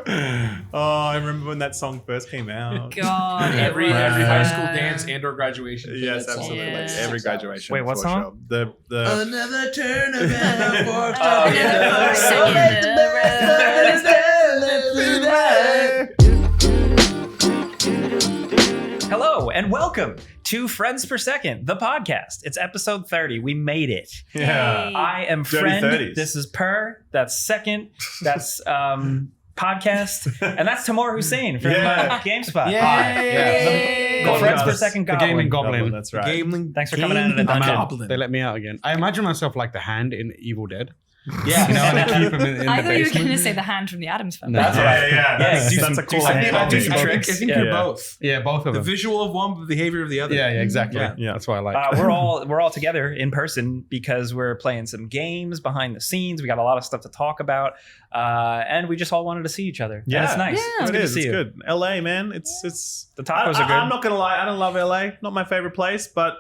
I remember when that song first came out. God, every high school dance and/or graduation. Yes, absolutely. Yeah. Every graduation. Wait, what for song? Sure. The Another turn of events. Hello and welcome to Friends Per Second, the podcast. It's episode 30. We made it. Yeah. I am Dirty Friend. 30s. This is Per. That's Second. That's podcast. And that's Tamor Hussein from Gamespot. Yay! The Friends Per Yes. Second The Goblin. gaming goblin. That's right. Gameling. Thanks for coming out of the I'm dungeon. out. They let me out again. I imagine myself like the hand in Evil Dead. Yeah. You know, and they keep him in I the thought you were going basement. to say the hand from the Addams Family. No. That's Yeah, right. yeah. That's, do that's some- a cool do some- hand. I think tricks. you're Yeah. both. Yeah, both of The them. visual of one, but the behavior of the other. Yeah, exactly. Yeah. That's what I like. We're all together in person because we're playing some games behind the scenes. We got a lot of stuff to talk about, and we just all wanted to see each other. Yeah. And it's nice. Yeah. It's It good is. to see It's you. good. LA, man. It's The tacos are good. I'm not gonna lie. I don't love LA. Not my favorite place, but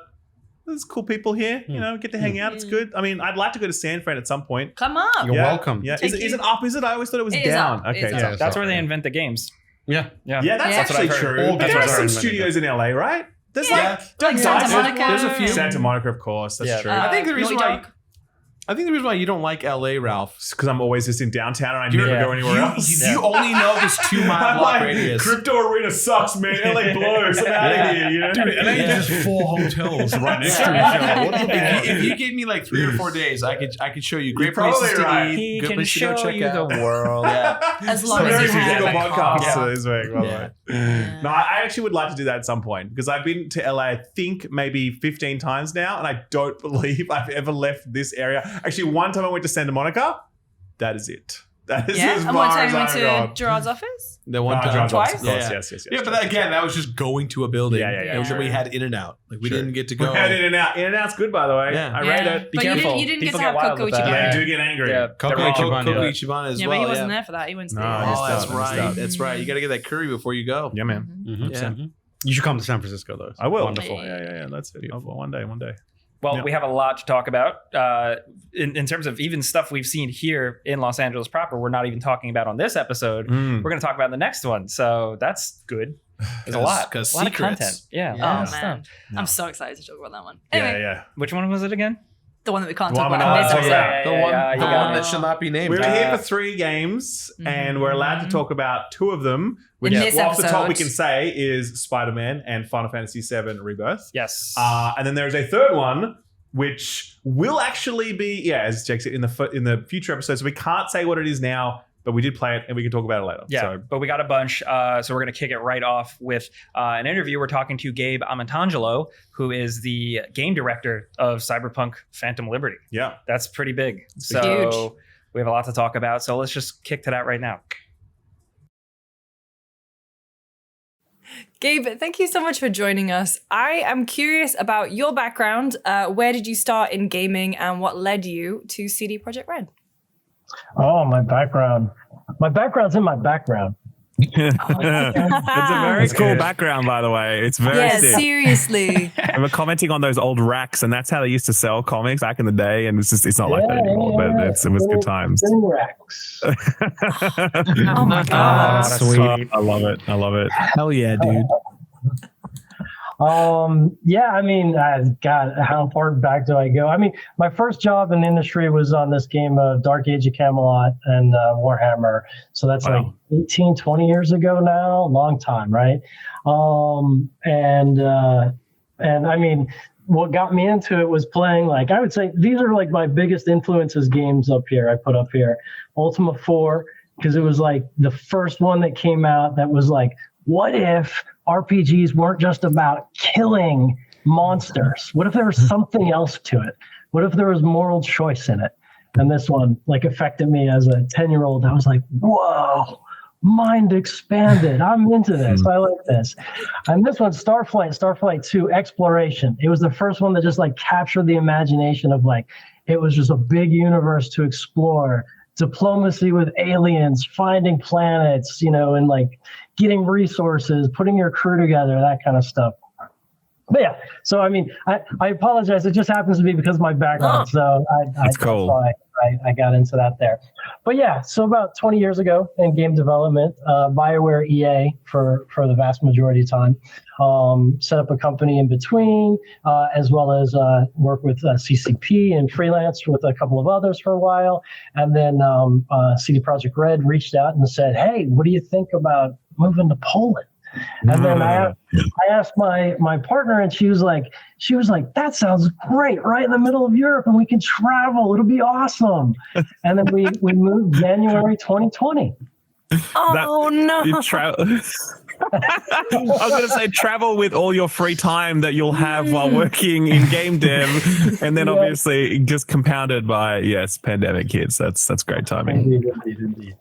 there's cool people here. You know, get to hang out. It's good. I mean, I'd like to go to San Fran at some point. Come up. You're welcome. Yeah. Take Is you- it up? Is it? I always thought it was It is down. up. Okay. It's Yeah. up. That's where they invent the games. Yeah. Yeah, that's Yeah. That's what actually I've heard. true. All But there are games are some invented. studios in LA, right? There's Yeah. like Santa Dyson. Monica. There's a few. Santa Monica, of course. That's Yeah. true. I think the reason Naughty why Dog. you don't like LA, Ralph, Because I'm always just in downtown and I Dude, never yeah. go anywhere else. you only know this 2 mile I'm block like, radius. Crypto Arena sucks, man. LA blows. I'm out of here. You know? Dude, LA is just 4 hotels right next to each other. What the heck? If you gave me like 3 or 4 days, I could show you great You're probably places to right. eat, He good can places to show go check you out. the world. Yeah. As It's long a as very you physical have podcast Yeah. this week, by the way. Yeah. No, I actually would like to do that at some point because I've been to LA, I think maybe 15 times now, and I don't believe I've ever left this area. Actually, one time I went to Santa Monica. That is it. That is Yeah. as And one far time as you went I've to gone. Gerard's office. The one time. John Twice? Jobs, of course. Yeah. Yes. Yeah, but again, that was just going to a building. Yeah. It was that we had In and Out. Like we Sure. didn't get to We go. had In and Out. In and Out's good, by the way. Yeah. I rate it. Be But careful. you didn't get People to have wild Coco with that. Ichiban. Yeah, Yeah. I do get angry. Yeah. Coco They're wrong. Ichiban, Coco yeah. Ichiban as Yeah, well. but he wasn't yeah. there for that. He went to the No, Oh, Missed that's out, missed right. out. That's right. You got to get that curry before you go. Yeah, man. Mhm. Yeah. You should come to San Francisco, though. It's I will. Wonderful. Yeah. That's it. One day. Well, Yeah. we have a lot to talk about in terms of even stuff we've seen here in Los Angeles proper. We're not even talking about on this episode. Mm. We're going to talk about the next one. So that's good. There's a lot. Because A lot of secrets. content. Yeah. Yeah. Oh, man. No. I'm so excited to talk about that one. Anyway, Yeah. Which one was it again? the one that we can't The talk one about we're on not this talking episode. about. The you one got that it. should not be named. We're here for 3 games, and we're allowed to talk about 2 of them. Which, In this off the top, we episode. can say is Spiderman and Final Fantasy VII Rebirth. Yes. And then there's a third one, which will actually be, as Jake said, in the future episodes. So we can't say what it is now, but we did play it, and we can talk about it later. Yeah, So, but we got a bunch. So we're going to kick it right off with an interview. We're talking to Gabe Amantangelo, who is the game director of Cyberpunk Phantom Liberty. yeah. That's pretty big. So huge. we have a lot to talk about. So let's just kick to that right now. Gabe, thank you so much for joining us. I am curious about your background. Where did you start in gaming and what led you to CD Projekt Red? Oh, my background. My background's in my background. It's a very That's cool good. background, by the way. It's very Yeah, sick. seriously. And we're commenting on those old racks, and that's how they used to sell comics back in the day. And it's not like that anymore, but it was good times. Spin racks. Oh my Oh, god. that's Sweet. I love it. Hell yeah, dude. Yeah, I mean, God, how far back do I go? I mean, my first job in the industry was on this game of Dark Age of Camelot and Warhammer. So that's like 18, 20 years ago now, long time, right? And I mean, what got me into it was playing, like, I would say these are like my biggest influences games up here. I put up here Ultima 4, because it was like the first one that came out that was like, what if RPGs weren't just about killing monsters? What if there was something else to it? What if there was moral choice in it? And this one like affected me as a 10-year-old. I was like, whoa, mind expanded. I'm into this. I like this. And this one, Starflight 2 Exploration. It was the first one that just like captured the imagination of like, it was just a big universe to explore. Diplomacy with aliens, finding planets, and like getting resources, putting your crew together, that kind of stuff. But yeah, so I mean, I apologize. It just happens to be because of my background. So That's cool. That's why I got into that there. But yeah, so about 20 years ago in game development, BioWare EA for the vast majority of time, set up a company in between, as well as work with CCP and freelance with a couple of others for a while. And then CD Projekt Red reached out and said, hey, what do you think about moving to Poland? And then I asked my partner, and she was like, that sounds great, right in the middle of Europe, and we can travel. It'll be awesome. And then we moved January 2020. Oh no! I was going to say travel with all your free time that you'll have while working in game dev, and then obviously just compounded by pandemic hits. That's great timing. Indeed.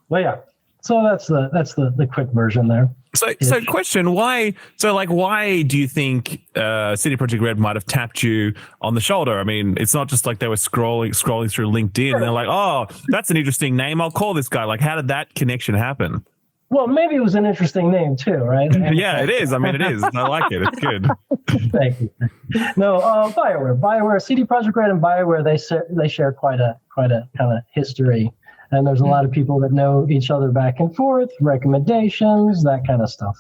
Well, yeah. So that's the quick version there. So question, why do you think CD Projekt Red might have tapped you on the shoulder? I mean, it's not just like they were scrolling through LinkedIn and they're like, oh, that's an interesting name. I'll call this guy. Like, how did that connection happen? Well, maybe it was an interesting name too, right? Yeah, it is. I mean, it is. I like it. It's good. Thank you. No, BioWare, CD Projekt Red and BioWare, they share quite a kind of history. And there's a lot of people that know each other back and forth, recommendations, that kind of stuff.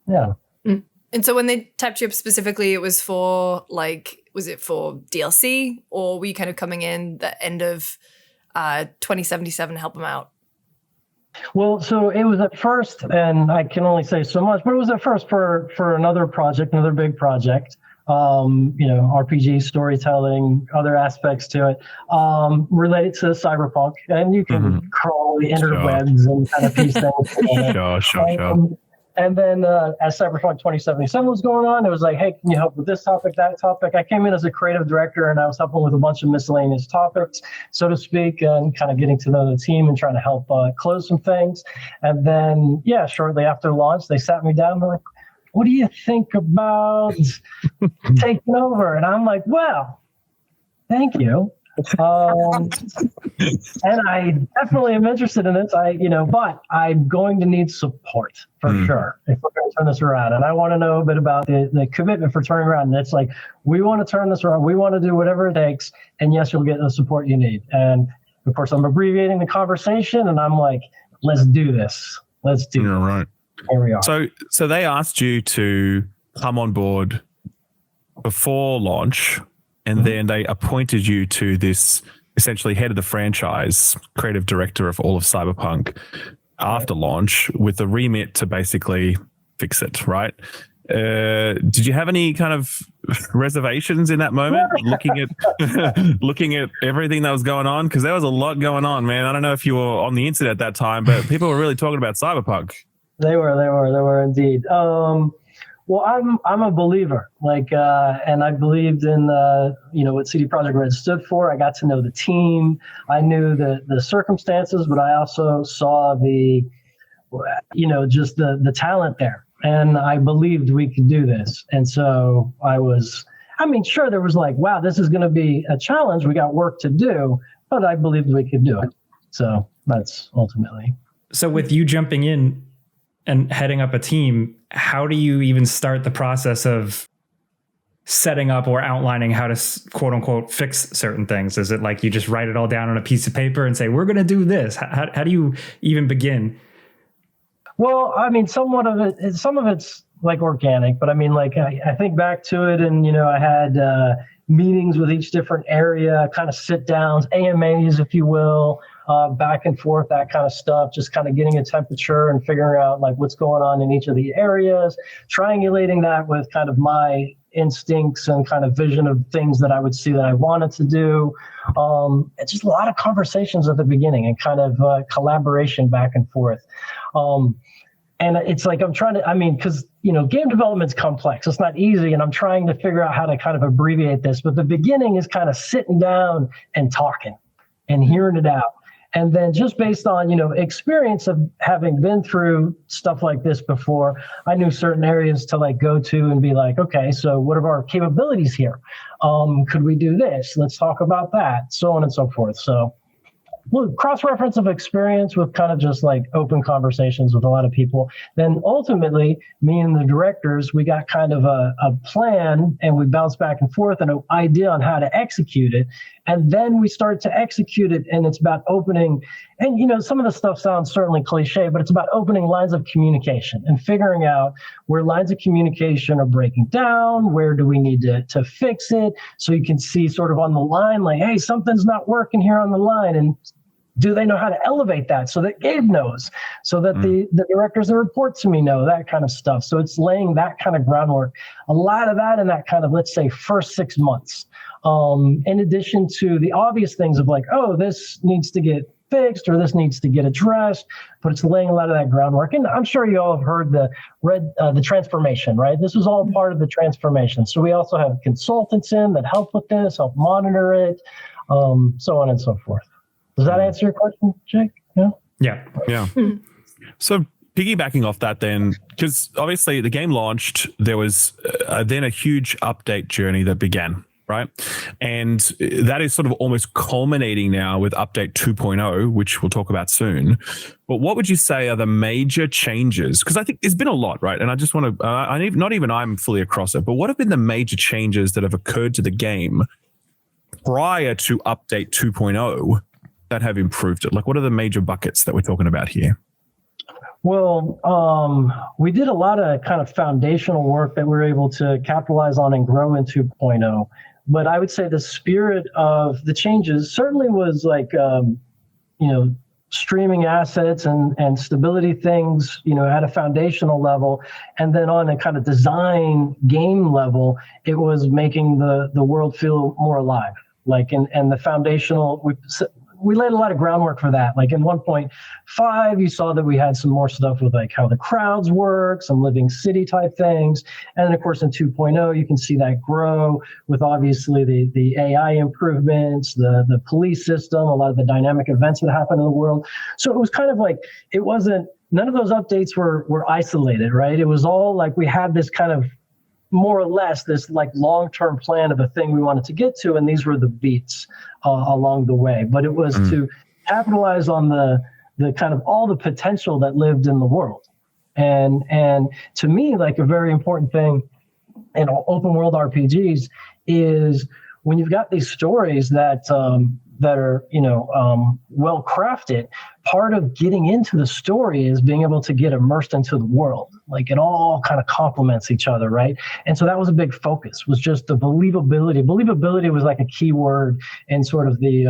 Yeah. And so when they tapped you up specifically, it was for was it for DLC, or were you kind of coming in the end of 2077 to help them out? Well, so it was at first, and I can only say so much, but it was at first for another project, another big project. RPG storytelling, other aspects to it, related to Cyberpunk, and you can crawl the interwebs and kind of piece things. Sure. And then as Cyberpunk 2077 was going on, it was like, hey, can you help with this topic, that topic? I came in as a creative director, and I was helping with a bunch of miscellaneous topics, so to speak, and kind of getting to know the team and trying to help close some things. And then, shortly after launch, they sat me down and they're like, what do you think about taking over? And I'm like, well, thank you. And I definitely am interested in this. But I'm going to need support for sure if we're going to turn this around. And I want to know a bit about the commitment for turning around. And it's like, we want to turn this around. We want to do whatever it takes. And yes, you'll get the support you need. And of course, I'm abbreviating the conversation, and I'm like, let's do this. Let's do it. Right. Here we are. So they asked you to come on board before launch, and then they appointed you to this essentially head of the franchise, creative director of all of Cyberpunk after launch, with the remit to basically fix it, right? Did you have any kind of reservations in that moment, looking at everything that was going on? Because there was a lot going on, man. I don't know if you were on the internet at that time, but people were really talking about Cyberpunk. They were indeed. Well, I'm a believer, and I believed in what CD Projekt Red stood for. I got to know the team. I knew the circumstances, but I also saw just the talent there, and I believed we could do this. And so sure, there was wow, this is going to be a challenge. We got work to do, but I believed we could do it. So that's ultimately. So with you jumping in and heading up a team, how do you even start the process of setting up or outlining how to quote unquote fix certain things? Is it like you just write it all down on a piece of paper and say, we're going to do this? How do you even begin? Well, some of it's organic, but I think back to it, and, I had meetings with each different area, kind of sit downs, AMAs, if you will, back and forth, that kind of stuff, just kind of getting a temperature and figuring out what's going on in each of the areas, triangulating that with kind of my instincts and kind of vision of things that I would see that I wanted to do. It's just a lot of conversations at the beginning and kind of collaboration back and forth. And it's I'm trying to, because, game development's complex. It's not easy. And I'm trying to figure out how to kind of abbreviate this. But the beginning is kind of sitting down and talking and hearing it out. And then just based on, experience of having been through stuff like this before, I knew certain areas to go to and be like, okay, so what are our capabilities here? Could we do this? Let's talk about that, so on and so forth. So Well, cross-reference of experience with kind of just like open conversations with a lot of people. Then ultimately, me and the directors, we got kind of a plan, and we bounced back and forth and an idea on how to execute it. And then we started to execute it, and it's about opening, and some of the stuff sounds certainly cliche, but it's about opening lines of communication and figuring out where lines of communication are breaking down, where do we need to fix it, so you can see sort of on the line, like, hey, something's not working here on the line, and do they know how to elevate that so that Gabe knows, so that the directors that report to me know, that kind of stuff. So it's laying that kind of groundwork. A lot of that in that kind of, let's say, first 6 months. In addition to the obvious things of like, oh, this needs to get fixed or this needs to get addressed, but it's laying a lot of that groundwork. And I'm sure you all have heard the transformation, right? This is all part of the transformation. So we also have consultants in that help with this, help monitor it, so on and so forth. Does that answer your question, Jake? Yeah. Yeah. So piggybacking off that then, because obviously the game launched, there was then a huge update journey that began, right? And that is sort of almost culminating now with update 2.0, which we'll talk about soon. But what would you say are the major changes? Because I think there's been a lot, right? And I just want to, not even I'm fully across it, but what have been the major changes that have occurred to the game prior to update 2.0 that have improved it? Like, what are the major buckets that we're talking about here? Well, we did a lot of kind of foundational work that we were able to capitalize on and grow in 2.0. But I would say the spirit of the changes certainly was like, streaming assets and stability things, at a foundational level. And then on a kind of design game level, it was making the world feel more alive. Like, and the foundational, we laid a lot of groundwork for that. Like in 1.5, you saw that we had some more stuff with like how the crowds work, some living city type things. And then of course in 2.0, you can see that grow with obviously the AI improvements, the police system, a lot of the dynamic events that happen in the world. So it was kind of like, none of those updates were isolated, right? It was all like we had this kind of more or less this like long-term plan of a thing we wanted to get to, and these were the beats along the way. But it was to capitalize on the kind of all the potential that lived in the world. And to me, like a very important thing in open world RPGs is when you've got these stories that are well crafted, part of getting into the story is being able to get immersed into the world. Like it all kind of complements each other, right? And so that was a big focus, was just the believability. Believability was like a key word in sort of the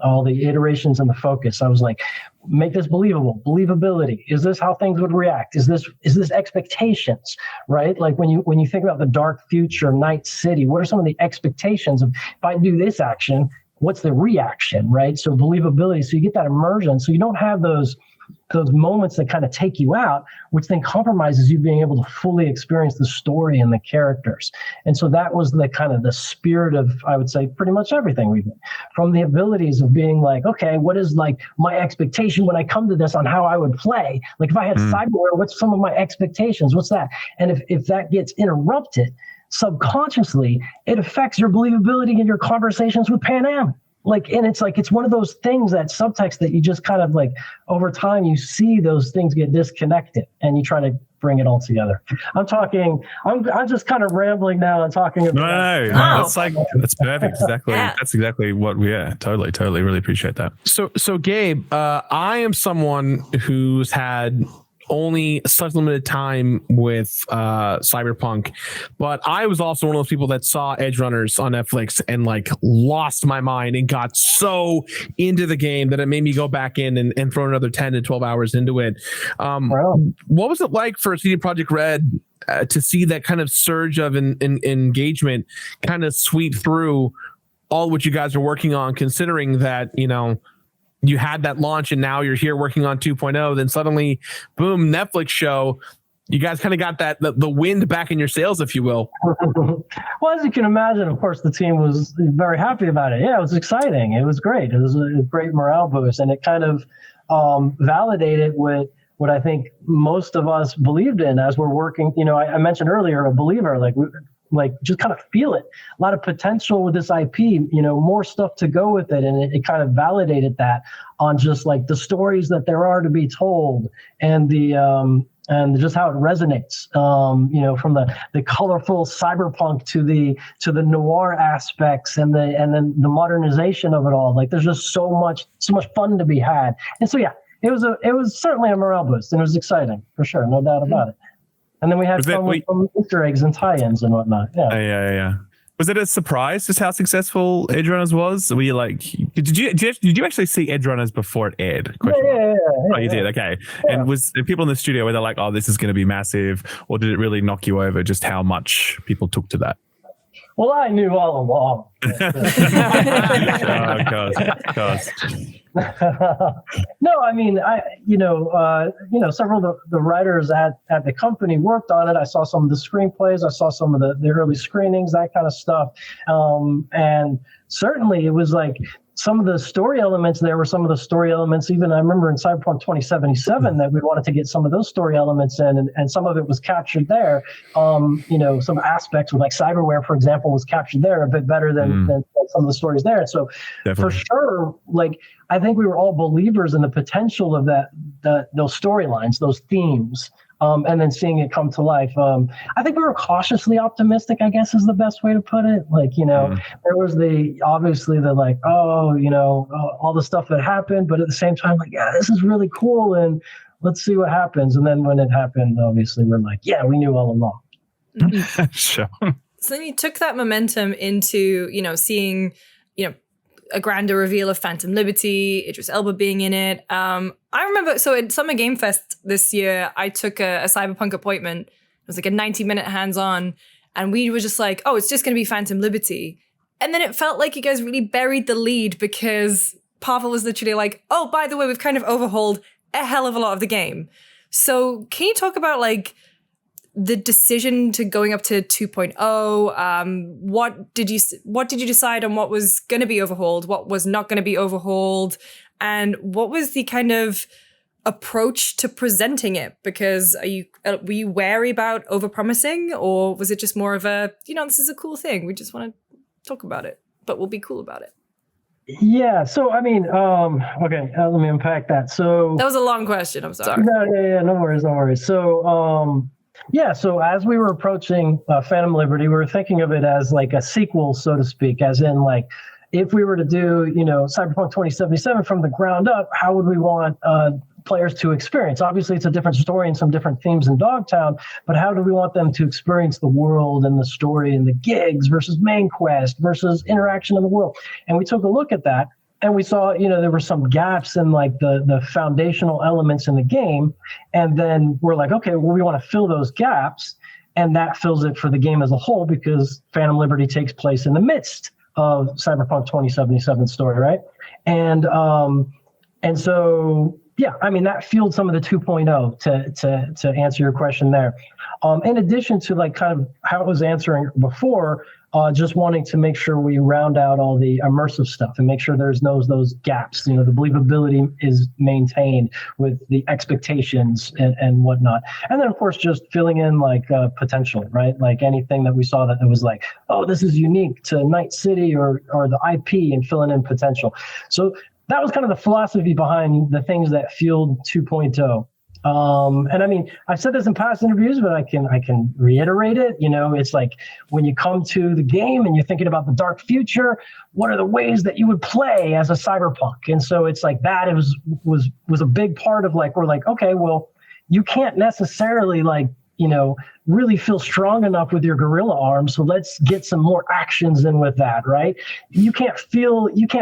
all the iterations and the focus. I was like, make this believable. Believability. Is this how things would react? Is this expectations, right? Like when you think about the dark future, Night City, what are some of the expectations of, if I do this action, what's the reaction, right? So believability. So you get that immersion. So you don't have those moments that kind of take you out, which then compromises you being able to fully experience the story and the characters. And so that was the kind of the spirit of, I would say, pretty much everything we did. From the abilities of being like, okay, what is like my expectation when I come to this on how I would play? Like if I had cyberware, what's some of my expectations? What's that? And if that gets interrupted, subconsciously, it affects your believability in your conversations with Pan Am. Like, and it's like, it's one of those things, that subtext that you just kind of like, over time, you see those things get disconnected and you try to bring it all together. I'm just kind of rambling now and talking about. No, that's perfect. Exactly. Yeah. That's exactly what totally. Really appreciate that. So Gabe, I am someone who's had only such limited time with Cyberpunk, but I was also one of those people that saw Edge Runners on Netflix and like lost my mind and got so into the game that it made me go back in and throw another 10 to 12 hours into it. Wow. What was it like for CD Projekt Red to see that kind of surge of engagement kind of sweep through all what you guys are working on, considering that, you had that launch and now you're here working on 2.0, then suddenly, boom, Netflix show. You guys kind of got the wind back in your sails, if you will. Well, as you can imagine, of course, the team was very happy about it. Yeah, it was exciting. It was great. It was a great morale boost. And it kind of validated what I think most of us believed in as we're working. I mentioned earlier, a believer, like like just kind of feel it. A lot of potential with this IP, more stuff to go with it. And it kind of validated that on just like the stories that there are to be told and and just how it resonates, from the colorful cyberpunk to the noir aspects and then the modernization of it all. Like there's just so much fun to be had. And so, yeah, it was certainly a morale boost, and it was exciting for sure. No doubt about it. And then we had fun with some Easter eggs and tie-ins and whatnot. Yeah. Yeah. Was it a surprise just how successful Edge Runners was? Were you like, did you actually see Edge Runners before it aired? Yeah. Oh, you did? Okay. Yeah. And was there people in the studio where they're like, oh, this is going to be massive? Or did it really knock you over just how much people took to that? Well, I knew all along. Of course. No, I mean, several of the writers at the company worked on it. I saw some of the screenplays. I saw some of the early screenings, that kind of stuff. And certainly it was like some of the story elements, there were some of the story elements, even I remember in Cyberpunk 2077 that we wanted to get some of those story elements in, and some of it was captured there. Some aspects with like cyberware, for example, was captured there a bit better than some of the stories there. So for sure, like, I think we were all believers in the potential of those storylines, those themes, and then seeing it come to life. I think we were cautiously optimistic, I guess is the best way to put it. Like, there was obviously like, all the stuff that happened, but at the same time, like, yeah, this is really cool, and let's see what happens. And then when it happened, obviously we're like, yeah, we knew all along. Sure. So then you took that momentum into, seeing, a grander reveal of Phantom Liberty, Idris Elba being in it. I remember, so at Summer Game Fest this year, I took a Cyberpunk appointment. It was like a 90-minute hands-on, and we were just like, oh, it's just going to be Phantom Liberty. And then it felt like you guys really buried the lead because Pavel was literally like, oh, by the way, we've kind of overhauled a hell of a lot of the game. So can you talk about like the decision to going up to 2.0, what did you decide on what was going to be overhauled, what was not going to be overhauled, and what was the kind of approach to presenting it? Because were you wary about overpromising, or was it just more of a, this is a cool thing, we just want to talk about it, but we'll be cool about it? Yeah. So, I mean, okay, let me unpack that. So that was a long question. I'm sorry. No worries. So, so as we were approaching Phantom Liberty, we were thinking of it as like a sequel, so to speak, as in like, if we were to do, Cyberpunk 2077 from the ground up, how would we want players to experience? Obviously, it's a different story and some different themes in Dogtown, but how do we want them to experience the world and the story and the gigs versus main quest versus interaction in the world? And we took a look at that. And we saw, there were some gaps in like the foundational elements in the game. And then we're like, okay, well, we want to fill those gaps. And that fills it for the game as a whole, because Phantom Liberty takes place in the midst of Cyberpunk 2077 story, right? And so, yeah, I mean, that fueled some of the 2.0 to answer your question there. In addition to like kind of how I was answering before, just wanting to make sure we round out all the immersive stuff and make sure there's those gaps. The believability is maintained with the expectations and whatnot. And then, of course, just filling in like potential, right? Like anything that we saw that it was like, oh, this is unique to Night City or the IP, and filling in potential. So that was kind of the philosophy behind the things that fueled 2.0. And I mean, I've said this in past interviews, but I can reiterate it. It's like when you come to the game and you're thinking about the dark future, what are the ways that you would play as a cyberpunk? And so it's like that was a big part of like, we're like, okay, well, you can't necessarily like, really feel strong enough with your gorilla arm. So let's get some more actions in with that, right? You can't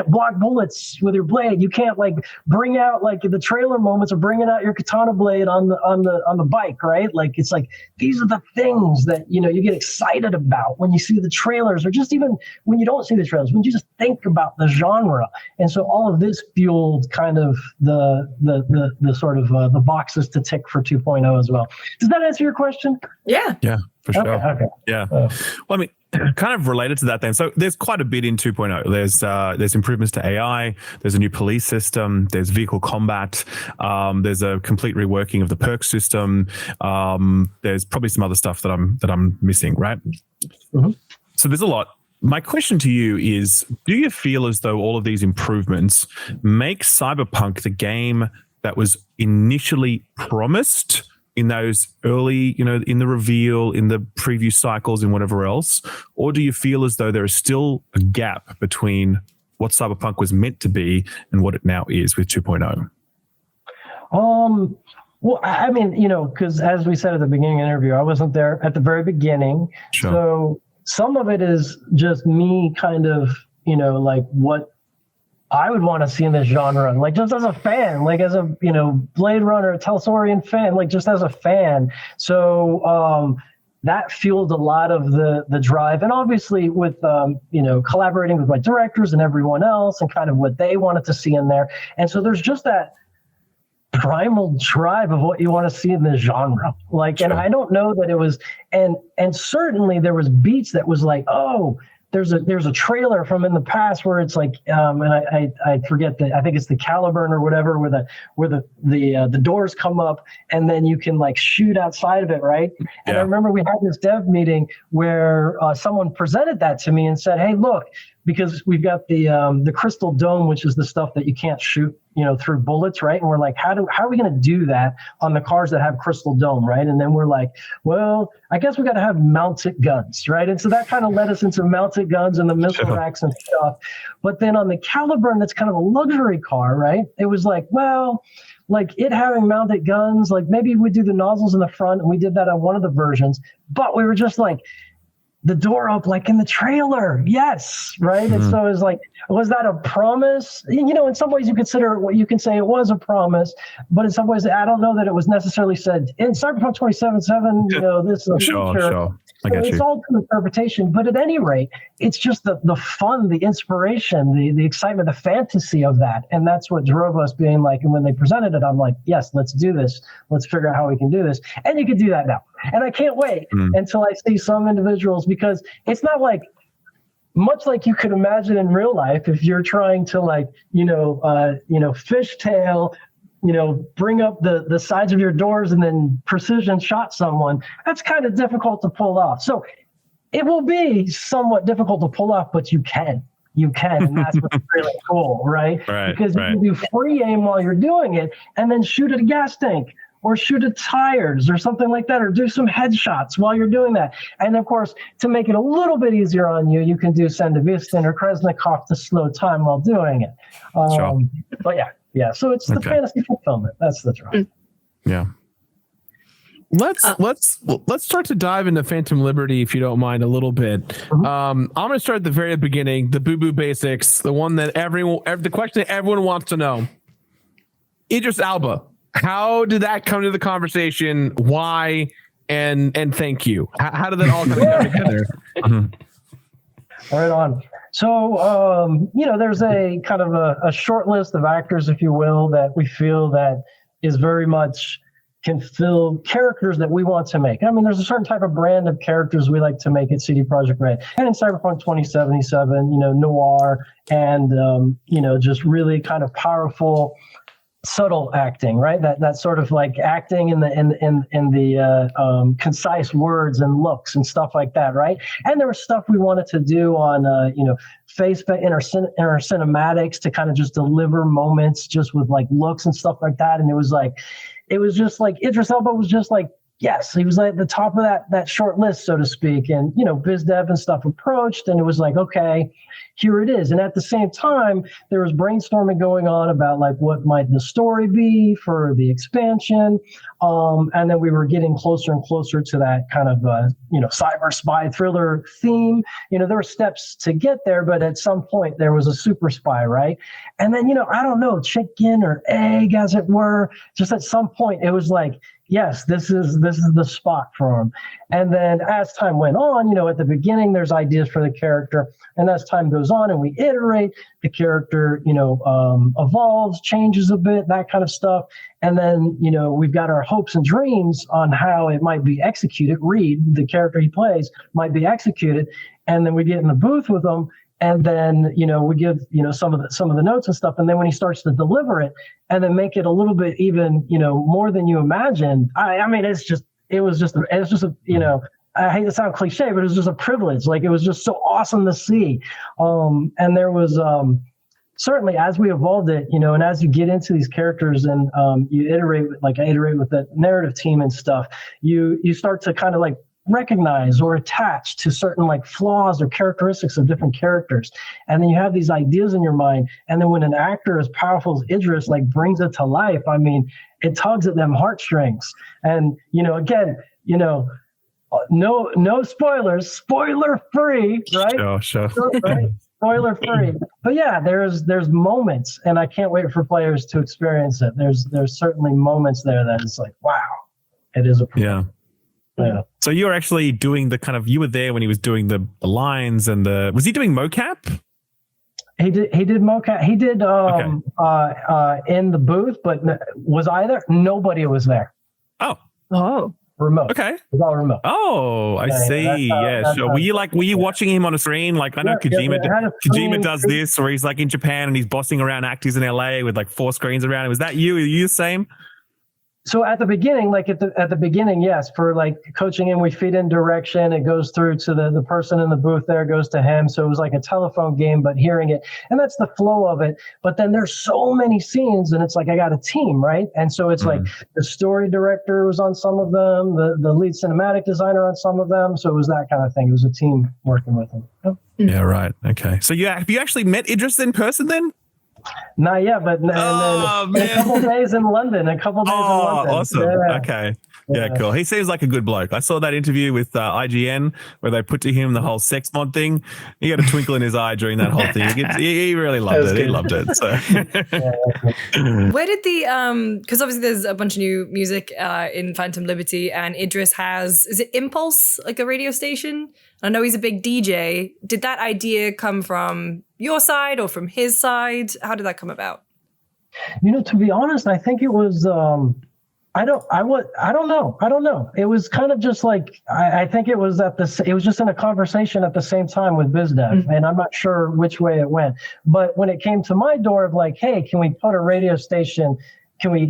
block bullets with your blade. You can't like bring out like the trailer moments of bringing out your katana blade on the bike, right? Like, it's like, these are the things that, you get excited about when you see the trailers, or just even when you don't see the trailers, when you just think about the genre. And so all of this fueled kind of the sort of the boxes to tick for 2.0 as well. Does that answer your question? Yeah, for sure. Okay. Yeah. Well, I mean, kind of related to that then. So there's quite a bit in 2.0. There's improvements to AI. There's a new police system. There's vehicle combat. There's a complete reworking of the perk system. There's probably some other stuff that I'm missing, right? So there's a lot. My question to you is, do you feel as though all of these improvements make Cyberpunk the game that was initially promised in those early, in the reveal, in the preview cycles and whatever else? Or do you feel as though there is still a gap between what Cyberpunk was meant to be and what it now is with 2.0? Well, I mean, because as we said at the beginning of the interview, I wasn't there at the very beginning. Sure. So some of it is just me kind of, like what I would want to see in this genre, like just as a fan, like as a, Blade Runner, Telsorian fan, like just as a fan. So that fueled a lot of the drive. And obviously with, collaborating with my directors and everyone else and kind of what they wanted to see in there. And so there's just that primal drive of what you want to see in the genre. Like, sure. And I don't know that it was, and certainly there was beats that was like, oh, there's a trailer from in the past where it's like, and I forget I think it's the Caliburn or whatever, where the doors come up and then you can like shoot outside of it, right? Yeah. And I remember we had this dev meeting where someone presented that to me and said, hey, look, because we've got the crystal dome, which is the stuff that you can't shoot, through bullets, right? And we're like, how are we going to do that on the cars that have crystal dome, right? And then we're like, well, I guess we got to have mounted guns, right? And so that kind of led us into mounted guns and the missile racks and stuff. But then on the Caliburn, that's kind of a luxury car, right? It was like, well, like it having mounted guns, like maybe we do the nozzles in the front, and we did that on one of the versions, but we were just like, the door up like in the trailer. Yes. Right. Mm-hmm. And so it was like, was that a promise? In some ways you consider what you can say it was a promise, but in some ways, I don't know that it was necessarily said in Cyberpunk 2077, this is a sure, feature. Sure. It's all to interpretation, but at any rate, it's just the fun, the inspiration, the excitement, the fantasy of that. And that's what drove us being like, and when they presented it, I'm like, yes, let's do this. Let's figure out how we can do this. And you can do that now. And I can't wait until I see some individuals, because it's not like, much like you could imagine in real life, if you're trying to fishtail, bring up the sides of your doors and then precision shot someone, that's kind of difficult to pull off. So it will be somewhat difficult to pull off, but you can, and that's what's really cool, right? Because you can do free aim while you're doing it and then shoot at a gas tank or shoot at tires or something like that, or do some headshots while you're doing that. And of course, to make it a little bit easier on you, you can do Sendevistin or Kresnikov to slow time while doing it. Sure. But yeah. So it's the fantasy fulfillment. That's the drive. Yeah. Let's start to dive into Phantom Liberty, if you don't mind, a little bit. Mm-hmm. I'm going to start at the very beginning, the boo-boo basics, the one that the question that everyone wants to know. Idris Elba. How did that come to the conversation? Why? And thank you. How did that all come together? Right on. So, there's a kind of a short list of actors, if you will, that we feel that is very much can fill characters that we want to make. I mean, there's a certain type of brand of characters we like to make at CD Projekt Red. And in Cyberpunk 2077, noir and, just really kind of powerful, subtle acting, right? That sort of like acting in the concise words and looks and stuff like that, right? And there was stuff we wanted to do on face in our cinematics to kind of just deliver moments just with like looks and stuff like that. And it was just like Idris Elba was just like, yes, he was like at the top of that short list, so to speak. And, biz dev and stuff approached, and it was like, okay, here it is. And at the same time, there was brainstorming going on about like what might the story be for the expansion. And then we were getting closer and closer to that kind of, cyber spy thriller theme. There were steps to get there, but at some point there was a super spy, right? And then, I don't know, chicken or egg, as it were, just at some point it was like, yes, this is the spot for him. And then as time went on, at the beginning, there's ideas for the character. And as time goes on and we iterate, the character, evolves, changes a bit, that kind of stuff. And then, we've got our hopes and dreams on how it might be executed. Reed, the character he plays, might be executed. And then we get in the booth with him. And then, we give, some of the notes and stuff. And then when he starts to deliver it and then make it a little bit even, more than you imagine. I mean, it was just a I hate to sound cliche, but it was just a privilege. Like, it was just so awesome to see. And there was certainly, as we evolved it, and as you get into these characters and you iterate with the narrative team and stuff, you start to kind of like recognize or attach to certain like flaws or characteristics of different characters. And then you have these ideas in your mind. And then when an actor as powerful as Idris like brings it to life, I mean, it tugs at them heartstrings. And, again, no spoilers, spoiler free, right? Sure. Right? Spoiler free. But yeah, there's moments, and I can't wait for players to experience it. There's certainly moments there that it's like, wow, it is a yeah. Yeah. So you're actually doing you were there when he was doing the lines and was he doing mocap? He did mocap. He did in the booth, but was I there? Nobody was there. Oh. Remote. Okay. It was all remote. Oh, I see. Sure. Were you watching him on a screen? Like, I know Kojima does this, where he's like in Japan and he's bossing around actors in LA with like 4 screens around him. Was that you? Are you the same? So at the beginning, at the beginning, yes, for like coaching him, we feed in direction. It goes through to the person in the booth there, goes to him. So it was like a telephone game, but hearing it. And that's the flow of it. But then there's so many scenes, and it's like I got a team, right? And so it's like the story director was on some of them, the lead cinematic designer on some of them. So it was that kind of thing. It was a team working with him. Yep. Yeah, right. Okay. So have you actually met Idris in person then? Not yet, but and then a couple days in London. Awesome. Yeah. Okay. Yeah, cool. He seems like a good bloke. I saw that interview with IGN where they put to him the whole sex mod thing. He had a twinkle in his eye during that whole thing. He really loved it. He loved it. So. Where did because obviously there's a bunch of new music in Phantom Liberty, and Idris is it Impulse, like a radio station? I know he's a big DJ. Did that idea come from your side or from his side? How did that come about? To be honest, I think it was, I don't know. It was kind of just like, I think it was it was just in a conversation at the same time with BizDev, and I'm not sure which way it went. But when it came to my door of like, hey, can we put a radio station? Can we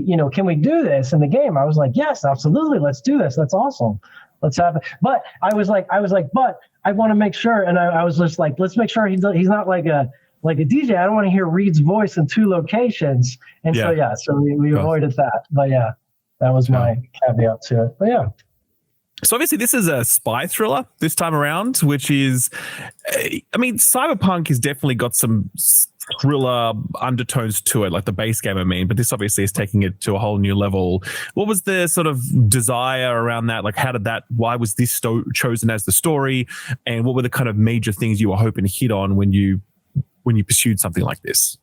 do this in the game? I was like, yes, absolutely. Let's do this. That's awesome. Let's have it. But I was like, but I want to make sure. And I was just like, let's make sure he's not like a DJ. I don't want to hear Reed's voice in 2 locations. And so we avoided that. But yeah, that was my caveat to it. But yeah. So obviously this is a spy thriller this time around, which is, I mean, Cyberpunk has definitely got some thriller undertones to it, like the base game, but this obviously is taking it to a whole new level. What was the sort of desire around that? Like, why was this chosen as the story? And what were the kind of major things you were hoping to hit on when you pursued something like this?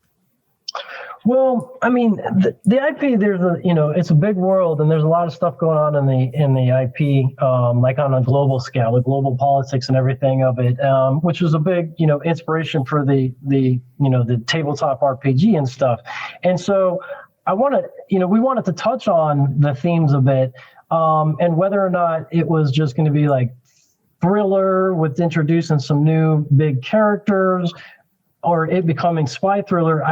Well, I mean, the IP, it's a big world, and there's a lot of stuff going on in the IP, like on a global scale, the global politics and everything of it, which was a big, inspiration for the tabletop RPG and stuff. And so we wanted to touch on the themes a bit, and whether or not it was just going to be like thriller with introducing some new big characters, or it becoming spy thriller,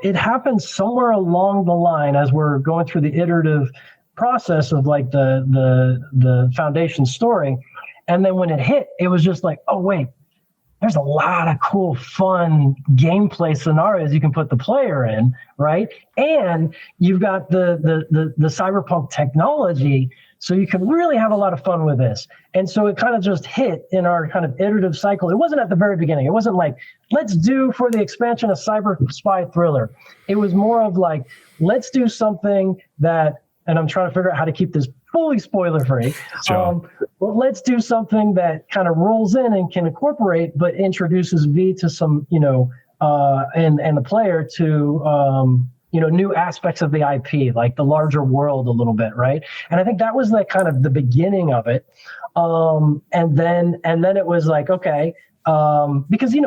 it happens somewhere along the line as we're going through the iterative process of like the foundation story. And then when it hit, it was just like, oh wait, there's a lot of cool, fun gameplay scenarios you can put the player in, right? And you've got the cyberpunk technology, so you can really have a lot of fun with this. And so it kind of just hit in our kind of iterative cycle. It wasn't at the very beginning. It wasn't like, let's do for the expansion a cyber spy thriller. It was more of like, let's do something that, and I'm trying to figure out how to keep this fully spoiler free. Sure. But let's do something that kind of rolls in and can incorporate, but introduces V to some, and the player to, new aspects of the IP, like the larger world a little bit, right? And I think that was like kind of the beginning of it. And then it was like, okay, because, you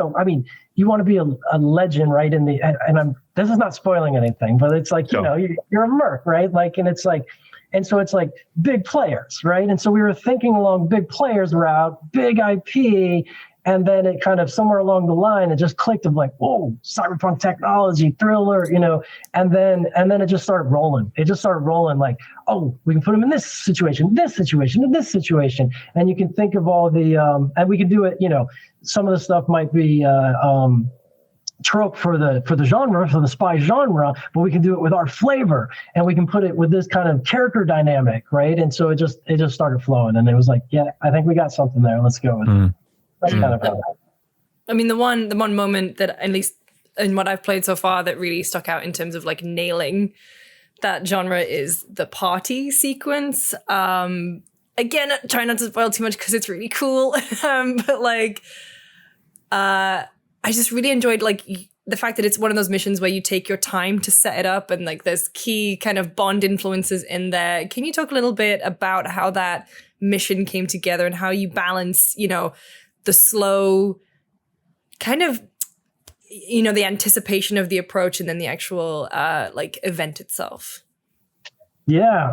want to be a legend, right? This is not spoiling anything, but it's like, you're a merc, right? Like, and it's like, and so it's like big players, right? And so we were thinking along big players route, big IP, And then it kind of somewhere along the line, it just clicked of like, whoa, cyberpunk technology, thriller, and then it just started rolling. It just started rolling like, oh, we can put them in this situation, and this situation. And you can think of all the, and we can do it, some of the stuff might be trope for the genre, for the spy genre, but we can do it with our flavor, and we can put it with this kind of character dynamic, right? And so it just started flowing, and it was like, yeah, I think we got something there. Let's go with it. That's kind of how. I mean, the one moment that, at least in what I've played so far, that really stuck out in terms of like nailing that genre is the party sequence. Again, try not to spoil too much because it's really cool, but like, I just really enjoyed like the fact that it's one of those missions where you take your time to set it up, and like there's key kind of Bond influences in there. Can you talk a little bit about how that mission came together and how you balance, the slow kind of, the anticipation of the approach and then the actual like event itself? Yeah.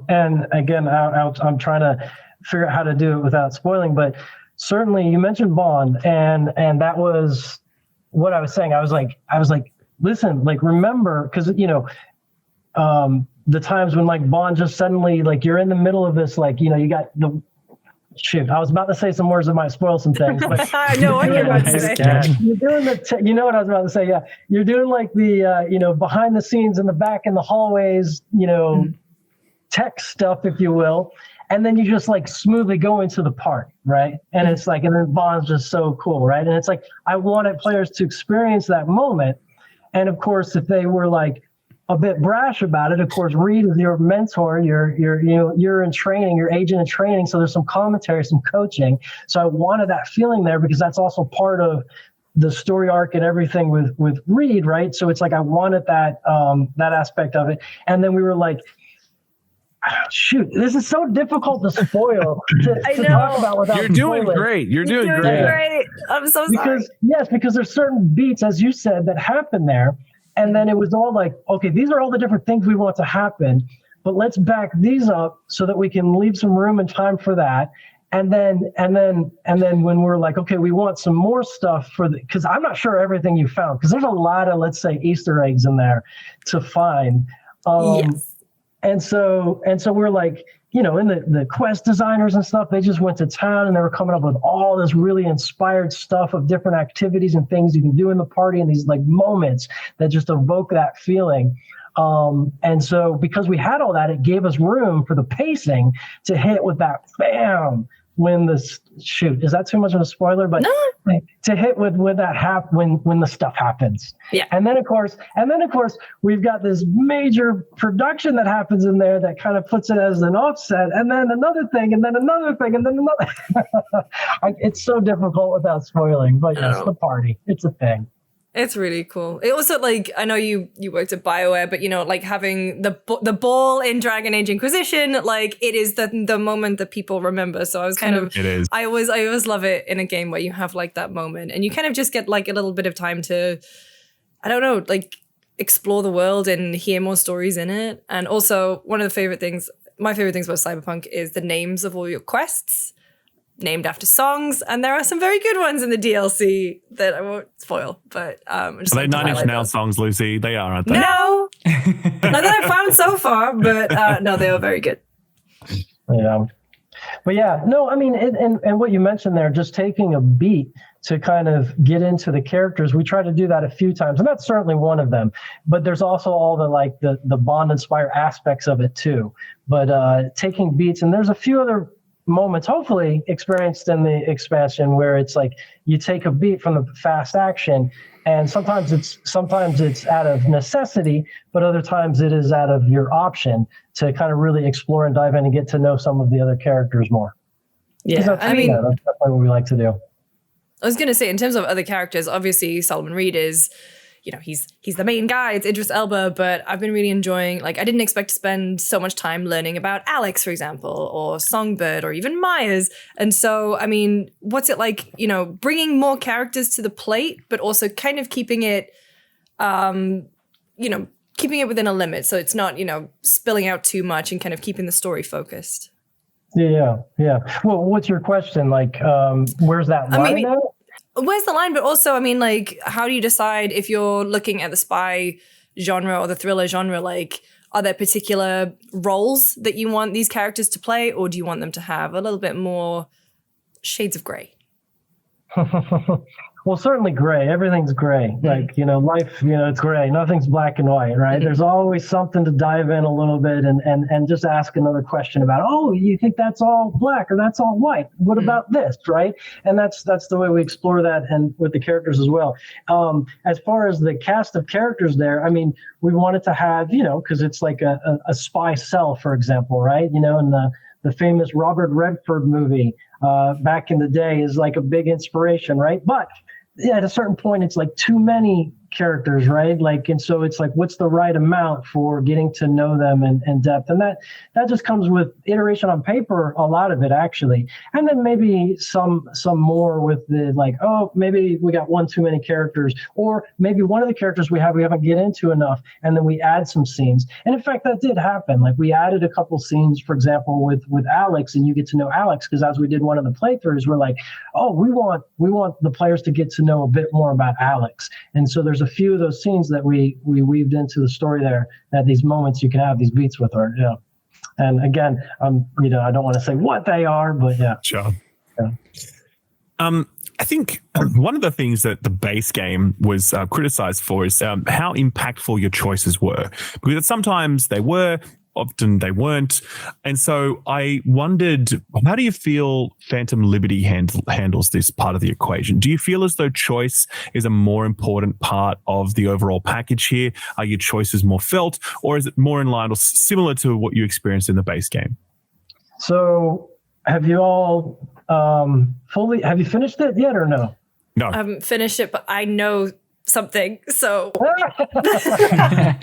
And again, I'm trying to figure out how to do it without spoiling, but certainly you mentioned Bond, and that was what I was saying. I was like, listen, like, remember, because, the times when like Bond just suddenly, like, you're in the middle of this, like, you got the, shoot, I was about to say some words that might spoil some things. But I know what you're about to say. You're doing you know what I was about to say, yeah. You're doing like the, behind the scenes in the back in the hallways, tech stuff, if you will. And then you just like smoothly go into the part, right? And it's like, and then Bond's just so cool, right? And it's like, I wanted players to experience that moment. And of course, if they were like a bit brash about it, of course, Reed is your mentor, you're in training, your agent in training. So there's some commentary, some coaching. So I wanted that feeling there because that's also part of the story arc and everything with Reed, right? So it's like, I wanted that aspect of it. And then we were like, shoot, this is so difficult to spoil to talk about without You're doing spoiling. great. You're doing great. I'm so sorry. Because there's certain beats, as you said, that happen there. And then it was all like, okay, these are all the different things we want to happen, but let's back these up so that we can leave some room and time for that. And then when we're like, okay, we want some more stuff because I'm not sure everything you found, because there's a lot of, let's say, Easter eggs in there to find. Yes. And so we're like, in the quest designers and stuff, they just went to town and they were coming up with all this really inspired stuff of different activities and things you can do in the party and these like moments that just evoke that feeling. And so because we had all that, it gave us room for the pacing to hit with that bam when shoot, is that too much of a spoiler? But no. To hit with that when the stuff happens. Yeah. And then of course we've got this major production that happens in there that kind of puts it as an offset, and then another thing, and then another thing, and then another. It's so difficult without spoiling, but yes, the party, it's a thing. It's really cool. It also, like, I know you worked at BioWare, but like having the ball in Dragon Age Inquisition, like it is the moment that people remember. So I was kind of, it is. I always love it in a game where you have like that moment and you kind of just get like a little bit of time to, I don't know, like explore the world and hear more stories in it. And also one of my favorite things about Cyberpunk is the names of all your quests, named after songs, and there are some very good ones in the DLC that I won't spoil. But Are they 9 Inch Nails songs, Lucy? They are, aren't they? No, not that I've found so far, but no, they are very good. Yeah, but yeah, no, I mean, and what you mentioned there, just taking a beat to kind of get into the characters. We try to do that a few times, and that's certainly one of them. But there's also all the Bond inspired aspects of it too. But taking beats, and there's a few other moments hopefully experienced in the expansion where it's like you take a beat from the fast action, and sometimes it's out of necessity, but other times it is out of your option to kind of really explore and dive in and get to know some of the other characters more. Yeah, that's definitely what we like to do. I was going to say, in terms of other characters, obviously Solomon Reed is, he's the main guy. It's Idris Elba, but I've been really enjoying, like, I didn't expect to spend so much time learning about Alex, for example, or Songbird, or even Myers. And so, I mean, what's it like, bringing more characters to the plate, but also kind of keeping it, keeping it within a limit. So it's not, spilling out too much and kind of keeping the story focused. Yeah. Well, what's your question? Like, where's that line at? Where's the line? But also, I mean, like, how do you decide if you're looking at the spy genre or the thriller genre? Like, are there particular roles that you want these characters to play, or do you want them to have a little bit more shades of gray? Well, certainly gray. Everything's gray. Like, life, it's gray. Nothing's black and white, right? There's always something to dive in a little bit and just ask another question about, oh, you think that's all black or that's all white? What about this, right? And that's the way we explore that and with the characters as well. As far as the cast of characters there, I mean, we wanted to have, because it's like a spy cell, for example, right? In the famous Robert Redford movie back in the day is like a big inspiration, right? But at a certain point, it's like too many characters, right? Like, and so it's like, what's the right amount for getting to know them in depth? And that just comes with iteration on paper, a lot of it actually. And then maybe some more with the like, oh, maybe we got one too many characters, or maybe one of the characters we haven't get into enough, and then we add some scenes. And in fact, that did happen. Like we added a couple scenes, for example, with Alex, and you get to know Alex, because as we did one of the playthroughs, we're like, oh, we want the players to get to know a bit more about Alex. And so there's a few of those scenes that we weaved into the story there, at these moments you can have these beats with her. Yeah. And again, I don't want to say what they are, but yeah. Sure. Yeah. I think one of the things that the base game was criticized for is how impactful your choices were, because sometimes they were, often they weren't. And so I wondered, how do you feel Phantom Liberty handles this part of the equation? Do you feel as though choice is a more important part of the overall package here? Are your choices more felt, or is it more in line or similar to what you experienced in the base game? So have you all have you finished it yet or no? No. I haven't finished it, but I know something. So I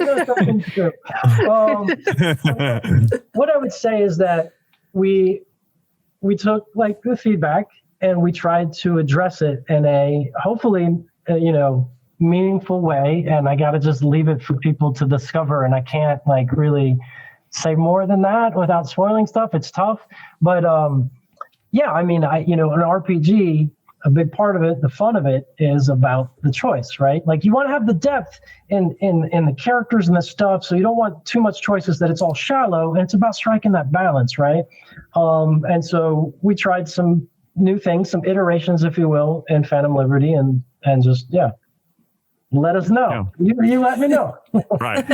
know something too. What I would say is that we took like the feedback and we tried to address it in a hopefully meaningful way. And I got to just leave it for people to discover. And I can't like really say more than that without spoiling stuff. It's tough, but yeah, I mean, an RPG. A big part of it, the fun of it, is about the choice, right? Like you want to have the depth in the characters and the stuff, so you don't want too much choices that it's all shallow, and it's about striking that balance, right? And so we tried some new things, some iterations, if you will, in Phantom Liberty, and just let us know. Yeah. You let me know. Right.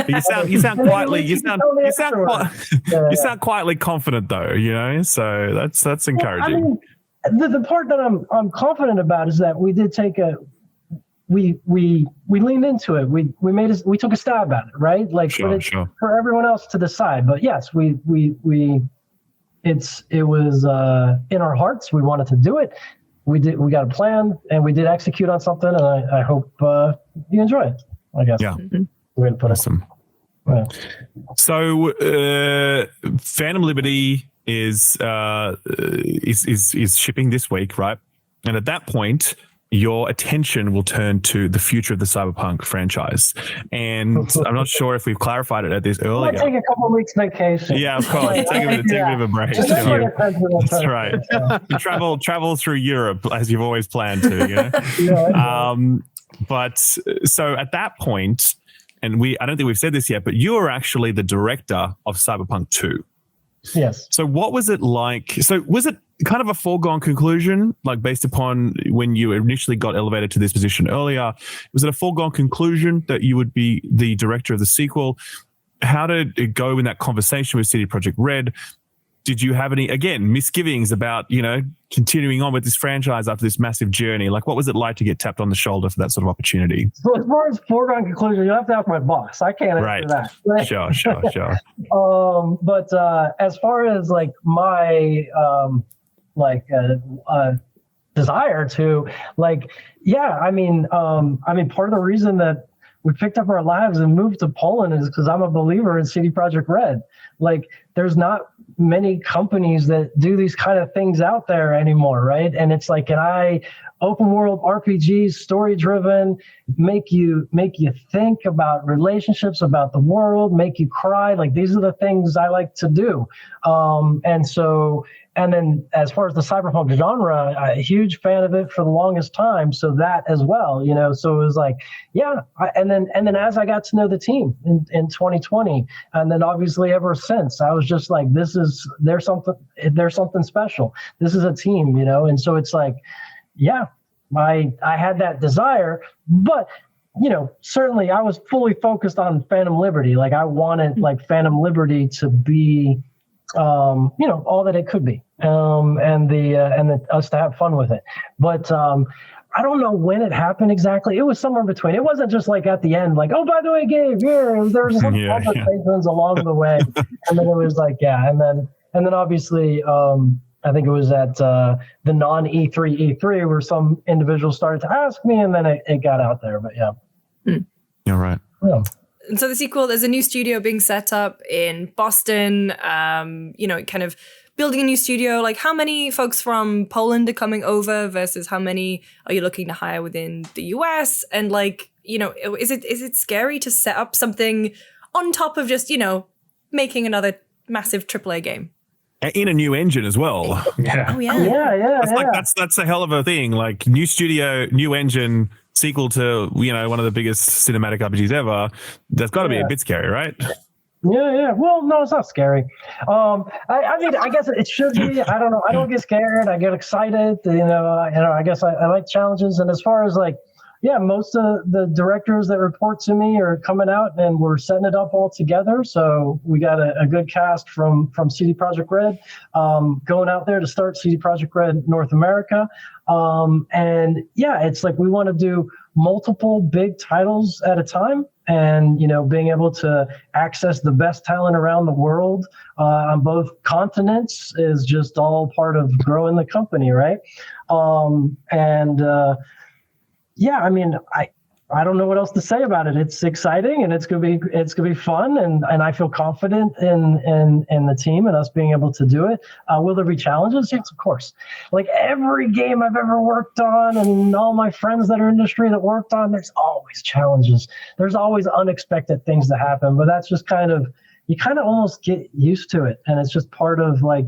You sound quietly confident though, so that's encouraging. I mean, the part that I'm confident about is that we did take we leaned into it. We took a stab at it, right? Like sure. For everyone else to decide. But yes, it was in our hearts. We wanted to do it. We got a plan and we did execute on something, and I hope you enjoy it, I guess. Yeah. We're gonna put awesome. Yeah. So Phantom Liberty is shipping this week, right? And at that point, your attention will turn to the future of the Cyberpunk franchise. And I'm not sure if we've clarified it at this earlier. Take a couple of weeks vacation. Yeah, of course. Take a bit of a break. That's right. You travel through Europe as you've always planned to. But so at that point, and I don't think we've said this yet, but you are actually the director of Cyberpunk 2. Yes. So what was it like? So was it kind of a foregone conclusion, like based upon when you initially got elevated to this position earlier? Was it a foregone conclusion that you would be the director of the sequel? How did it go in that conversation with CD Projekt Red? Did you have any, again, misgivings about, continuing on with this franchise after this massive journey? Like, what was it like to get tapped on the shoulder for that sort of opportunity? So as far as foregone conclusion, you have to ask my boss. I can't answer that. Sure. But as far as like my desire to I mean, part of the reason that we picked up our lives and moved to Poland is because I'm a believer in CD Projekt Red. Like, there's not many companies that do these kind of things out there anymore, right? And it's like open world RPGs, story driven, make you think about relationships, about the world, make you cry. Like, these are the things I like to do. And so And then as far as the cyberpunk genre, a huge fan of it for the longest time. So that as well, so it was like, and then as I got to know the team in 2020, and then obviously ever since, I was just like, there's something special. This is a team, and so it's like, I had that desire, but certainly I was fully focused on Phantom Liberty. Like I wanted like Phantom Liberty to be, all that it could be, and us to have fun with it. But I don't know when it happened exactly. It was somewhere in between. It wasn't just like at the end, like, oh, by the way, Gabe, there was some conversations along the way, and then it was like, and then obviously, I think it was at the non E3 where some individuals started to ask me, and then it got out there. But You're right. Yeah. And so the sequel, there's a new studio being set up in Boston, kind of building a new studio. Like how many folks from Poland are coming over versus how many are you looking to hire within the US? And like, is it scary to set up something on top of just, making another massive AAA game? In a new engine as well. Yeah. Oh, yeah. Yeah. That's a hell of a thing. Like new studio, new engine, sequel to one of the biggest cinematic RPGs ever. That's got to be a bit scary, right? Yeah. Well, no, it's not scary. I mean, I guess it should be. I don't know. I don't get scared. I get excited. I guess I like challenges. And as far as like, most of the directors that report to me are coming out, and we're setting it up all together. So we got a good cast from CD Projekt Red going out there to start CD Projekt Red North America. It's like we want to do multiple big titles at a time, and being able to access the best talent around the world on both continents is just all part of growing the company, right? I mean, I don't know what else to say about it. It's exciting, and it's gonna be fun, and I feel confident in the team and us being able to do it. Will there be challenges? Yes, of course. Like every game I've ever worked on, and all my friends that are industry that worked on, there's always challenges. There's always unexpected things that happen, but that's just you kind of almost get used to it, and it's just part of like.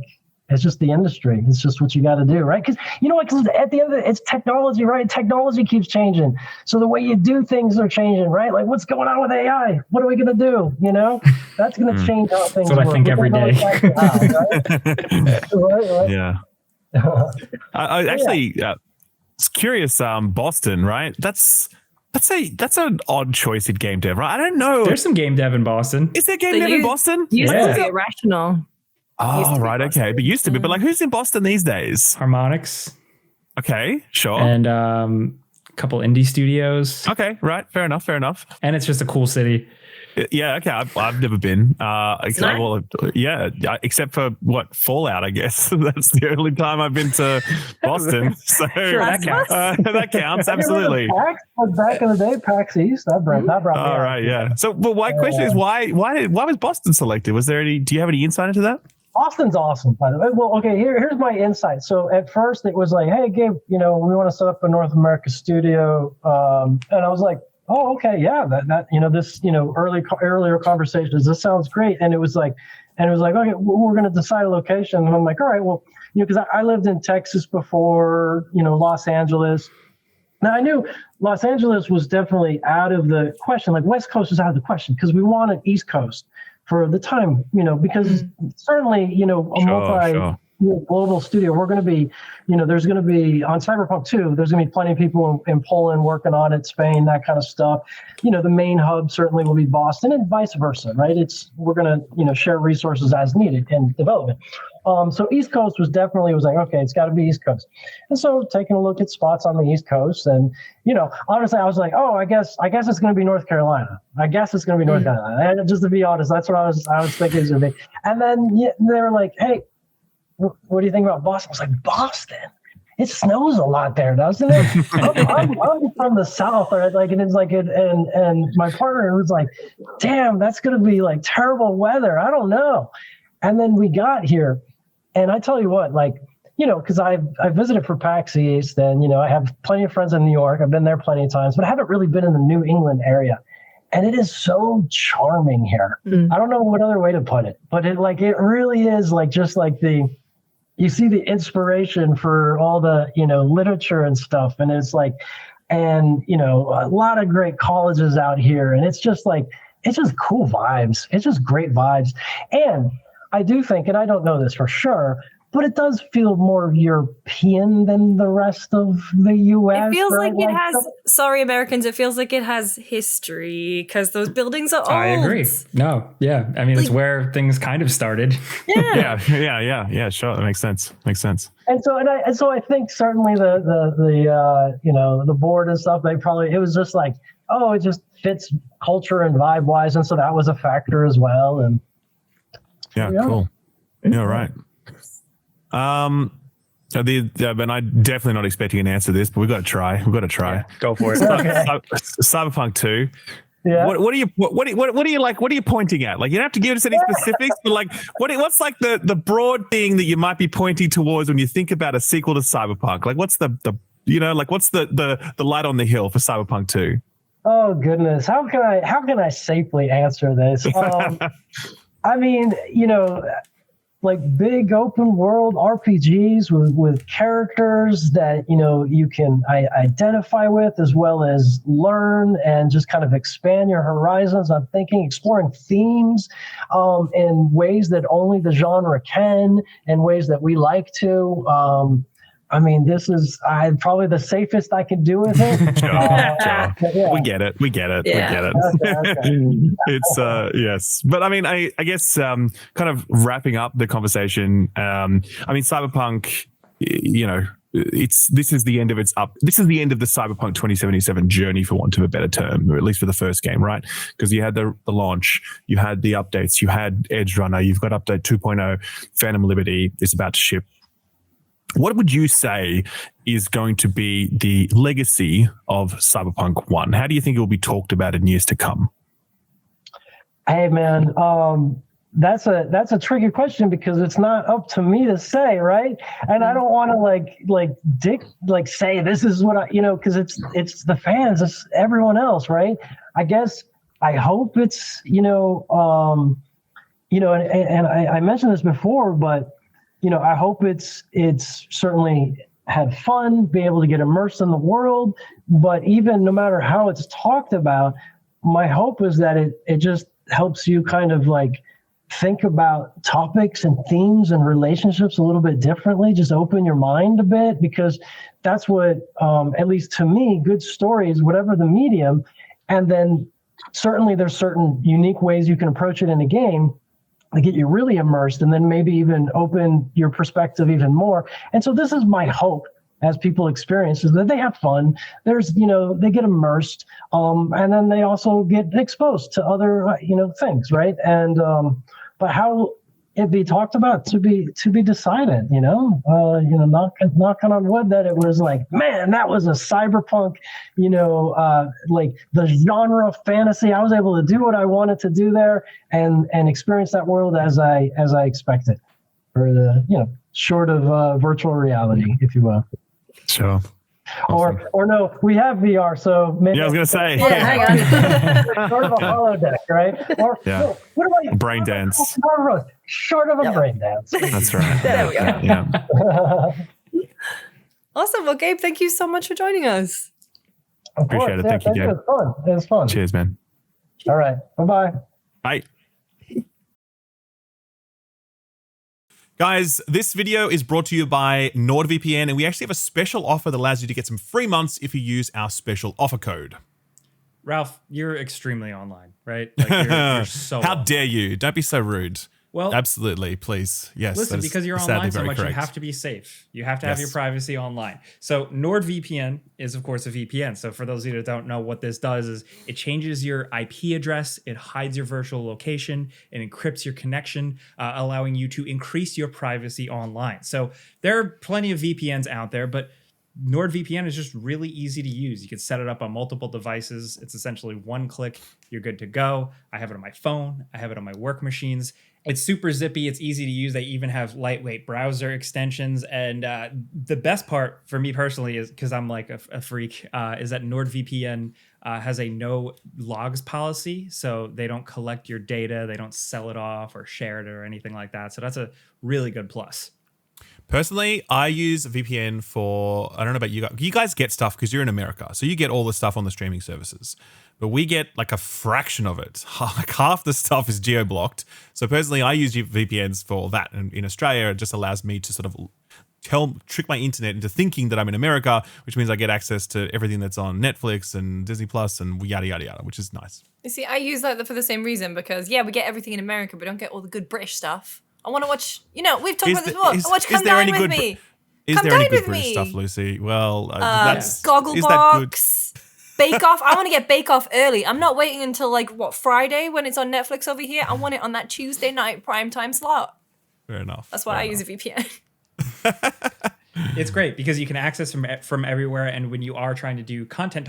It's just the industry. It's just what you got to do, right? Because because at the end of it, it's technology, right? Technology keeps changing. So the way you do things are changing, right? Like what's going on with AI? What are we going to do? That's going to change how things work. That's what I think every day. Right? Yeah. I actually was curious. Boston, right? That's an odd choice in game dev, right? I don't know. There's some game dev in Boston. Is there game dev in Boston? Used to be Irrational. Oh, right. Okay. But used to be. But like, who's in Boston these days? Harmonix. Okay. Sure. And a couple indie studios. Okay. Right. Fair enough. And it's just a cool city. Yeah. Okay. I've never been. Nice. Well, yeah. Except for Fallout, I guess. That's the only time I've been to Boston. So Sure, that counts. That counts. Absolutely. PAX was back in the day, PAX East. That brought me All out. right. Yeah. So, but my question is, why was Boston selected? Was there any? Do you have any insight into that? Austin's awesome, by the way. Well, okay, here's my insight. So at first it was like, hey, Gabe, we want to set up a North America studio. And I was like, oh, okay, yeah, this, earlier conversations, this sounds great. And it was like, okay, we're going to decide a location. And I'm like, all right, well, because I lived in Texas before, Los Angeles. Now I knew Los Angeles was definitely out of the question. Like West Coast was out of the question because we wanted East Coast for the time, because certainly, a global studio, we're going to be, there's going to be on Cyberpunk 2, there's going to be plenty of people in Poland working on it, Spain, that kind of stuff. The main hub certainly will be Boston and vice versa, right? We're going to, share resources as needed in development. So East Coast was like, okay, it's got to be East Coast. And so taking a look at spots on the East Coast, and honestly, I was like, oh, I guess it's going to be North Carolina. And just to be honest, that's what I was thinking it was going to be. And then they were like, hey, what do you think about Boston? I was like, Boston? It snows a lot there, doesn't it? I'm from the South, right? Like, and it's like, and my partner was like, damn, that's going to be like terrible weather. I don't know. And then we got here. And I tell you what, like, because I visited for PAX East, and, I have plenty of friends in New York. I've been there plenty of times, but I haven't really been in the New England area. And it is so charming here. I don't know what other way to put it, but it really is like just like the you see the inspiration for all the, literature and stuff. And it's like, and, a lot of great colleges out here. And it's just cool vibes. It's just great vibes. And I do think, and I don't know this for sure, but it does feel more European than the rest of the U.S. It feels right? like it has, sorry, Americans, it feels like it has history because those buildings are old. I agree. No, yeah. I mean, it's where things kind of started. Yeah. Yeah, sure. That makes sense. And so I think certainly the board and stuff, it was just like, oh, it just fits culture and vibe wise. And so that was a factor as well. And yeah, cool. Yeah, right. And I'm definitely not expecting an answer to this, but we've got to try. Yeah, go for it. Cyberpunk 2. yeah. What are you like? What are you pointing at? Like, you don't have to give us any specifics, but like, what's like the broad thing that you might be pointing towards when you think about a sequel to Cyberpunk? Like, what's what's the light on the hill for Cyberpunk 2? Oh goodness, how can I safely answer this? I mean, like big open world RPGs with characters that you can identify with, as well as learn and just kind of expand your horizons. I'm thinking exploring themes in ways that only the genre can, and ways that we like to. I mean, this is probably the safest I can do with it. Sure. Yeah. We get it. Okay. It's yes, but I mean, I guess kind of wrapping up the conversation. I mean, Cyberpunk, this is the end of the Cyberpunk 2077 journey, for want of a better term, or at least for the first game, right? Because you had the launch, you had the updates, you had Edge Runner, you've got update 2.0, Phantom Liberty is about to ship. What would you say is going to be the legacy of Cyberpunk 1? How do you think it will be talked about in years to come? Hey, man, that's a tricky question, because it's not up to me to say, right? And I don't want to say this is what because it's the fans, it's everyone else, right? I guess I hope it's and I mentioned this before, but I hope it's certainly had fun, be able to get immersed in the world. But even no matter how it's talked about, my hope is that it just helps you kind of like think about topics and themes and relationships a little bit differently. Just open your mind a bit, because that's what, at least to me, good stories, whatever the medium. And then certainly there's certain unique ways you can approach it in a game to get you really immersed, and then maybe even open your perspective even more. And so this is my hope as people experience, is that they have fun. There's, they get immersed, and then they also get exposed to other, things, right? And but how it be talked about to be decided, knocking on wood that it was like, man, that was a cyberpunk, like the genre of fantasy. I was able to do what I wanted to do there and experience that world as I expected, for the, short of virtual reality, if you will. Sure. Awesome. Or no, we have VR, so maybe. Yeah, I was gonna say. Yeah, hang on. Short of a holodeck, right? Or yeah. What about brain dance? Short of a brain dance. That's right. There we go. Yeah. Awesome. Well, Gabe, thank you so much for joining us. Appreciate it. Thank you, Gabe. It was fun. Cheers, man. All right. Bye-bye. Bye. Guys, this video is brought to you by NordVPN, and we actually have a special offer that allows you to get some free months if you use our special offer code. Ralph, you're extremely online, right? Like you're so How dare you? Don't be so rude. Well, absolutely, please. Yes. Listen, because you're online so much, correct. you have to be safe. You have to have your privacy online. So NordVPN is, of course, a VPN. So for those of you that don't know, what this does is it changes your IP address, it hides your virtual location, it encrypts your connection, allowing you to increase your privacy online. So there are plenty of VPNs out there, but NordVPN is just really easy to use. You can set it up on multiple devices. It's essentially one click. You're good to go. I have it on my phone. I have it on my work machines. It's super zippy. It's easy to use. They even have lightweight browser extensions. And the best part for me personally is, because I'm like a freak, is that NordVPN has a no logs policy. So they don't collect your data. They don't sell it off or share it or anything like that. So that's a really good plus. Personally, I use VPN for, I don't know about you guys. You guys get stuff because you're in America. So you get all the stuff on the streaming services. But we get like a fraction of it. Like half the stuff is geo-blocked. So personally, I use VPNs for that. And in Australia, it just allows me to sort of trick my internet into thinking that I'm in America, which means I get access to everything that's on Netflix and Disney Plus and yada, yada, yada, which is nice. You see, I use that for the same reason because, we get everything in America, but don't get all the good British stuff. I want to watch, we've talked about this before. I watch Come Dine With Me. Is there any good British stuff, Lucy? Well, that's... Gogglebox, Bake Off. I want to get Bake Off early. I'm not waiting until, Friday when it's on Netflix over here. I want it on that Tuesday night primetime slot. Fair enough. That's why I use a VPN. It's great because you can access from everywhere, and when you are trying to do content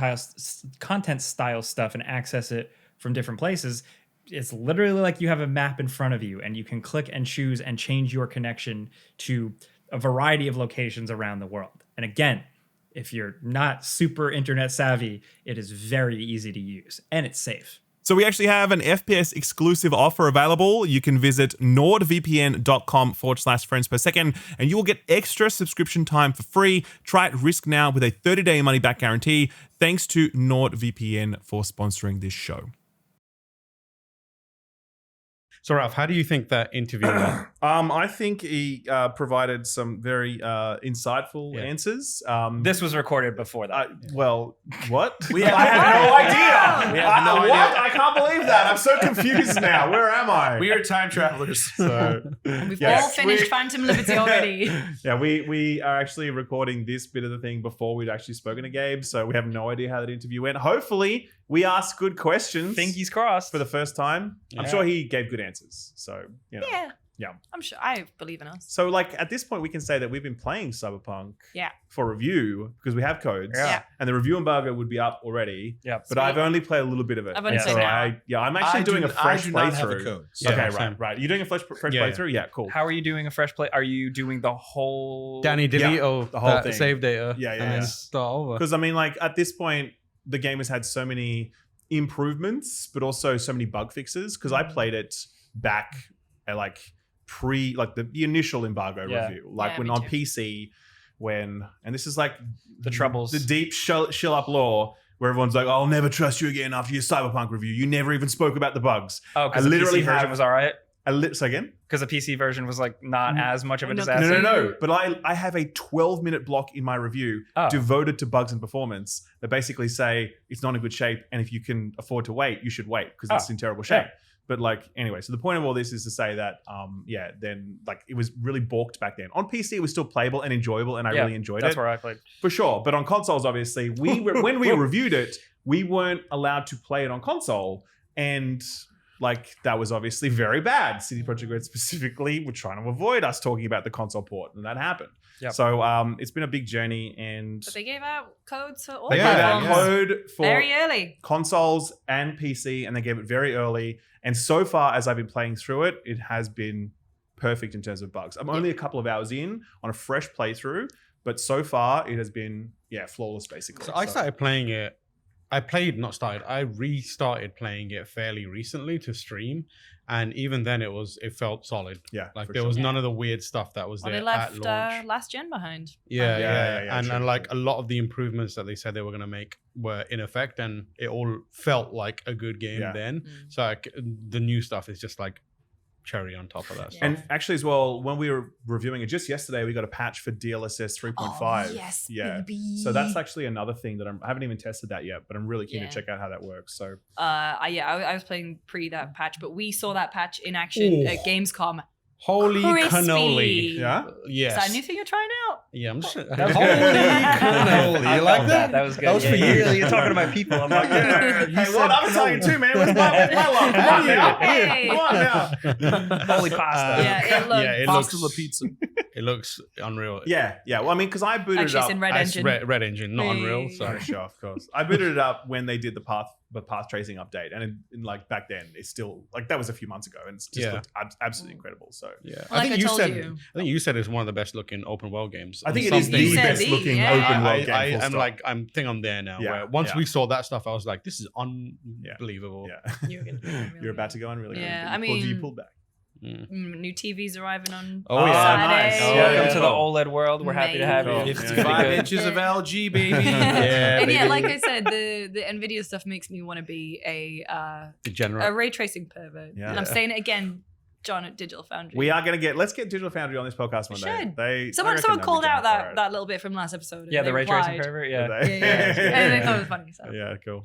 style stuff and access it from different places, it's literally like you have a map in front of you and you can click and choose and change your connection to a variety of locations around the world. And again, if you're not super internet savvy, it is very easy to use and it's safe. So we actually have an FPS exclusive offer available. You can visit nordvpn.com/friends per second and you will get extra subscription time for free. Try it risk now with a 30-day money back guarantee. Thanks to NordVPN for sponsoring this show. So, Ralph, how do you think that interview went? I think he provided some very insightful answers. This was recorded before that. Well, what? I had no idea. We have no idea. What? I can't believe that. I'm so confused now. Where am I? We are time travelers. So, We've all finished Phantom Liberty already. Yeah, we are actually recording this bit of the thing before we'd actually spoken to Gabe, so we have no idea how that interview went. Hopefully, we asked good questions. Fingies crossed. For the first time. I'm sure he gave good answers. So, Yeah. I'm sure. I believe in us. So, at this point, we can say that we've been playing Cyberpunk Yeah. for review because we have codes. Yeah. And the review embargo would be up already. Yeah. But I've only played a little bit of it. I've only so played an hour. I'm actually doing a fresh I do not have a playthrough. code. Okay, Same. right. You're doing a fresh playthrough? Yeah, cool. How are you doing a fresh play? Are you doing the whole... Danny, delete the whole thing. save data. Yeah. And then start over. Because, at this point, the game has had so many improvements, but also so many bug fixes. Because I played it back at the initial embargo review, when on PC, and this is The troubles. the deep shill up law where everyone's like, I'll never trust you again after your Cyberpunk review. You never even spoke about the bugs. Oh, because the PC version was all right? So again? Because the PC version was not as much of a disaster? No. But I have a 12-minute block in my review devoted to bugs and performance that basically say it's not in good shape, and if you can afford to wait, you should wait because it's in terrible shape. Yeah. But anyway, so the point of all this is to say that, then it was really balked back then. On PC, it was still playable and enjoyable, and I really enjoyed it. That's where I played. For sure. But on consoles, obviously, when we reviewed it, we weren't allowed to play it on console. And that was obviously very bad. CD Projekt Red specifically were trying to avoid us talking about the console port, and that happened. Yep. So it's been a big journey, and But they gave out codes for all they gave out platforms code for very early. consoles and PC, and they gave it very early. And so far, as I've been playing through it, it has been perfect in terms of bugs. I'm only a couple of hours in on a fresh playthrough, but so far it has been flawless basically. So I started playing it. I restarted playing it fairly recently to stream, and even then it felt solid. Yeah, there was none of the weird stuff that was Well, there they left at launch. last gen behind. Yeah. And true. a lot of the improvements that they said they were going to make were in effect, and it all felt like a good game then. So the new stuff is just cherry on top of that stuff. And actually, as well, when we were reviewing it just yesterday, we got a patch for DLSS 3.5. Oh, yes, baby. So that's actually another thing that I haven't even tested that yet, but I'm really keen to check out how that works. So, I was playing pre that patch, but we saw that patch in action at Gamescom. Holy Crispy. cannoli! yeah, yes. Is that a new thing you're trying out? Yeah, I'm just holy That was cannoli. You like that? That was good. That was for you. You're talking to my people. I'm like, hey, what? I'm Italian too, man. Where's my love? Come on now. Hey. Come on now. holy pasta. It looked Pasta la pizza. It looks unreal. Yeah. Well, because I booted actually it it's up. in Red Engine. Red Engine, not Unreal. Hey. Sorry. Sure, of course. I booted it up when they did the path tracing update, and in back then, it's still that was a few months ago, and it's just looked absolutely incredible. So yeah, Like I told you. I think you said it's one of the best looking open world games. I think it is the best looking open world game. I'm there now. Yeah, where once we saw that stuff, I was like, this is unbelievable. Yeah, you're about to go on really. Yeah, good. I mean, you pulled back. New TVs arriving on Oh, yeah. Saturday. Nice. Welcome to the Cool. OLED world. We're happy to have you. Amazing. It's 55 gonna be good. inches of LG, baby. And yeah, like I said, the Nvidia stuff makes me want to be a Degenerate. ray tracing pervert. Yeah. And I'm saying it again, John at Digital Foundry. We are going to let's get Digital Foundry on this podcast one should. day. Someone I reckon called they'll be out down for that little bit from last episode. and Yeah, they the ray tracing replied. pervert. it. Yeah. Are they? And they thought it was funny. So. Yeah, cool.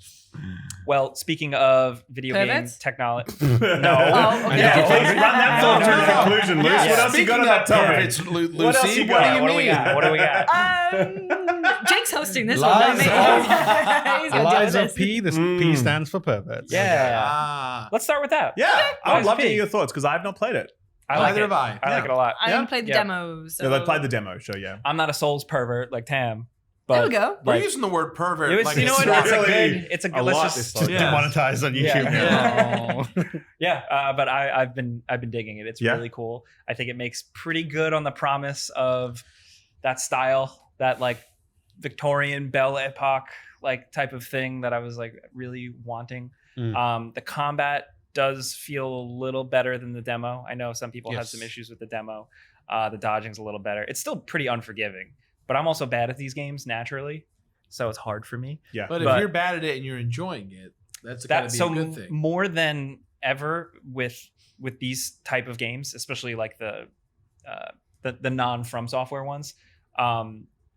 Well, speaking of video game Perverts? technology, Oh, okay. No, please run that thought to a conclusion, Luce. Yeah, What else you got on that topic? Lucy, What else you got? what do we got? What do we got? Jake's hosting this one, not me. He's gonna deal with Lies of this. P. The P stands for perverts. Yeah. Ah, Let's start with that. Yeah, I would Lies love to P. hear your thoughts because I've not played it. I like neither it. have I. I like it a lot. I haven't played the Yeah. demos. So. Yeah, they played the demo, so yeah. I'm not a Souls pervert like Tam, but There we go. We're like, using the word pervert. it was, like you know it's what? It's a really good. It's a a good. Let's lot just. this Just Yeah. demonetized on YouTube. Yeah. now. Yeah, but I've been digging it. It's Yeah. really cool. I think it makes pretty good on the promise of that style, that like Victorian Belle Epoque like type of thing that I was like really wanting. The combat does feel a little better than the demo. I know some people had Yes. some issues with the demo. The dodging's a little better. It's still pretty unforgiving, but I'm also bad at these games naturally, so it's hard for me. Yeah. But if But- you're bad at it and you're enjoying it, that's gotta That's be so a good thing. more than ever with these type of games, especially like the non From Software ones.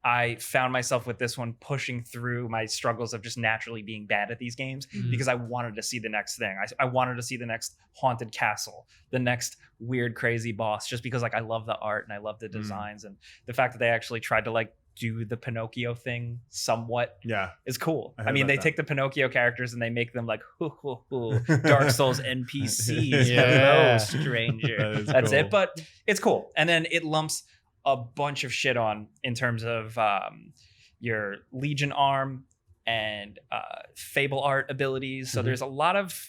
I found myself with this one pushing through my struggles of just naturally being bad at these games because I wanted to see the next thing. I wanted to see the next haunted castle, the next weird crazy boss, just because like I love the art and I love the designs and the fact that they actually tried to like do the Pinocchio thing somewhat Yeah. is cool. I heard I mean, about they that. take the Pinocchio characters and they make them like Dark Souls NPCs. Yeah. Hello, stranger. That is That's cool. it. But it's cool. And then it lumps a bunch of shit on in terms of your Legion arm and Fable art abilities. So there's a lot of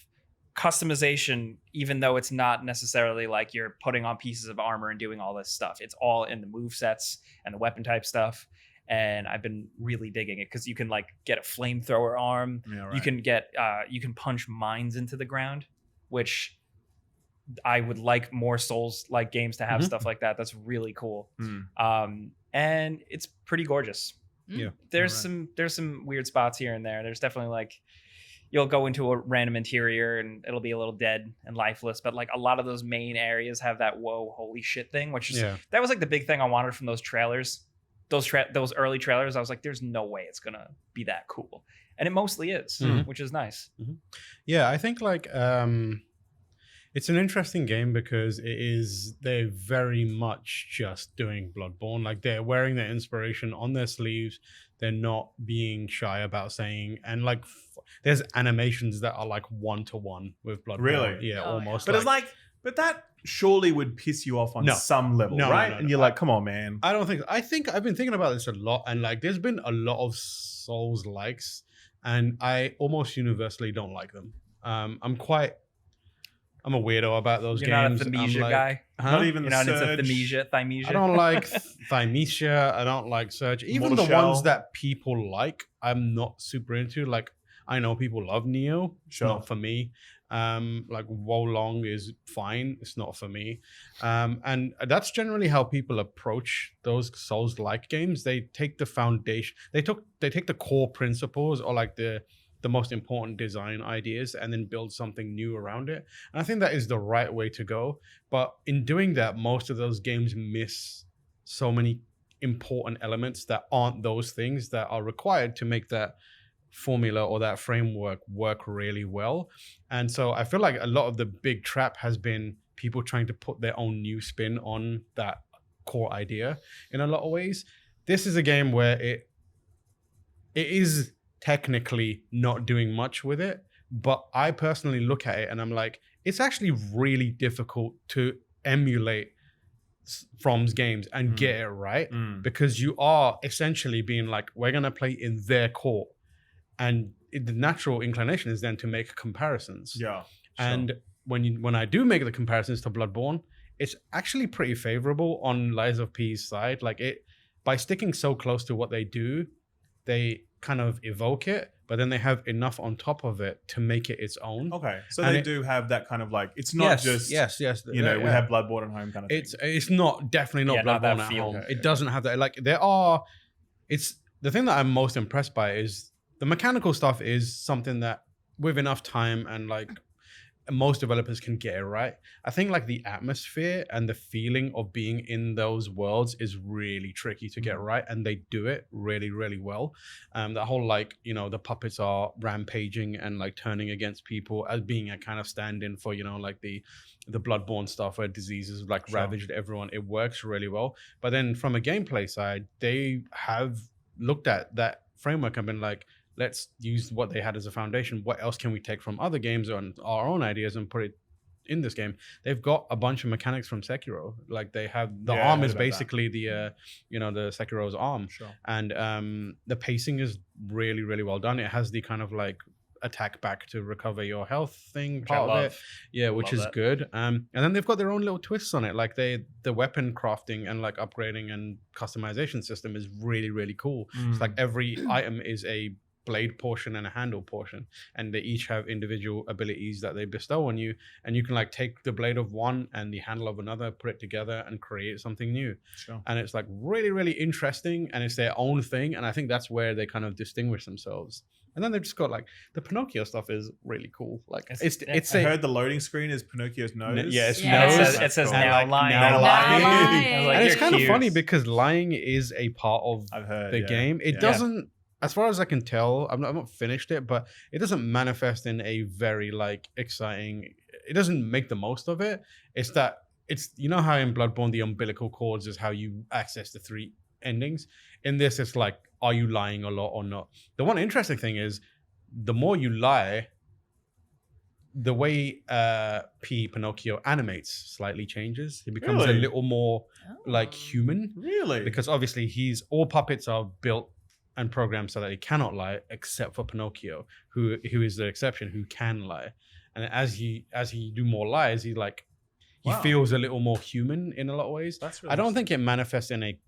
customization, even though it's not necessarily like you're putting on pieces of armor and doing all this stuff. It's all in the move sets and the weapon type stuff. And I've been really digging it because you can like get a flamethrower arm. Yeah, right. You can get you can punch mines into the ground, which I would like more Souls like games to have stuff like that. That's really cool. And it's pretty gorgeous. Yeah. There's some weird spots here and there. There's definitely like you'll go into a random interior and it'll be a little dead and lifeless, but like a lot of those main areas have that whoa holy shit thing, which is that was like the big thing I wanted from those trailers. Those early trailers, I was like, there's no way it's gonna be that cool. And it mostly is, which is nice. Yeah, I think like it's an interesting game because they're very much just doing Bloodborne. Like they're wearing their inspiration on their sleeves. They're not being shy about saying, and like there's animations that are like 1-to-1 with Bloodborne. Really? Yeah, Oh, almost. But it's like, but that surely would piss you off on No. some level, No, no, right? no, And no. you're like, come on, man. I don't think. I think I've been thinking about this a lot, and like, there's been a lot of Souls likes, and I almost universally don't like them. I'm a weirdo about those You're games. not a I'm Thymesia like, guy. huh? Not even You're the not into Surge. Thymesia. I don't like Thymesia. I don't like Surge. Even Mortal the Shell. ones that people like, I'm not super into. Like, I know people love Neo. It's Sure. not for me. Like Wolong is fine. It's not for me. And that's generally how people approach those Souls-like games. They take the foundation. They take the core principles or like the most important design ideas and then build something new around it. And I think that is the right way to go. But in doing that, most of those games miss so many important elements that aren't those things that are required to make that formula or that framework work really well. And so I feel like a lot of the big trap has been people trying to put their own new spin on that core idea in a lot of ways. This is a game where it is technically not doing much with it, but I personally look at it and I'm like, it's actually really difficult to emulate From's games and get it right because you are essentially being like, we're gonna play in their court, and the natural inclination is then to make comparisons. Yeah. And when I do make the comparisons to Bloodborne, it's actually pretty favorable on Lies of P's side. Like it, by sticking so close to what they do, they kind of evoke it, but then they have enough on top of it to make it its own. Okay, so And they it- do have that kind of like, it's not just yes. you know, we have Bloodborne at home kind of thing. It's not definitely not Yeah, not that Bloodborne at feel. home. It doesn't have that. Like there are, it's the thing that I'm most impressed by is the mechanical stuff is something that with enough time and like most developers can get it right. I think like the atmosphere and the feeling of being in those worlds is really tricky to get right, and they do it really, really well. That whole like, you know, the puppets are rampaging and like turning against people as being a kind of stand-in for, you know, like the Bloodborne stuff where diseases like ravaged everyone. It works really well. But then from a gameplay side, they have looked at that framework and been like, let's use what they had as a foundation. What else can we take from other games and our own ideas and put it in this game? They've got a bunch of mechanics from Sekiro. Like they have the Yeah, I arm heard is about that. basically the you know, the Sekiro's arm. Sure. And the pacing is really, really well done. It has the kind of like attack back to recover your health thing Which I part of it. love. Yeah, which Love is that. good. And then they've got their own little twists on it. Like the weapon crafting and like upgrading and customization system is really, really cool. It's like every item is a blade portion and a handle portion, and they each have individual abilities that they bestow on you, and you can like take the blade of one and the handle of another, put it together and create something new. Sure. And it's like really, really interesting, and it's their own thing, and I think that's where they kind of distinguish themselves. And then they've just got like the Pinocchio stuff is really cool. Like it's I a heard the loading screen is Pinocchio's nose. yeah, it's Yeah. nose. It says And, now like, lying. now lying. I was like, And it's you're kind of cute. funny because lying is a part of I've heard the yeah. game. It Yeah. doesn't, as far as I can tell, I've not finished it, but it doesn't manifest in a very like exciting. It doesn't make the most of it. It's that it's, you know how in Bloodborne the umbilical cords is how you access the 3 endings. In this, it's like, are you lying a lot or not? The one interesting thing is, the more you lie, the way Pinocchio animates slightly changes. He becomes a Really? little more like human. Really? Because obviously all puppets are built and programmed so that they cannot lie, except for Pinocchio, who is the exception, who can lie. And as he do more lies, he Wow. feels a little more human in a lot of ways. That's really I don't think it manifests in it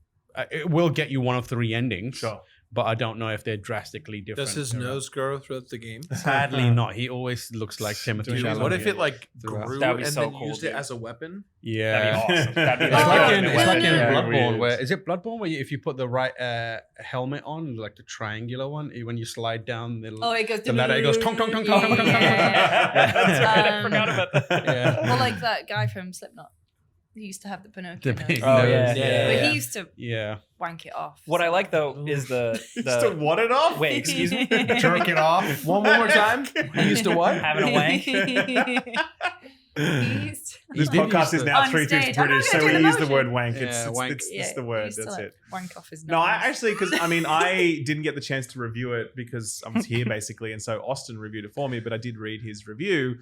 will get you one of 3 endings. Sure. But I don't know if they're drastically different. Does his nose grow throughout the game? Sadly not. He always looks like Timothy Dude, Chalamet. What if it like Throughout. grew That'd be and so then cool, used dude. it as a weapon? Yeah. That'd be awesome. That'd be It's Oh, like in, no, it's like no, in no. Bloodborne, Weird. where is it Bloodborne where if you put the right helmet on, like the triangular one, when you slide down the Oh, it goes. the ladder, it goes tong tong tong Yeah, tong tong tong. yeah, That's yeah. right. I forgot about that. Yeah. Well, like that guy from Slipknot. He used to have the Pinocchio The nose. big Oh, nose. yeah. But Yeah. he used to Yeah. wank it off. What I so- like though is Just to what it off? wait, excuse me, Jerk it off. One more time. He used to what? having a wank. He used to- This He did podcast use is to- now On 3/2 stage. I'm not British, so gonna we do the use the motion. word wank. Yeah, wank. It's Yeah, the he word. used to, That's like, it. wank off his nose. No, I actually, because I mean, I didn't get the chance to review it because I was here basically, and so Austin reviewed it for me. But I did read his review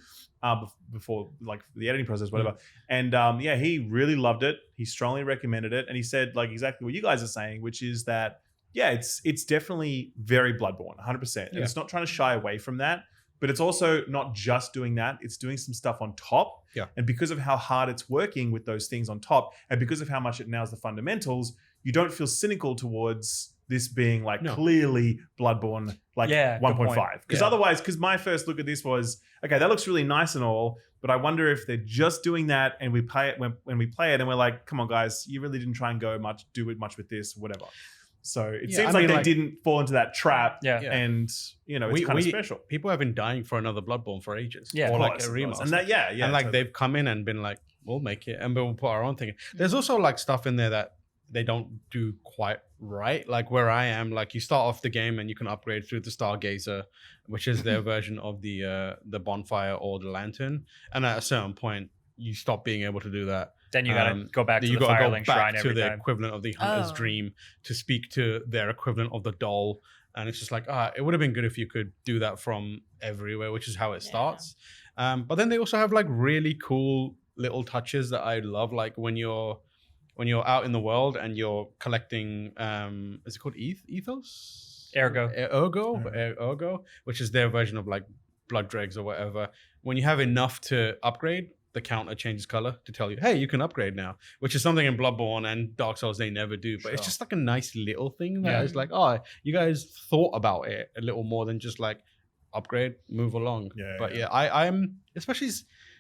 before, like the editing process, whatever. And yeah, he really loved it. He strongly recommended it, and he said like exactly what you guys are saying, which is that yeah, it's definitely very Bloodborne, 100%. And Yeah. it's not trying to shy away from that, but it's also not just doing that. It's doing some stuff on top. Yeah. And because of how hard it's working with those things on top, and because of how much it nails the fundamentals, you don't feel cynical towards this being like No. clearly Bloodborne, like Yeah, good 1.5. point. Because Yeah. otherwise, because my first look at this was, okay, that looks really nice and all, but I wonder if they're just doing that and we play it when we play it and we're like, come on, guys, you really didn't try and do it much with this, whatever. So it Yeah, seems I like mean, they like- didn't fall into that trap. Yeah. Yeah. And, you know, it's kind of special. People have been dying for another Bloodborne for ages. Yeah, or Of like course, a of course. remaster. And that, yeah. And like totally. they've come in and been like, we'll make it and we'll put our own thing. There's also like stuff in there that they don't do quite right. Like where I am, like you start off the game and you can upgrade through the Stargazer, which is their version of the bonfire or the lantern. And at a certain point, you stop being able to do that. Then you gotta go back to you the gotta Firelink Shrine to every the time. equivalent of the Hunter's Oh. Dream to speak to their equivalent of the doll. And it's just like, it would have been good if you could do that from everywhere, which is how it starts. But then they also have like really cool little touches that I love, like when you're out in the world and you're collecting, is it called ethos? Ergo. Ergo, which is their version of like blood dregs or whatever. When you have enough to upgrade, the counter changes color to tell you, hey, you can upgrade now, which is something in Bloodborne and Dark Souls they never do. But it's just like a nice little thing that is like, oh, you guys thought about it a little more than just like upgrade, move along. I'm especially,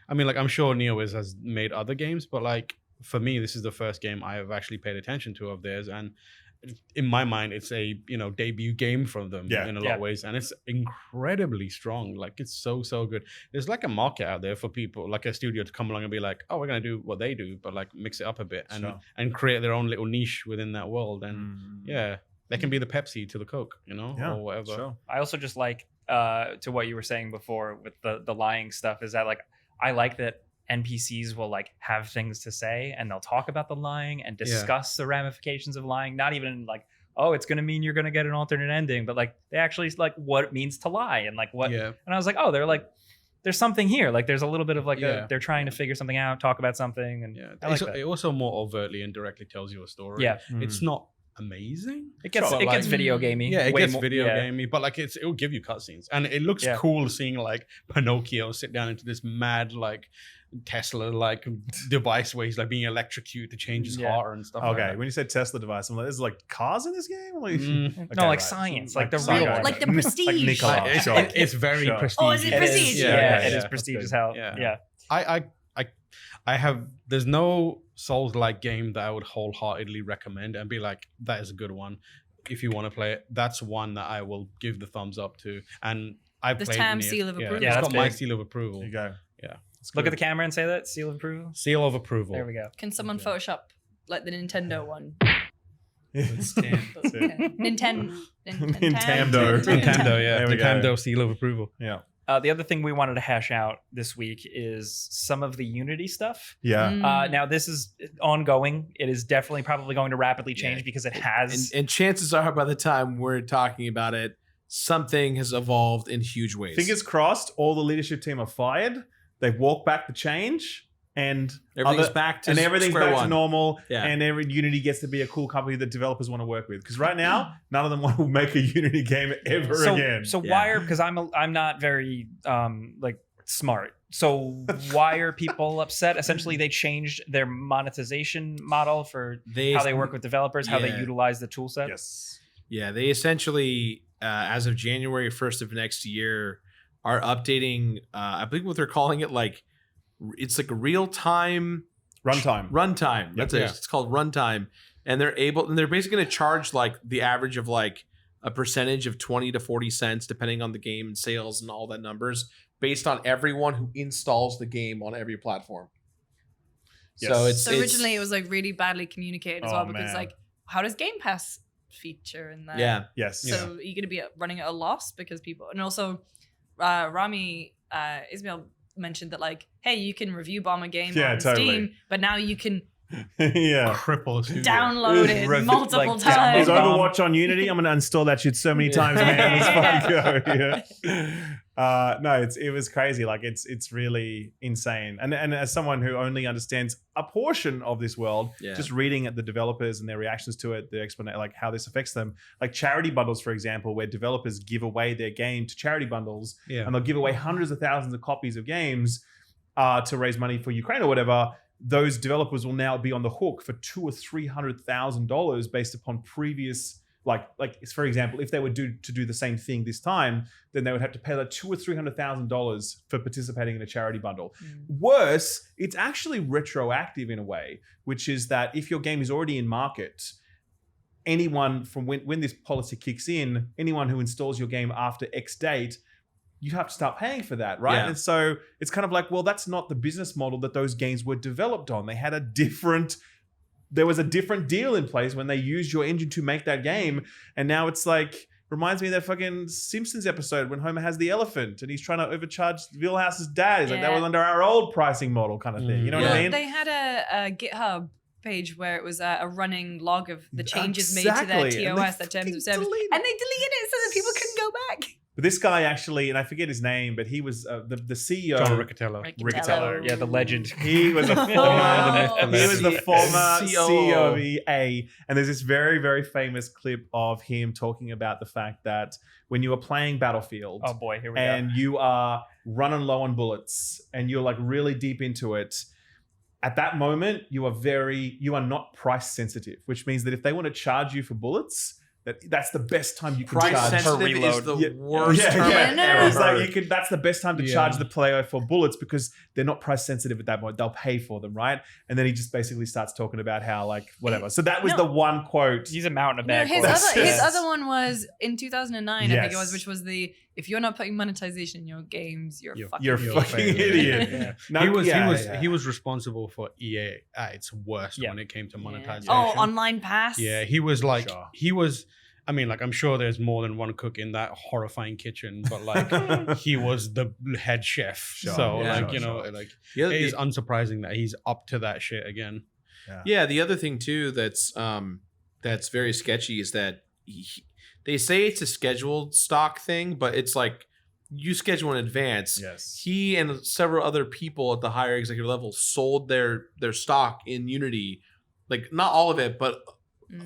I mean, like I'm sure NeoWiz has made other games, but like for me, this is the first game I have actually paid attention to of theirs, and in my mind, it's a debut game from them in a lot of ways, and it's incredibly strong. Like it's so good. There's like a market out there for people, like a studio, to come along and be like, oh, we're gonna do what they do, but like mix it up a bit and create their own little niche within that world. And they can be the Pepsi to the Coke, or whatever. Sure. I also just like to what you were saying before with the lying stuff, is that like I like that NPCs will like have things to say and they'll talk about the lying and discuss the ramifications of lying. Not even like, oh, it's going to mean you're going to get an alternate ending, but like they actually like what it means to lie and like what. Yeah. And I was like, oh, they're like, there's something here. Like there's a little bit of like they're trying to figure something out, talk about something, and I like that. It also more overtly and directly tells you a story. Yeah, it's not amazing. It gets video gamey. Yeah, it gets video gamey, but like it will give you cutscenes, and it looks cool seeing like Pinocchio sit down into this mad like Tesla like device where he's like being electrocuted to change his heart and stuff. Okay, like that. when you said Tesla device, I'm like, there's like cars in this game. I'm like, no, like science, like the real one, like the Prestige. Like Nikola. It's very prestige. Oh, is it Prestige? It is prestige as hell. Yeah. I have. There's no Souls-like game that I would wholeheartedly recommend and be like, that is a good one. If you want to play it, that's one that I will give the thumbs up to. And I've played TAM seal of approval. Yeah, it's got my seal of approval. There you go. Yeah. Look at the camera and say that seal of approval. Seal of approval. There we go. Can someone Photoshop like the Nintendo one? Nintendo. Nintendo, yeah. Nintendo seal of approval. Yeah. The other thing we wanted to hash out this week is some of the Unity stuff. Yeah. Now this is ongoing. It is definitely probably going to rapidly change because it has. And chances are, by the time we're talking about it, something has evolved in huge ways. Fingers crossed, all the leadership team are fired. They've walked back the change, and everything's back to normal. Yeah. And every Unity gets to be a cool company that developers want to work with. Because right now, none of them want to make a Unity game ever again. So why are, because I'm not very like smart. So why are people upset? Essentially, they changed their monetization model for how they work with developers, how they utilize the tool set. Yes. Yeah, they essentially, as of January 1st of next year, are updating, I believe what they're calling it, like, it's like a real-time... Runtime. That's it. It's called runtime. And they're basically going to charge like the average of like a percentage of 20 to 40 cents, depending on the game and sales and all that numbers, based on everyone who installs the game on every platform. Yes. So originally it was like really badly communicated as well, because like, how does Game Pass feature in that? Yeah. Yes. So are you going to be running at a loss because people, and also Rami Ismail mentioned that like, hey, you can review Bomber Game on Steam, but now you can cripple download it multiple times. Is Overwatch on Unity? I'm gonna install that shit so many times, man. No, it was crazy. Like it's really insane. And as someone who only understands a portion of this world, just reading at the developers and their reactions to it, the explanation, like how this affects them, like charity bundles, for example, where developers give away their game to charity bundles, and they'll give away hundreds of thousands of copies of games to raise money for Ukraine or whatever. Those developers will now be on the hook for $200,000 or $300,000 based upon previous, like for example, if they were to do the same thing this time, then they would have to pay like $200,000 or $300,000 for participating in a charity bundle. Worse, it's actually retroactive in a way, which is that if your game is already in market, anyone from when this policy kicks in, anyone who installs your game after X date, you have to start paying for that, right? And so it's kind of like, well, that's not the business model that those games were developed on. They had there was a different deal in place when they used your engine to make that game. And now it's like, reminds me of that fucking Simpsons episode when Homer has the elephant and he's trying to overcharge Wheelhouse's dad. He's like, that was under our old pricing model kind of thing. You know what I mean? They had a GitHub page where it was a running log of the changes made to their TOS, their terms of service. And they deleted it so that people couldn't go back. But this guy actually, and I forget his name, but he was the CEO. John Riccatello. Riccatello. Yeah, the legend. He was a former, he was the former CEO of EA. And there's this very, very famous clip of him talking about the fact that when you are playing Battlefield, Oh boy, here we and go. you are running low on bullets and you're like really deep into it, at that moment you are not price sensitive, which means that if they want to charge you for bullets, that's the best time you can Price charge. sensitive is reload. the worst term I've No. ever It's like heard. that's the best time to charge the player for bullets because they're not price sensitive at that point. They'll pay for them, right? And then he just basically starts talking about how like whatever. So that was the one quote. He's a mountain of No, bad his quotes. his other one was in 2009, I think it Yes. was, which was if you're not putting monetization in your games, you're fucking You're a idiot. fucking idiot. Yeah. No, he was responsible for EA at its worst when it came to monetization. Oh, online pass. Yeah, he was like Sure. he was. I mean, like I'm sure there's more than one cook in that horrifying kitchen, but like he was the head chef. Sure. So Yeah, like sure. like The other- it is unsurprising that he's up to that shit again. Yeah, the other thing too that's very sketchy is that they say it's a scheduled stock thing, but it's like you schedule in advance. Yes. He and several other people at the higher executive level sold their stock in Unity, like not all of it, but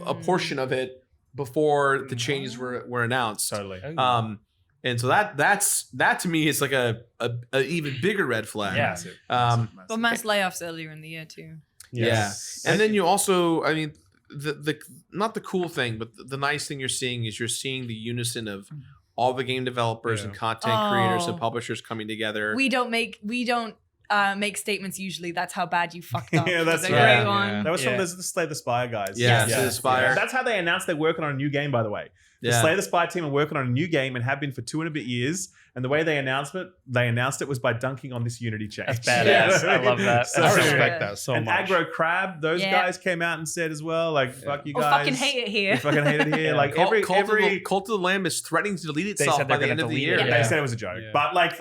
a portion of it before the changes were announced. Totally. And so that to me is like a even bigger red flag. Yeah. But mass layoffs earlier in the year too. Yes. Yeah. And then you also, I mean, the not the cool thing, but the nice thing you're seeing is you're seeing the unison of all the game developers and content creators and publishers coming together. We don't make make statements usually. That's how bad you fucked up. Yeah, that's a right. great one. That was from the Slay the Spire guys. Yeah, Slay the Spire. That's how they announced they're working on a new game, by the way. The Slay the Spire team are working on a new game and have been for 2 and a bit years. And the way they announced it was by dunking on this Unity change. That's badass. I love that. So, I respect that so and much. Aggro Crab, those guys came out and said as well, like, fuck you guys. fucking hate it here. We fucking hate it here. Like Cult every of the Lamb is threatening to delete They itself said by they're the end gonna of the delete year. it. They said it was a joke, but like,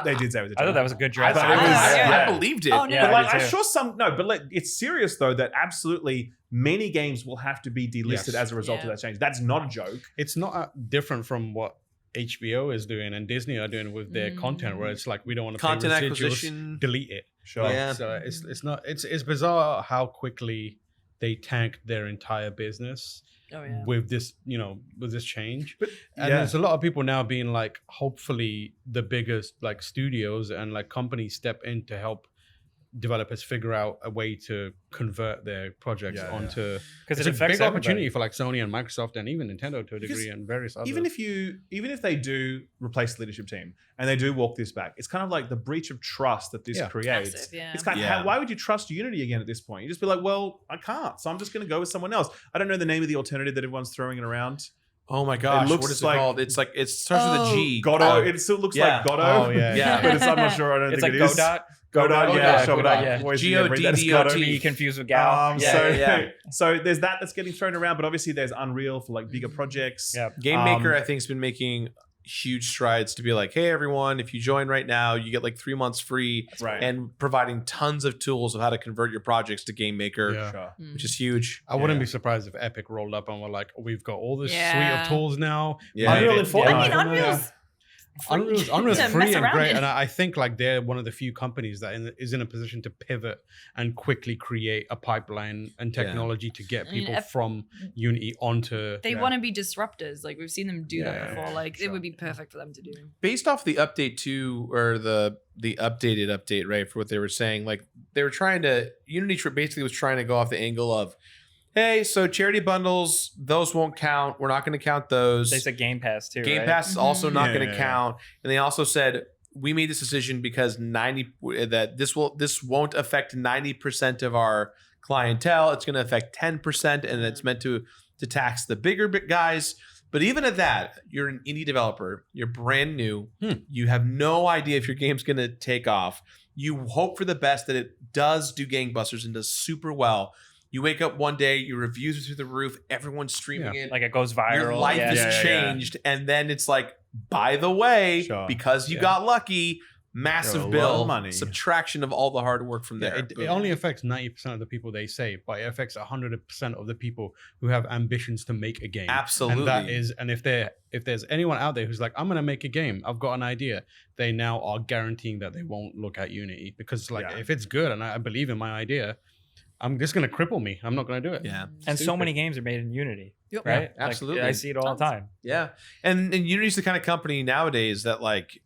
they did say it was a joke. I thought that was a good dress. I believed it. Oh, no. Yeah, But like, me I'm too. sure but it's serious though that absolutely many games will have to be delisted as a result of that change. That's not a joke. It's not different from what HBO is doing and Disney are doing with their content, where it's like we don't want to Content pay residuals, acquisition. delete it. Sure. Yeah. So it's not it's bizarre how quickly they tanked their entire business with this with this change. And there's a lot of people now being like, hopefully the biggest like studios and like companies step in to help developers figure out a way to convert their projects onto, because it's it a affects big opportunity everybody. for like Sony and Microsoft and even Nintendo to a degree and various others. Even if they do replace the leadership team and they do walk this back, it's kind of like the breach of trust that this creates. Massive, It's kind of why would you trust Unity again at this point? You just be like, well, I can't, so I'm just going to go with someone else. I don't know the name of the alternative that everyone's throwing it around. Oh my gosh, looks what is like- it called? It's like it starts with a G. Godot. It still looks like Godot. Oh, yeah. Yeah. But I'm not sure. I don't It's think like it is. Godot. Godot, yeah, sure, but yeah. always Godot. read that as Godot. Be confused with Gal. So there's that's getting thrown around, but obviously there's Unreal for like bigger projects. Yeah. Game Maker, I think, has been making huge strides to be like, hey, everyone, if you join right now, you get like 3 months free, Right. and providing tons of tools of how to convert your projects to Game Maker, Sure. which is huge. I wouldn't be surprised if Epic rolled up and were like, we've got all this suite Yeah. of tools now. Yeah. Unreal and Fortnite. I mean, Unreal's Unreal's to free mess and around great, in. and I think like they're one of the few companies that is in a position to pivot and quickly create a pipeline and technology to get mean, people from Unity onto. They want to be disruptors. Like we've seen them do that Yeah, before. Like it would be perfect for them to do. Based off the update 2 or the updated update, right, for what they were saying, like they were trying to Unity basically was trying to go off the angle of, hey, so charity bundles, those won't count. We're not going to count those. They said Game Pass too. Game right? Pass is also not Yeah, going to yeah, count. And they also said we made this decision because this won't affect 90% of our clientele. It's going to affect 10%, and it's meant to tax the bigger guys. But even at that, you're an indie developer. You're brand new. You have no idea if your game's going to take off. You hope for the best that it does do gangbusters and does super well. You wake up one day, your reviews are through the roof, everyone's streaming it. Like it goes viral. Your life is changed. And then it's like, by the way, because you got lucky, massive A lot bill, of money. subtraction of all the hard work from Yeah, there. it Boom. only affects 90% of the people they say, but it affects 100% of the people who have ambitions to make a game. Absolutely. And that is, and if there's anyone out there who's like, I'm gonna make a game, I've got an idea, they now are guaranteeing that they won't look at Unity because if it's good and I believe in my idea, I'm just gonna cripple me. I'm not gonna do it. Yeah. And so many games are made in Unity, Yep. right? Yeah, absolutely. I see it all the time. Yeah. And Unity's the kind of company nowadays that like,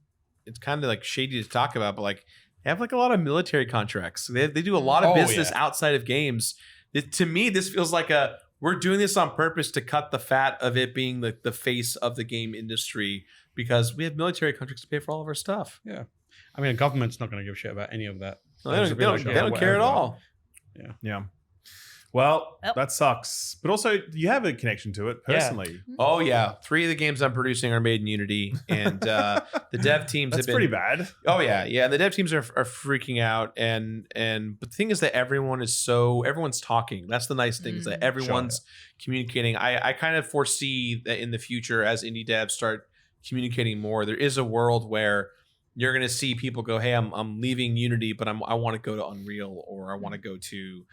it's kind of like shady to talk about, but like they have like a lot of military contracts. They do a lot of business outside of games. To me, this feels like we're doing this on purpose to cut the fat of it being the face of the game industry because we have military contracts to pay for all of our stuff. Yeah. I mean, the government's not going to give a shit about any of that. No, they don't care at all. Yeah. Well, Yep. that sucks. But also, you have a connection to it personally. Oh yeah, 3 of the games I'm producing are made in Unity, and the dev teams That's have been pretty bad. Oh yeah, yeah. The dev teams are freaking out, and but the thing is that everyone's talking. That's the nice thing is that everyone's communicating. I kind of foresee that in the future, as indie devs start communicating more, there is a world where you're going to see people go, "Hey, I'm leaving Unity, but I want to go to Unreal, or I want to go to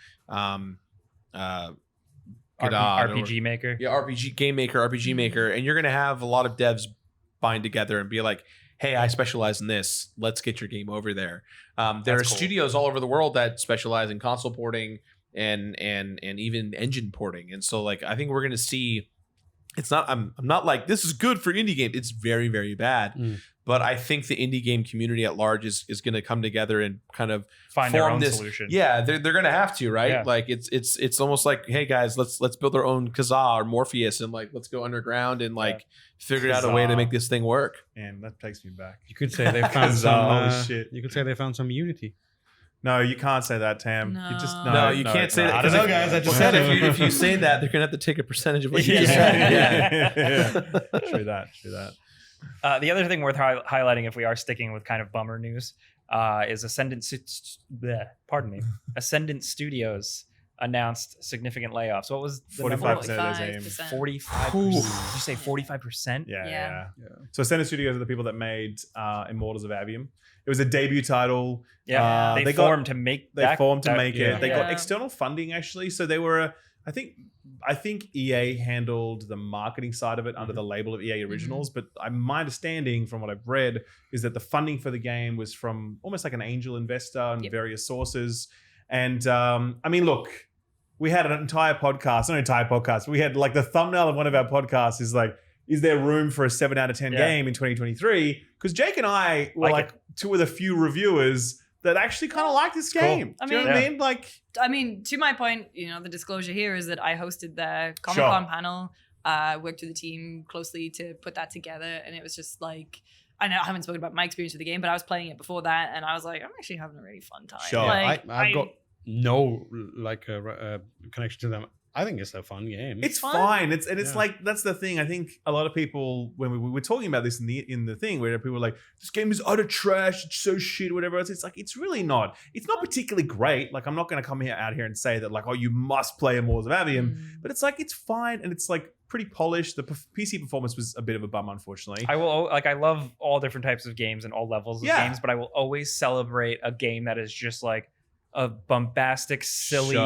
RPG Maker. Yeah, RPG Game Maker, RPG Maker, and you're going to have a lot of devs bind together and be like, "Hey, I specialize in this. Let's get your game over there." There are studios all over the world that specialize in console porting and even engine porting, and so like I think we're going to see. It's not. I'm not like this is good for indie games. It's very, very bad. But I think the indie game community at large is going to come together and kind of Find their own solution. Yeah, they're going to have to, right? Yeah. Like it's almost like, hey guys, let's build our own Kazaa or Morpheus and like let's go underground and like figure out a way to make this thing work. And that takes me back. You could say they found some. Shit. You could say they found some Unity. No, you can't say that, Tam. No. You just No, you can't say that. I don't know, guys. I just said it. If you say that, they're going to have to take a percentage of what you Yeah. just said. Yeah. True that. The other thing worth highlighting, if we are sticking with kind of bummer news, is Ascendant Studios announced significant layoffs. What was the 45% of those aims. 45%. Did you say 45%? Yeah. So Ascendant Studios are the people that made Immortals of Avium. It was a debut title. Yeah, they formed to make it. They got Yeah. external funding actually. So they were I think EA handled the marketing side of it under the label of EA Originals, but my understanding from what I've read is that the funding for the game was from almost like an angel investor and various sources. And I mean, look, we had an entire podcast, not an entire podcast, but we had like the thumbnail of one of our podcasts is like, is there room for a 7 out of 10 game in 2023? Because Jake and I were like two of the few reviewers that actually kind of like this game. I Do you know mean, what I mean? Like, to my point, the disclosure here is that I hosted the Comic-Con panel, worked with the team closely to put that together, and it was just like, I haven't spoken about my experience with the game, but I was playing it before that, and I was like, I'm actually having a really fun time. Sure. Like, I've got no connection to them. I think it's a fun game. it's fine. It's like, that's the thing. I think a lot of people, when we were talking about this in the thing, where people were like, this game is utter trash, it's so shit, whatever else. It's like, it's really not. It's not particularly great. Like, I'm not going to come out here and say that like, oh, you must play Immortals of Avium, but it's like, it's fine. And it's like pretty polished. The PC performance was a bit of a bum, unfortunately. I love all different types of games and all levels of games, but I will always celebrate a game that is just like a bombastic, silly,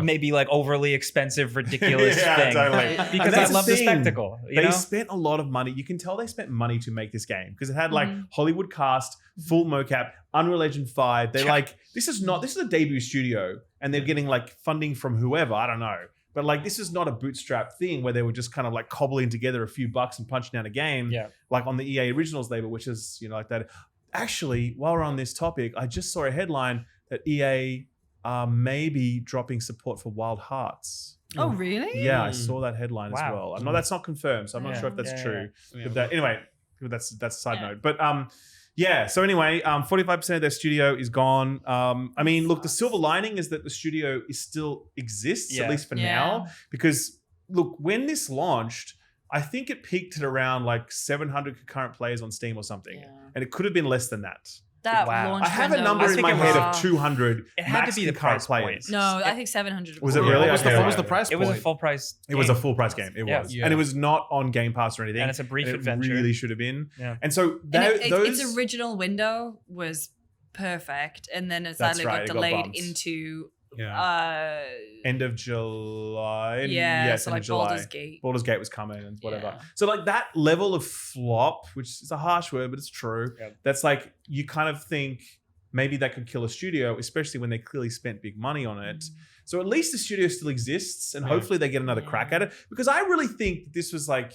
maybe like overly expensive, ridiculous thing. Totally. Because I love the spectacle. They spent a lot of money. You can tell they spent money to make this game because it had like Hollywood cast, full mocap, Unreal Engine 5. They this is a debut studio and they're getting like funding from whoever, I don't know. But like, this is not a bootstrap thing where they were just kind of like cobbling together a few bucks and punching out a game like on the EA Originals label, which is, like that. Actually, while we're on this topic, I just saw a headline that EA may be dropping support for Wild Hearts. Oh, really? Yeah, I saw that headline as well. That's not confirmed, so I'm not sure if that's true. But anyway, that's a side note. But so anyway, 45% of their studio is gone. I mean, look, the silver lining is that the studio still exists, at least for now. Because look, when this launched, I think it peaked at around like 700 concurrent players on Steam or something. And it could have been less than that. That Wow. launch I have a window number was in my head rough. of 200. It had to be the current price point. players. No, I think 700. Was it cool. really? What was, Okay, what was right. the price It point? was a full price. It was a game. full price game. It Yeah. was, Yeah. and it was not on Game Pass or anything. And it's a brief and adventure. It really should have been. Yeah. And so And those its original window was perfect, and then it That's sadly right, got it got delayed bumped. into Yeah. end of July. yeah, yes, so end like of July. Baldur's Gate. Baldur's Gate was coming and whatever. Yeah. So like that level of flop, which is a harsh word, but it's true. Yep. That's like you kind of think maybe that could kill a studio, especially when they clearly spent big money on it. So at least the studio still exists, and hopefully they get another crack at it. Because I really think this was like,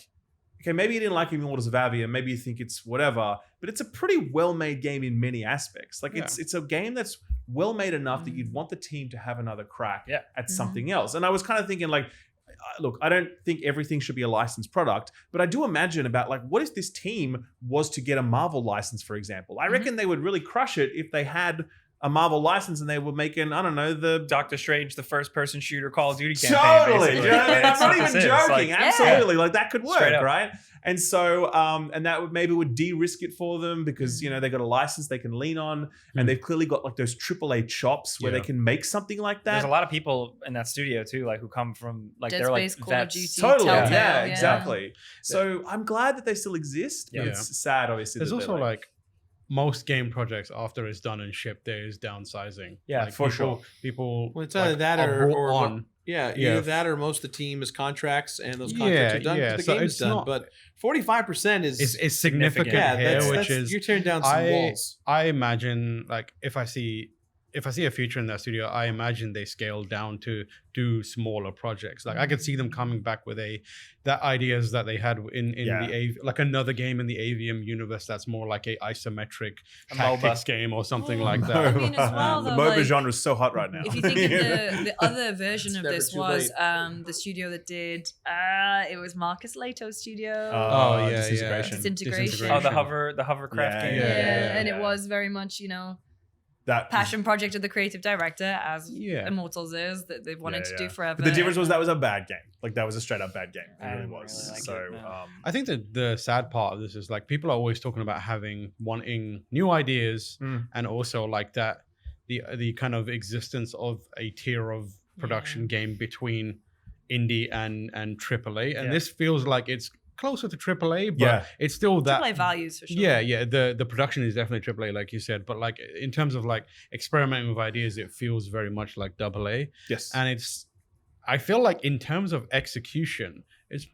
okay, maybe you didn't like even Waters of Avia, maybe you think it's whatever, but it's a pretty well-made game in many aspects. Like it's a game that's well made enough that you'd want the team to have another crack at something else. And I was kind of thinking like, look, I don't think everything should be a licensed product, but I do imagine about like, what if this team was to get a Marvel license, for example? I reckon they would really crush it if they had a Marvel license and they were making, I don't know, the Doctor Strange, the first-person shooter Call of Duty campaign. totally. basically. You know what I mean? I'm That's not what even this is. joking. Like, Absolutely, like that could work, Straight up. right? And so, and that would maybe de-risk it for them because you know they got a license they can lean on, and they've clearly got like those AAA chops where they can make something like that. There's a lot of people in that studio too, like who come from like Dead they're like Space, Call of vets. Duty, Totally, Telltale, yeah, yeah. exactly. So I'm glad that they still exist, but Yeah. it's sad, obviously. There's that also they're like most game projects after it's done and shipped, there is downsizing. Yeah, like for sure. People, Well, it's like, either that are or, brought or on. yeah, Yeah. either that or most of the team is contracts and those contracts are done. Yeah, The so game is it's done, not- but 45% It's significant yeah, here, that's, which that's, is you're tearing down some walls. I imagine like if I see a future in that studio, I imagine they scale down to do smaller projects. Like I could see them coming back with that ideas that they had in the like another game in the Avium universe that's more like a isometric A tactics MOBA. game or something like I that. mean, as well, the though, MOBA like, genre is so hot right now. If you think of the other version of never this too was late. the studio that did it was Marcus Lato's studio. Oh, yeah, Disintegration. Oh, the hovercraft Yeah, game. yeah, and yeah. it was very much, that passion project of the creative director, as Yeah. Immortals is, that they've wanted to do forever. But the difference was that was a bad game. Like that was a straight up bad game. It I really didn't was. really like So it, no. I think that the sad part of this is like people are always talking about wanting new ideas and also like that the kind of existence of a tier of production game between indie and AAA, and this feels like it's closer to AAA, but it's still that AAA values for sure. Yeah. The production is definitely AAA, like you said, but like in terms of like experimenting with ideas, it feels very much like AA. Yes. And I feel like in terms of execution, it's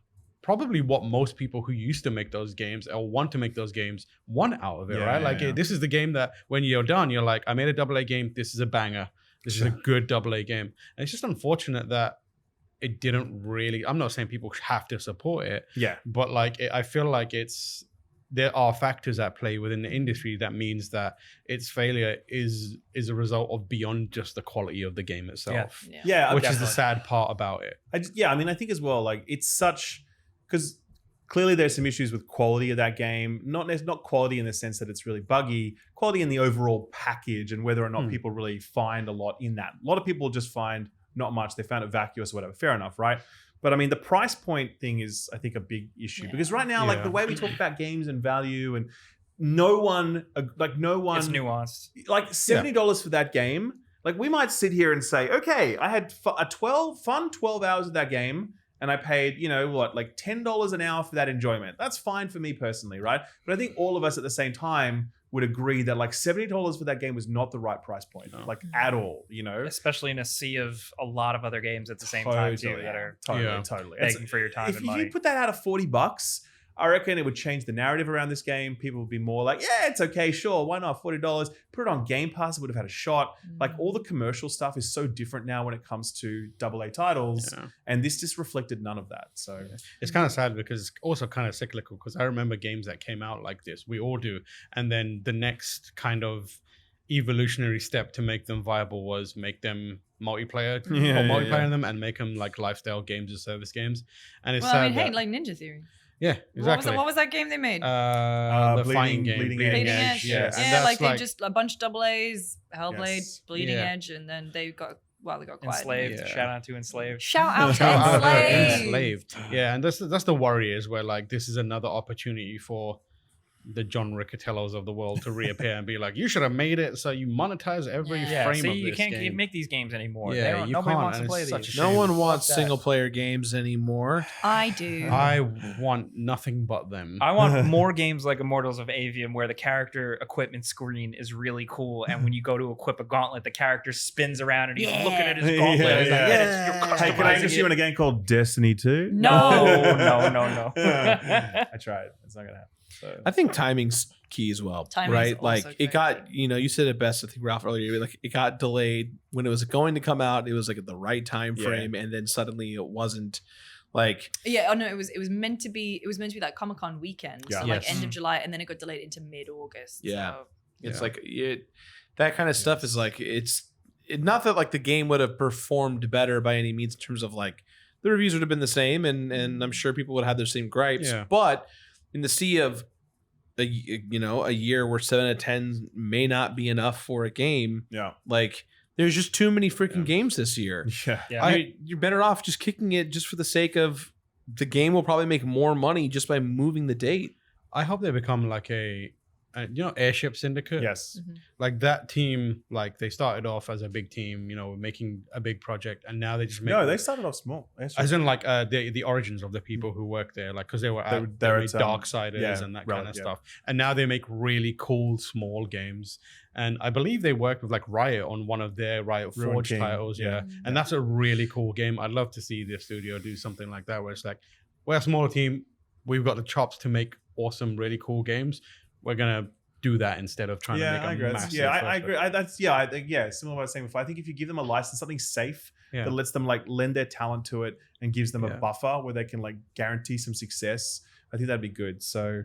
probably what most people who used to make those games or want to make those games want out of it, right? Like this is the game that when you're done, you're like, I made a AA game. This is a banger. This is a good AA game. And it's just unfortunate that it didn't really, I'm not saying people have to support it. Yeah. But like, I feel like there are factors at play within the industry that means that its failure is a result of beyond just the quality of the game itself. Yeah. Which is definitely. the sad part about it. I mean, I think as well, like it's such, because clearly there's some issues with quality of that game. Not quality in the sense that it's really buggy, quality in the overall package and whether or not people really find a lot in that. A lot of people just find not much. They found it vacuous or whatever. Fair enough, right? But I mean, the price point thing is, I think, a big issue because right now, like the way we talk about games and value and no one, It's nuanced. like $70 for that game. Like we might sit here and say, okay, I had a 12 hours of that game and I paid, like $10 an hour for that enjoyment. That's fine for me personally, right? But I think all of us at the same time would agree that like $70 for that game was not the right price point, like at all, Especially in a sea of a lot of other games at the same time too that are totally begging for your time if and money. you put that out of $40, I reckon it would change the narrative around this game. People would be more like, yeah, it's okay, sure, why not? $40. Put it on Game Pass, it would have had a shot. Like all the commercial stuff is so different now when it comes to AA titles, and this just reflected none of that. So it's kind of sad because it's also kind of cyclical because I remember games that came out like this. We all do. And then the next kind of evolutionary step to make them viable was make them multiplayer in them and make them like lifestyle games or service games. And it's sad that, like Ninja Theory. yeah, exactly. What was that game they made? The fighting game, Bleeding Bleeding Edge. Yeah, and Yeah, that's like they just a bunch of AA's, Hellblade, Yes. Bleeding Yeah. Edge, and then they got quiet. Enslaved. Yeah. Shout out to Enslaved. Shout out to Shout out to Enslaved. Enslaved. Yeah, and that's the worry is where like this is another opportunity for the John Riccatellos of the world to reappear and be like, you should have made it so you monetize every frame of you this can't game. make these games anymore. Yeah, Nobody wants to play it's such these. a No shame. one wants Fuck that. single player games anymore. I do. I want nothing but them. I want more games like Immortals of Avium where the character equipment screen is really cool, and when you go to equip a gauntlet, the character spins around and he's looking at his gauntlet. Yeah, It's like, yeah. you're Hey, can I interest customizing you in it. a game called Destiny 2? No. I tried. It's not gonna happen. So. I think timing's key as well, Timing's right? also Like very it got, you said it best. I think Ralph earlier, like it got delayed when it was going to come out. It was like at the right time frame, and then suddenly it wasn't. Like Yeah, no, it was meant to be like Comic-Con weekend, Yeah. so like Yes. end of July, and then it got delayed into mid-August. Yeah. So. it's like that kind of stuff is like not that like the game would have performed better by any means in terms of like the reviews would have been the same, and I'm sure people would have their same gripes, Yeah. but in the sea of a year where 7 out of 10 may not be enough for a game, Yeah. like there's just too many freaking games this year. Yeah. Yeah. You're better off just kicking it just for the sake of the game will probably make more money just by moving the date. I hope they become like Airship Syndicate. Yes. Like that team, like they started off as a big team, making a big project, and now they just make. No, they started off small. as in like the origins of the people who work there, like because they were They they were made at, Darksiders and that kind of stuff, and now they make really cool small games. And I believe they worked with like Riot on one of their Riot Ruined Forge King. titles, Yeah. and that's a really cool game. I'd love to see the studio do something like that, where it's like we're a small team, we've got the chops to make awesome, really cool games. We're gonna do that instead of trying to make I a agree. massive. I agree. I think similar to what I was saying before. I think if you give them a license, something safe that lets them like lend their talent to it and gives them a buffer where they can like guarantee some success, I think that'd be good. So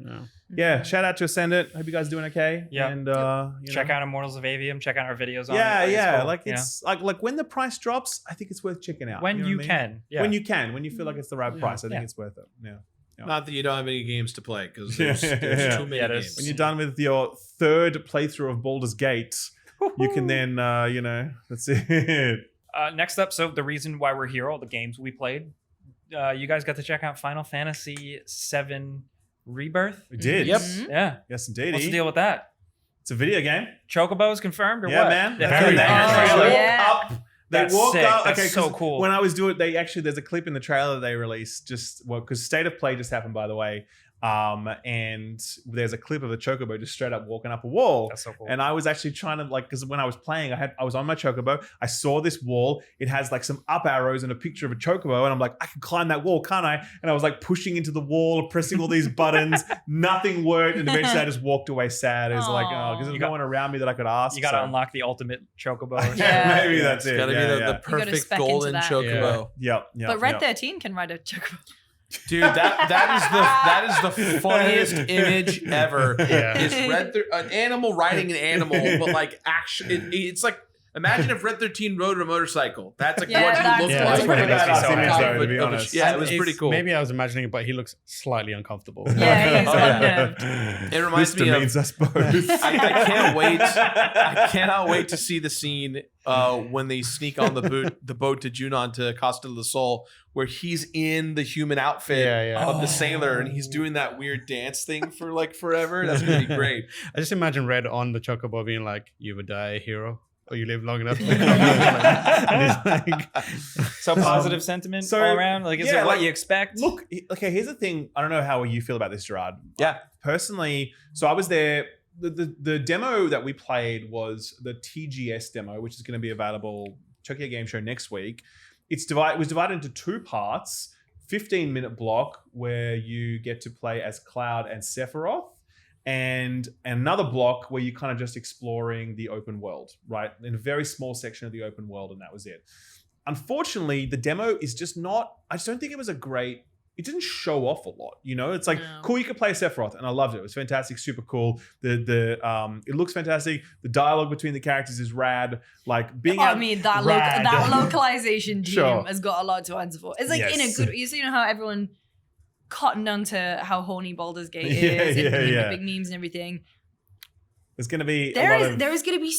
shout out to Ascendant. Hope you guys are doing okay. Yeah. And check out Immortals of Avium. Check out our videos on Yeah, it. yeah. Cool, Like it's like when the price drops, I think it's worth checking out. when know you what I mean? can. Yeah. When you feel like it's the right price, I think Yeah. it's worth it. Yeah. Not that you don't have any games to play, because Yeah. there's too many Yeah, games. When you're done with your third playthrough of Baldur's Gate, you can then that's it. Next up, so the reason why we're here, all the games we played, you guys got to check out Final Fantasy VII Rebirth. We did. Yep. Yeah. Yes, indeed. What's the deal with that? It's a video game. Chocobos confirmed or Yeah, what? man. They That's had the a banger thing. trailer. They Yeah. walked up. They That's walked sick. up. That's Okay, so 'cause cool. When I was doing, there's a clip in the trailer they released because State of Play just happened, by the way. And there's a clip of a chocobo just straight up walking up a wall. That's so cool. And I was actually trying to because when I was playing, I was on my chocobo. I saw this wall. It has like some up arrows and a picture of a chocobo, and I'm like, I can climb that wall, can't I? And I was like pushing into the wall, pressing all these buttons. Nothing worked, and eventually I just walked away sad. It was like, because there's no one around me that I could ask. You got to so. unlock the ultimate Chocobo. Yeah. Maybe that's It's it. gotta be the gotta perfect spec into golden that. chocobo. Yep. But Red 13 can ride a chocobo. Dude, that is the funniest image ever. Yeah. Is an animal riding an animal, but like actually, it's like imagine if Red 13 rode a motorcycle. That's like Yeah, what that's he looked Yeah, like. that's pretty badass On image, top though, of to be of honest. Yeah, it was pretty cool. Maybe I was imagining it, but he looks slightly uncomfortable. Yeah, he's Oh, yeah. unnerved. It reminds me of. means us both. I can't wait. I cannot wait to see the scene when they sneak on the boat to Junon to Costa del Sol, where he's in the human outfit of the sailor and he's doing that weird dance thing for like forever. That's gonna be great. I just imagine Red on the chocobo being like, "You would die, hero, or you live long enough." To and he's like, So positive sentiment So, all around? Like, is yeah, it what like, you expect? Look, okay, here's the thing. I don't know how you feel about this, Gerard. Yeah. Personally, so I was there. The demo that we played was the TGS demo, which is going to be available Tokyo Game Show next week. It was divided into two parts, 15-minute block where you get to play as Cloud and Sephiroth, and another block where you're kind of just exploring the open world, right? In a very small section of the open world, and that was it. Unfortunately, the demo is just not, I just don't think it was it didn't show off a lot, It's like, cool, you could play Sephiroth, and I loved it. It was fantastic, super cool. It looks fantastic. The dialogue between the characters is rad. Like being I mean, that localization team Sure. has got a lot to answer for. It's like in a Yes. good, you know how everyone cottoned onto how horny Baldur's Gate is Yeah, and yeah, the yeah. big memes and everything. There's going to be There a lot is going to be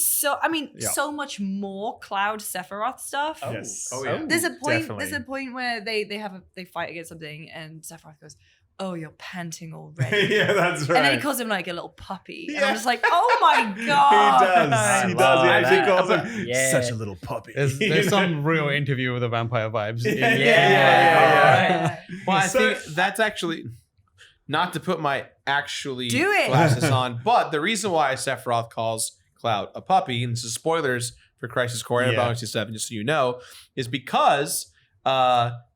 Yeah. so much more Cloud Sephiroth stuff. Yes. Oh, yeah. There's a point. Definitely. There's a point where they fight against something, and Sephiroth goes, oh, you're panting already. Yeah, that's right. And then he calls him like a little puppy. And I'm just like, oh my God. He does. He actually calls him Yeah. such a little puppy. There's some real interview with the vampire vibes. Yeah. Well, I So- think that's actually not to put my actually Do it. glasses on, but the reason why Sephiroth calls Cloud a puppy, and this is spoilers for Crisis Core and Yeah. Final Fantasy VII, just so you know, is because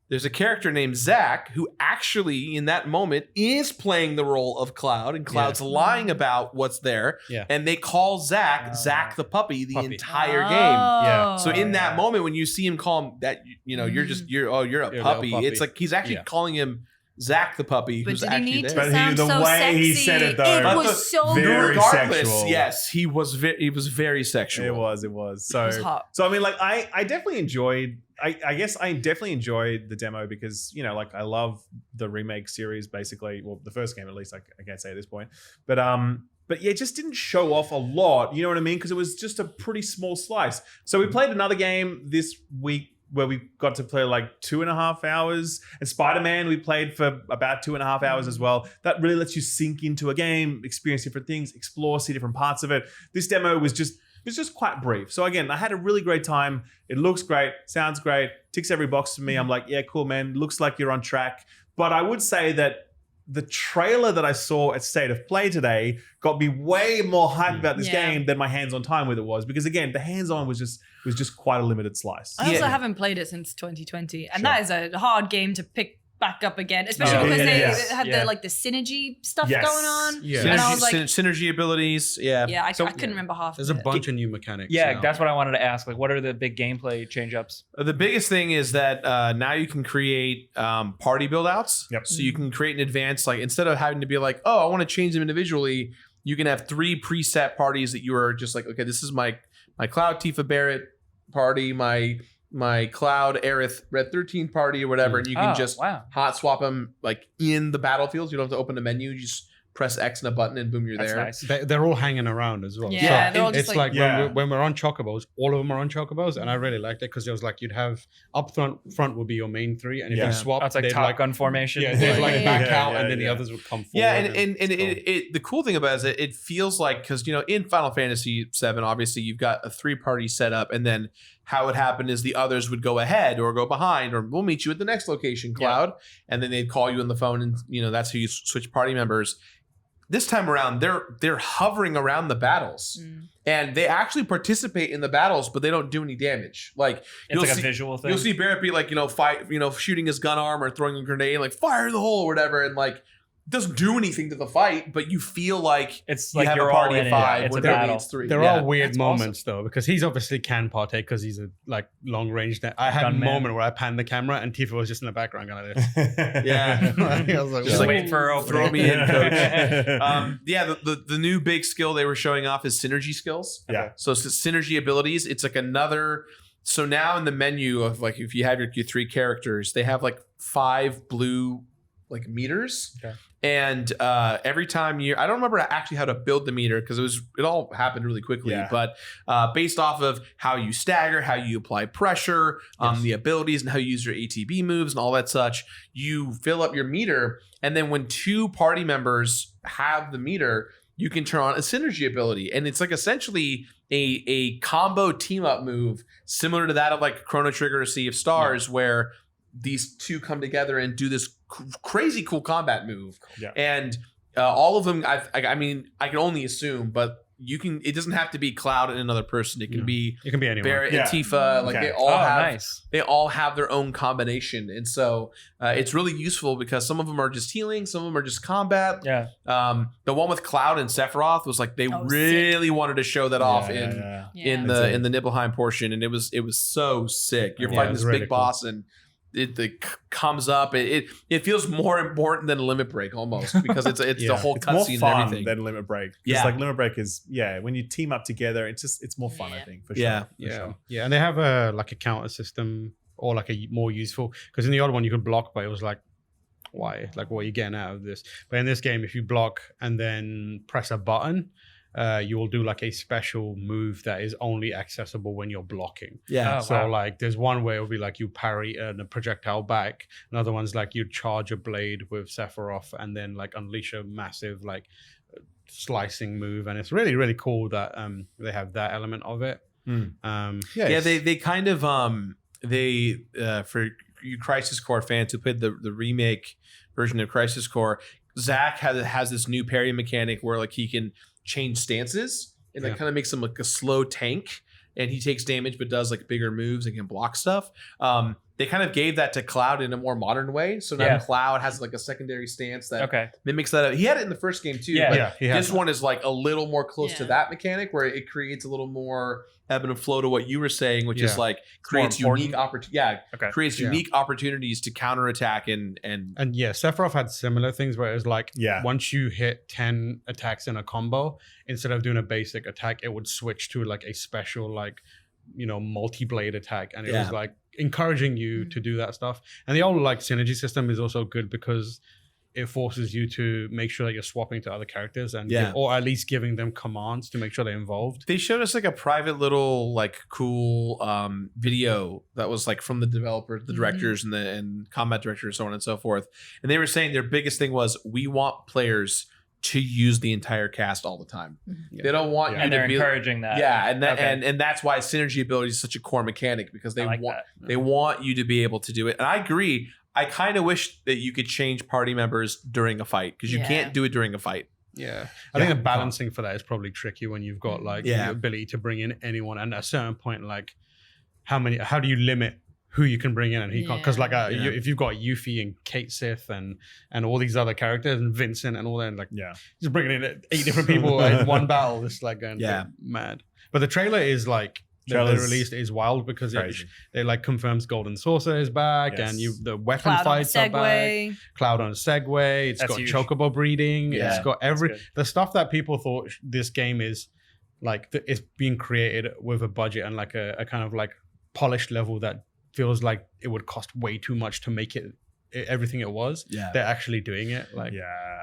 there's a character named Zack who actually, in that moment, is playing the role of Cloud, and Cloud's lying about what's there, Yeah. and they call Zack Oh. Zack the puppy the Puppy. entire game. Yeah. So in that yeah. moment, when you see him call him that, you're a You're a little puppy. puppy. It's like he's actually Yeah. calling him Zack the puppy, But who's did he actually need there. to But sound the so way sexy? he said it, though. It But was so very Regardless, sexual. yes, he was very sexual. It was. So, It was hot. so I mean, like, I definitely enjoyed. I guess I definitely enjoyed the demo because like I love the remake series. Basically, well, the first game at least. I can't say at this point, but yeah, it just didn't show off a lot. You know what I mean? Because it was just a pretty small slice. So we played another game this week where we got to play like 2.5 hours. And Spiderman we played for about 2.5 hours as well. That really lets you sink into a game, experience different things, explore, see different parts of it. This demo was just quite brief. So again, I had a really great time. It looks great, sounds great, ticks every box for me. I'm like, yeah, cool, man. Looks like you're on track. But I would say that the trailer that I saw at State of Play today got me way more hyped about this Yeah. game than my hands-on time with it was. Because again, the hands-on was just quite a limited slice. I also Yeah. haven't played it since 2020, and Sure. that is a hard game to pick back up again, especially Oh, because they yes. had Yeah. the synergy stuff Yes. going on. Yeah. And I was like, Synergy abilities, yeah. yeah, I So- couldn't remember half There's of a it. bunch of new mechanics. Yeah, now. that's what I wanted to ask. Like, what are the big gameplay change-ups? The biggest thing is that now you can create party build-outs. Yep. So you can create an advanced, like instead of having to be like, oh, I want to change them individually, you can have 3 preset parties that you are just like, okay, this is my Cloud Tifa Barrett party, my Cloud Aerith Red 13 party or whatever, and you can just wow. hot swap them like in the battlefields. You don't have to open a menu. You just press X and a button and boom, you're That's there. nice. They're all hanging around as well. Yeah, they're all just it's like- like Yeah. when we're on Chocobos, all of them are on Chocobos, and I really liked it because there was like you'd have up front would be your main 3, and if Yeah. you swap, That's like they'd Top Gun formation. Yeah, they'd like Yeah. back Yeah, out, yeah, and then the yeah. others would come forward. Yeah, and it's cool. it the cool thing about it is it feels like, because in Final Fantasy VII, obviously you've got a 3-party setup, and then how it happened is the others would go ahead or go behind, or we'll meet you at the next location, Cloud, and then they'd call you on the phone, and that's how you switch party members. This time around, they're hovering around the battles, and they actually participate in the battles, but they don't do any damage. Like It's like a visual thing. You'll see Barrett be like, shooting his gun arm or throwing a grenade, like fire in the hole or whatever, and like doesn't do anything to the fight, but you feel like It's you like have you're a party all of in 5 it. It's a when there battle. needs 3. There Yeah. are weird That's moments though, because he's obviously can partake because he's a like long range. I had Gunman. a moment where I panned the camera and Tifa was just in the background going like this. Yeah. I was like, Just "What?" wait for her opening. Throw me in, coach. The new big skill they were showing off is synergy skills. Yeah. So synergy abilities. It's like another. So now in the menu of like, if you have your 3 characters, they have like 5 blue like meters. Okay. And every time I don't remember actually how to build the meter because it all happened really quickly. Yeah. But based off of how you stagger, how you apply pressure, the abilities, and how you use your ATB moves and all that such, you fill up your meter. And then when 2 party members have the meter, you can turn on a synergy ability, and it's like essentially a combo team up move similar to that of like Chrono Trigger or Sea of Stars, where these 2 come together and do this crazy cool combat move. Yeah. And all of them, I mean, I can only assume, but it doesn't have to be Cloud and another person. It can be It can be anyone. Barrett Yeah. and Tifa. Like Okay. they all have their own combination, and so it's really useful because some of them are just healing, some of them are just combat. Yeah. The one with Cloud and Sephiroth was like they Oh, really wanted to show that off in Yeah. the Nibelheim portion, and it was so sick. You're Yeah, fighting it was this really big cool. boss, and it comes up. It feels more important than Limit Break almost because it's Yeah. the whole It's more cutscene and fun everything. than Limit Break. Yeah. Yeah, like Limit Break is when you team up together, it's more fun. I Yeah. think for sure. Yeah. for Yeah, sure. yeah, and they have a counter system or like a more useful, because in the other one you could block, but it was like, why? Like, what are you getting out of this? But in this game, if you block and then press a button, you will do like a special move that is only accessible when you're blocking. Yeah. Oh, So wow. like there's one way it'll be like you parry a projectile back. Another one's like you charge a blade with Sephiroth and then like unleash a massive like slicing move. And it's really, really cool that they have that element of it. Yeah, they kind of for you Crisis Core fans who played the remake version of Crisis Core, Zach has this new parry mechanic where like he can change stances and that kind of makes him like a slow tank, and he takes damage but does like bigger moves and can block stuff. They kind of gave that to Cloud in a more modern way. So now Cloud has like a secondary stance that mimics that. He had it in the first game too. Yeah, but this one is like a little more close to that mechanic where it creates a little more ebb and flow to what you were saying, which is like creates unique creates unique opportunities to counterattack and yeah, Sephiroth had similar things where it was like once you hit 10 attacks in a combo, instead of doing a basic attack, it would switch to like a special like multi-blade attack, and it was like encouraging you to do that stuff. And the old like synergy system is also good because it forces you to make sure that you're swapping to other characters and or at least giving them commands to make sure they're involved. They showed us like a private little like cool video that was like from the developers, the directors and combat directors, so on and so forth. And they were saying their biggest thing was, we want players to use the entire cast all the time. They don't want you and to they're be encouraging that. Yeah, and that and that's why synergy ability is such a core mechanic, because they want you to be able to do it. And I agree. I kind of wish that you could change party members during a fight, because you can't do it during a fight. Yeah. I think the balancing for that is probably tricky when you've got like the ability to bring in anyone, and at a certain point, like how do you limit who you can bring in and he can't? Because like if you've got Yuffie and Kate Sith and all these other characters and Vincent and all that, like just bringing in 8 different people in one battle, it's like going mad. But the trailer is like that they released is wild, because it like confirms Golden Saucer is back, and the weapon Cloud fights are back. Cloud on a Segway. It's got chocobo breeding. It's got the stuff that people thought this game is like it's being created with a budget and like a kind of like polished level that feels like it would cost way too much to make it everything it was. They're actually doing it. Like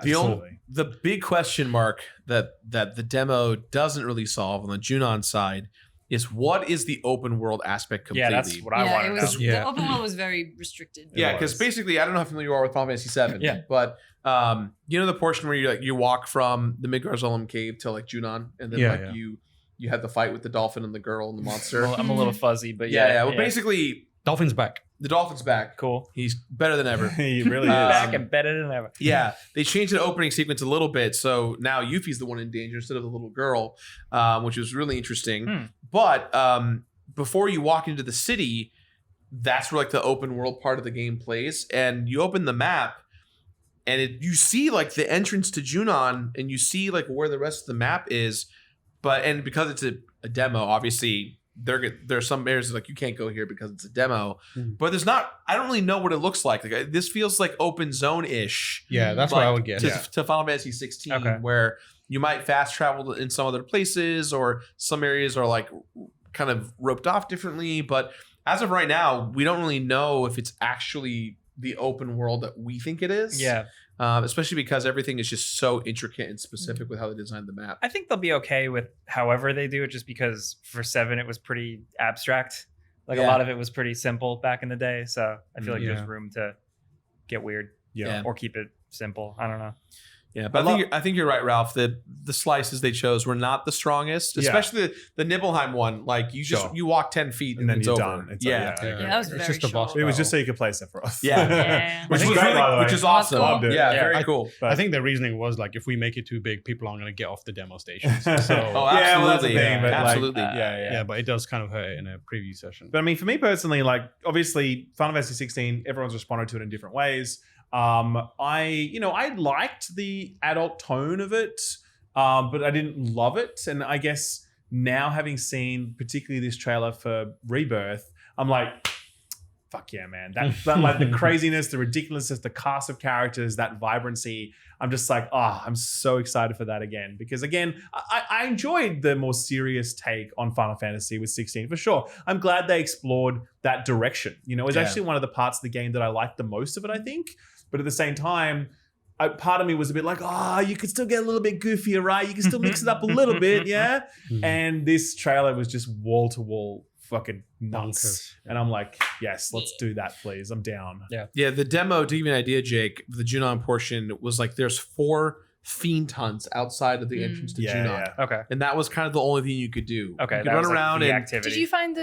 the big question mark that the demo doesn't really solve on the Junon side is, what is the open world aspect completely? Yeah, that's what I wanted to know. The open world was very restricted. Yeah, because basically, I don't know how familiar you are with Final Fantasy VII, but you know the portion where you walk from the Midgar Zolom cave to like Junon, and then you had the fight with the dolphin and the girl and the monster. I'm a little fuzzy, but Well, basically, Dolphin's back. The dolphin's back. Cool. He's better than ever. He really is. Back and better than ever. Yeah. They changed the opening sequence a little bit. So now Yuffie's the one in danger instead of the little girl, which was really interesting. But before you walk into the city, that's where like the open world part of the game plays. And you open the map and you see like the entrance to Junon, and you see like where the rest of the map is. And because it's a demo, obviously there's some areas like you can't go here because it's a demo, but there's not. I don't really know what it looks like. Like this feels like open zone ish. Yeah, that's what I would guess. To Final Fantasy 16, where you might fast travel in some other places, or some areas are like kind of roped off differently. But as of right now, we don't really know if it's actually the open world that we think it is. Yeah. Especially because everything is just so intricate and specific with how they designed the map. I think they'll be okay with however they do it, just because for 7 it was pretty abstract. Like a lot of it was pretty simple back in the day. So I feel like there's room to get weird, or keep it simple. I don't know. Yeah, but I think you're right, Ralph. The slices they chose were not the strongest, especially the Nibelheim one. Like you walk 10 feet and then it's over. Done. That was very short. It was just so you could play Sephiroth. Which was great, which is awesome. Cool. Yeah, very cool. I think the reasoning was like, if we make it too big, people aren't going to get off the demo stations. So absolutely, absolutely. But it does kind of hurt in a preview session. But I mean, for me personally, like obviously Final Fantasy 16, everyone's responded to it in different ways. I liked the adult tone of it, but I didn't love it. And I guess now, having seen particularly this trailer for Rebirth, I'm like, fuck yeah, man. That like the craziness, the ridiculousness, the cast of characters, that vibrancy. I'm just like, I'm so excited for that again. Because again, I enjoyed the more serious take on Final Fantasy with 16 for sure. I'm glad they explored that direction. It's actually one of the parts of the game that I liked the most of it, I think. But at the same time, part of me was a bit like, you could still get a little bit goofier, right? You can still mix it up a little bit, yeah? And this trailer was just wall to wall fucking nuts. And I'm like, yes, let's do that, please. I'm down. Yeah, the demo, to give you an idea, Jake, the Junon portion was like there's 4 fiend hunts outside of the entrance to Junon. Yeah. Okay. And that was kind of the only thing you could do. Okay. You could run around the and activity. Did you find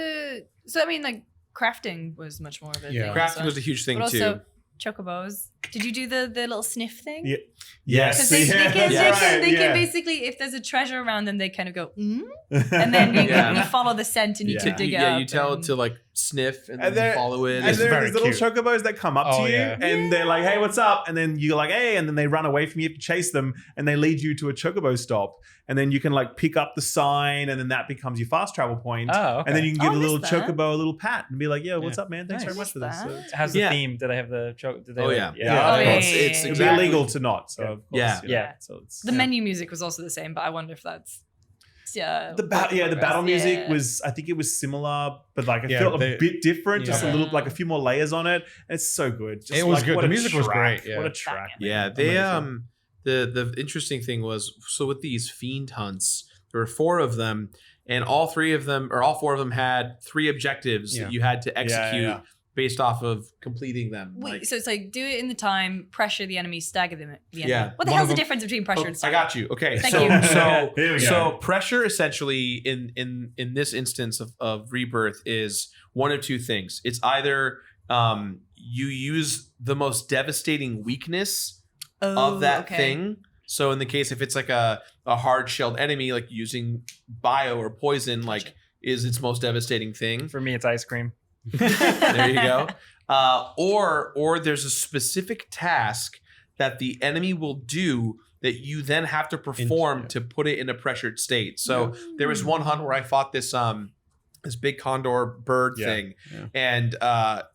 so I mean, like crafting was much more of a thing. crafting was a huge thing but too. also chocobos. Did you do the little sniff thing? Yeah. Yes. Because they Yeah. can basically, if there's a treasure around them, they kind of go, and then you follow the scent and you can dig it up. Yeah, you tell it to like sniff and then follow it. And there are these little cute. chocobos that come up to you and they're like, hey, what's up? And then you're like, hey, and then they run away from you. You have to chase them and they lead you to a chocobo stop. And then you can like pick up the sign and then that becomes your fast travel point. Oh, okay. And then you can give I a little missed that. chocobo a little pat and be like, yo, what's up, man? Thanks very much for this. That. How's the theme? Do they have the choke? Oh, yeah. It's Yeah. it'd be illegal to not. So of course, Yeah. you know, Yeah. So it's The menu music was also the same, but I wonder if that's the battle music was, I think it was similar, but like it felt a bit different, just a little, like a few more layers on it. It's so good. Just It was like, good. what The a music was track. great, yeah. What a track. Yeah, man. they Amazing. the interesting thing was, so with these fiend hunts, there were 4 of them, and all 4 of them had 3 objectives that you had to execute based off of completing them. Wait, so it's like do it in the time, pressure the enemy, stagger them at the enemy. Yeah. What the hell's the difference between pressure and I stagger? got you. Okay, Thank so you. Here we go. so pressure essentially in this instance of Rebirth is one of 2 things. It's either you use the most devastating weakness of that thing. So in the case if it's like a hard shelled enemy, like using bio or poison, like is its most devastating thing. For me, it's ice cream. There you go. Or there's a specific task that the enemy will do that you then have to perform to put it in a pressured state. So there was one hunt where I fought this big condor bird thing, and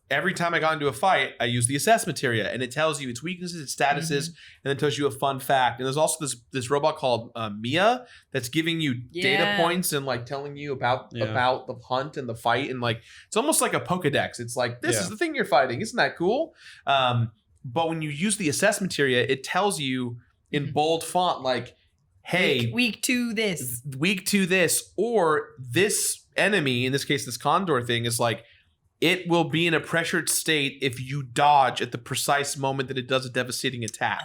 every time I got into a fight, I used the assess materia, and it tells you its weaknesses, its statuses, and then tells you a fun fact. And there's also this robot called Mia that's giving you data points and like telling you about the hunt and the fight, and like it's almost like a Pokedex. It's like this is the thing you're fighting. Isn't that cool? But when you use the assess materia, it tells you in bold font like, hey, weak to this, or this enemy, in this case this condor thing, is like it will be in a pressured state if you dodge at the precise moment that it does a devastating attack.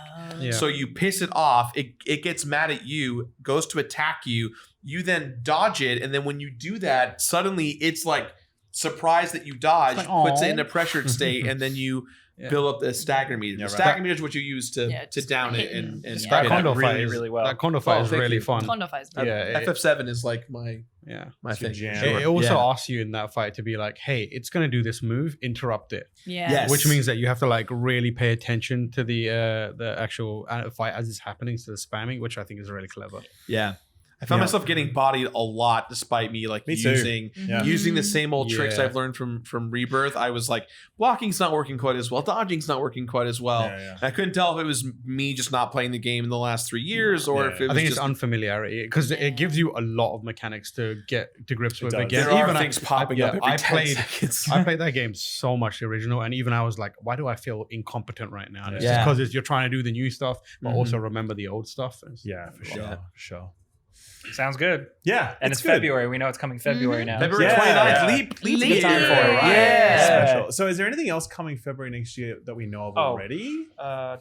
So you piss it off, it gets mad at you, goes to attack you, you then dodge it, and then when you do that, suddenly it's like surprised that you dodged, like, puts it in a pressured state, and then you build up the stagger meter. The stagger meter is what you use to down it and that Condor fight is really well. That Condor fight is really fun. Condor fight is FF7 is like my thing. It also asks you in that fight to be like, hey, it's gonna do this move, interrupt it. Which means that you have to like really pay attention to the actual fight as it's happening, to the spamming, which I think is really clever. Yeah. I found myself getting bodied a lot despite me like using the same old tricks I've learned from Rebirth. I was like, blocking's not working quite as well, dodging's not working quite as well. And I couldn't tell if it was me just not playing the game in the last 3 years or if it was I think just it's unfamiliarity because it gives you a lot of mechanics to get to grips with. Again, there are things popping up every 10 seconds. I played that game so much, the original, and even I was like, why do I feel incompetent right now? And it's just because you're trying to do the new stuff, but also remember the old stuff. For sure. Sounds good. Yeah. And it's February. We know it's coming February now. February 29th. Leap good time for it, right? Yeah. Special. So is there anything else coming February next year that we know of already?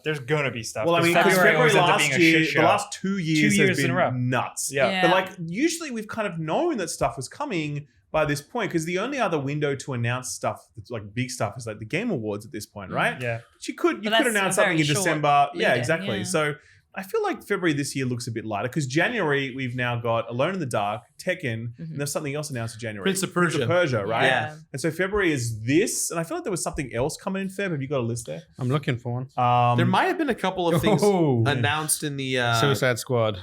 There's going to be stuff. Well, I mean, February last year, the last 2 years, has been in a row. nuts. Yeah. But like usually we've kind of known that stuff was coming by this point because the only other window to announce stuff, that's like big stuff, is like the Game Awards at this point, right? Yeah. But you could announce something in December. Yeah, exactly. Yeah. So I feel like February this year looks a bit lighter because January we've now got Alone in the Dark, Tekken, and there's something else announced in January. Prince of Persia, right? Yeah. And so February is this, and I feel like there was something else coming in Feb. Have you got a list there? I'm looking for one. There might have been a couple of things announced in the Suicide Squad.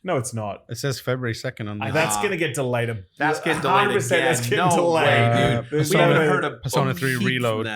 No, it's not. It says February 2nd on the That's going to get delayed. That's getting delayed again. That's getting No delayed. way, dude. We haven't heard of Persona 3 Reload.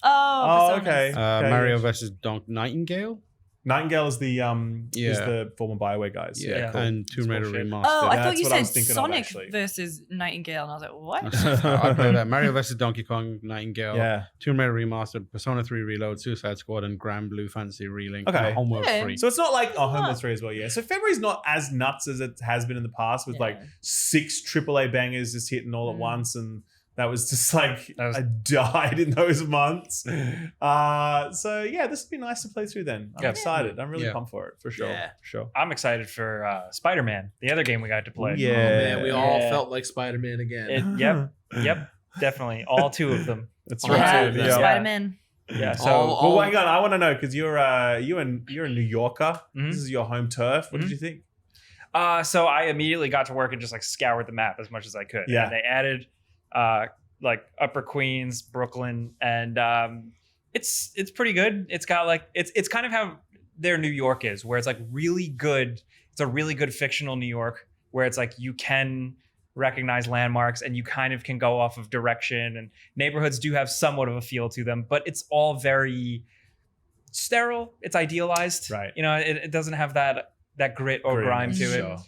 Oh, okay. Mario versus Nightingale. Nightingale is the former BioWare guys. Yeah, cool. and Tomb Raider bullshit. Remastered. Oh, I That's thought you what I said was thinking of, Sonic actually. versus Nightingale, and I was like, what? I play that. Mario vs. Donkey Kong, Nightingale, Yeah. Tomb Raider Remastered, Persona 3 Reload, Suicide Squad, and Grand Blue Fantasy Relink. Okay. And Homeworld Okay. 3. So it's not like Homeworld 3 as well, yeah. So February's not as nuts as it has been in the past with like 6 AAA bangers just hitting all at once, and that was just like I died in those months. So yeah, this would be nice to play through then. I'm excited. I'm really pumped for it for sure. Yeah. Sure. I'm excited for Spider-Man, the other game we got to play. Yeah. Oh, man, we all Yeah. felt like Spider-Man again. Yep, definitely. All 2 of them. That's Yeah, right. Yeah. Spider-Man. Yeah. So Well, hang on. I want to know because you're a New Yorker. Mhm. This is your home turf. What did you think? So I immediately got to work and just like scoured the map as much as I could. Yeah. And they added like Upper Queens, Brooklyn, and it's pretty good. It's got like it's kind of how their New York is, where it's like really good. It's a really good fictional New York where it's like you can recognize landmarks and you kind of can go off of direction, and neighborhoods do have somewhat of a feel to them, but it's all very sterile. It's idealized. Right. You know, it doesn't have that grit or grime to Sure. it.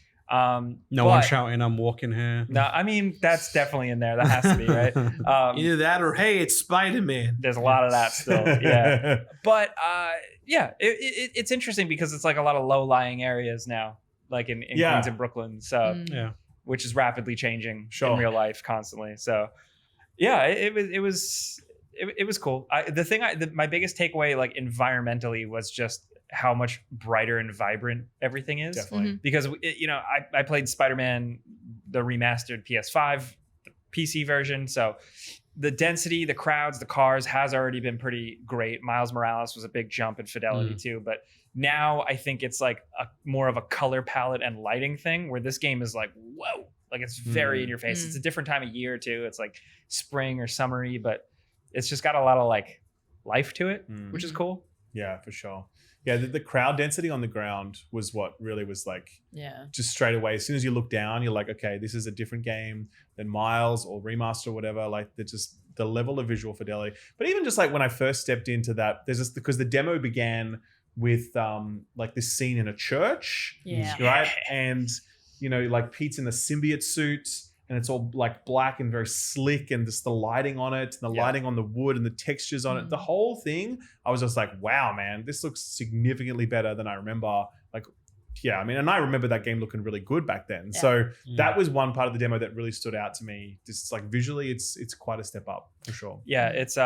No one shouting, I'm walking here. No, I mean, that's definitely in there. That has to be, right? Either that or, hey, it's Spider-Man. There's a lot of that still. Yeah. But it's interesting because it's like a lot of low-lying areas now, like in Queens and Brooklyn. So, which is rapidly changing in real life constantly. So, yeah, it was cool. My biggest takeaway, like environmentally, was just how much brighter and vibrant everything is. Definitely. Because I played Spider-Man, the remastered PS5, the PC version. So the density, the crowds, the cars has already been pretty great. Miles Morales was a big jump in fidelity too. But now I think it's like more of a color palette and lighting thing, where this game is like, whoa, like it's very in your face. It's a different time of year too. It's like spring or summery, but it's just got a lot of like life to it, which is cool. Yeah, for sure. Yeah, the crowd density on the ground was what really was like, just straight away. As soon as you look down, you're like, okay, this is a different game than Miles or Remaster or whatever. Like, just the level of visual fidelity. But even just like when I first stepped into that, there's just because the demo began with like this scene in a church, right? And like Pete's in the symbiote suit, and it's all like black and very slick, and just the lighting on it, and the lighting on the wood and the textures on it. The whole thing, I was just like, wow, man, this looks significantly better than I remember. Like, yeah, I mean, and I remember that game looking really good back then. Yeah. So that was one part of the demo that really stood out to me. Just like visually, it's quite a step up for sure. Yeah, it's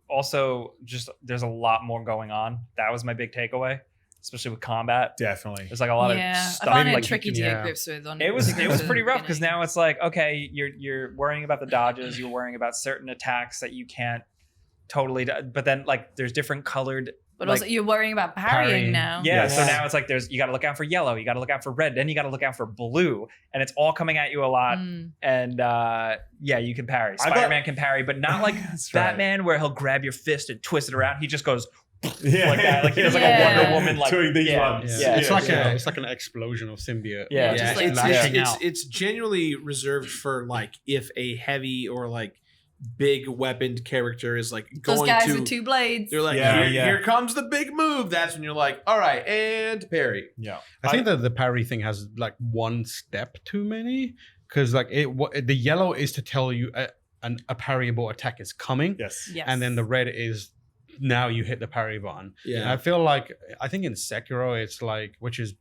also just there's a lot more going on. That was my big takeaway. Especially with combat, definitely. There's like a lot of stuff. I found it like, tricky to get grips with. It was pretty rough because now it's like, okay, you're worrying about the dodges, you're worrying about certain attacks that you can't totally. But then like there's different colored. But also you're worrying about parrying now. Yeah, so now it's like you got to look out for yellow, you got to look out for red, then you got to look out for blue, and it's all coming at you a lot. And you can parry. Spider-Man can parry, but not like Batman where he'll grab your fist and twist it around. He just goes. Like that, like he does like a Wonder Woman, like doing these ones. Yeah. It's like an explosion of symbiote. Yeah, just like it's genuinely reserved for like if a heavy or like big weaponed character is like going those guys with 2 blades. They're like, here comes the big move. That's when you're like, all right, and parry. Yeah, I think that the parry thing has like one step too many because like the yellow is to tell you a parryable attack is coming. Yes. And then the red is. Now you hit the parry button. Yeah. And I think in Sekiro it's like, which is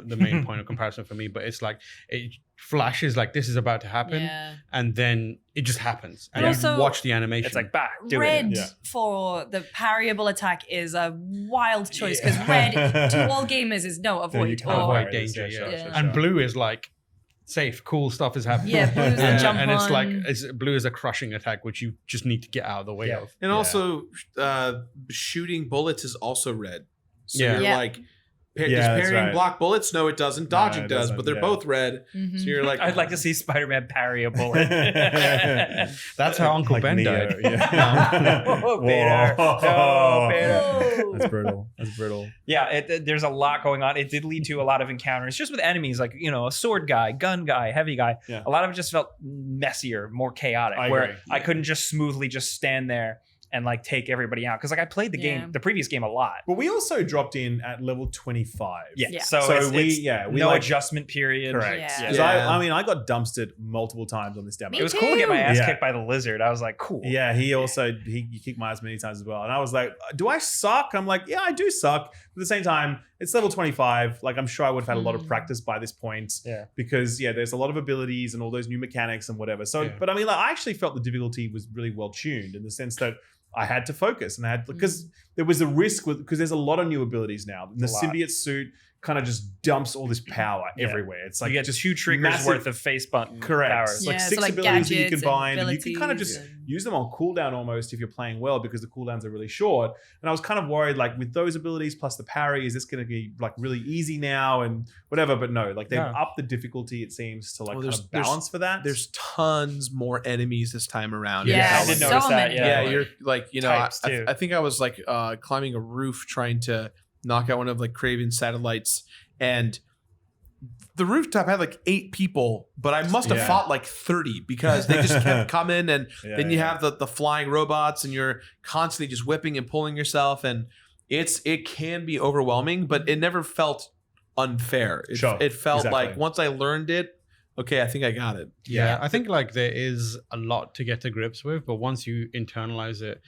the main point of comparison for me, but it's like it flashes like this is about to happen, and then it just happens, and you watch the animation. It's like do red it. For the parryable attack is a wild choice because red to all gamers is avoid avoid danger. And blue is like. Safe, cool stuff is happening. Yeah, blue's the jump and it's on. like blue is a crushing attack, which you just need to get out of the way of. And also, shooting bullets is also red. So you're like, does parrying block bullets? No, it doesn't. Dodging does, but they're both red. Mm-hmm. So you're like, I'd like to see Spider-Man parry a bullet. That's how Uncle like Ben Neo, died. Oh, Peter. No, Peter. That's brutal. That's brutal. Yeah, there's a lot going on. It did lead to a lot of encounters just with enemies, like, a sword guy, gun guy, heavy guy. A lot of it just felt messier, more chaotic, I couldn't just smoothly just stand there and like take everybody out. Because like I played the previous game a lot. But we also dropped in at level 25. Yeah. So we no like, adjustment period. Correct. Yeah. Because I mean, I got dumpstered multiple times on this demo. Me It was cool to get my ass Yeah. kicked by the lizard. I was like, cool. Yeah, he kicked my ass many times as well. And I was like, do I suck? I'm like, yeah, I do suck. But at the same time, it's level 25. Like, I'm sure I would have had a lot of practice by this point. Yeah. Because, there's a lot of abilities and all those new mechanics and whatever. So, but I mean, like, I actually felt the difficulty was really well tuned in the sense that I had to focus and I had, because there was a risk because there's a lot of new abilities now. The symbiote suit kind of just dumps all this power everywhere. It's like you get just 2 triggers massive, worth of face button powers. It's like 6 abilities that you can bind, and you can kind of just use them on cooldown almost if you're playing well, because the cooldowns are really short. And I was kind of worried, like, with those abilities plus the parry, is this going to be like really easy now and whatever? But no, like they've upped the difficulty, it seems, to like kind of balance for that. There's tons more enemies this time around. Yeah, I did notice that. Yeah, you're like, I think I was like climbing a roof trying to knock out one of like Kraven's satellites, and the rooftop had like 8 people, but I must have fought like 30 because they just kept coming, and then you have the flying robots, and you're constantly just whipping and pulling yourself, and it can be overwhelming, but it never felt unfair. It felt like once I learned it, okay, I think I got it. Yeah, I think like there is a lot to get to grips with, but once you internalize it,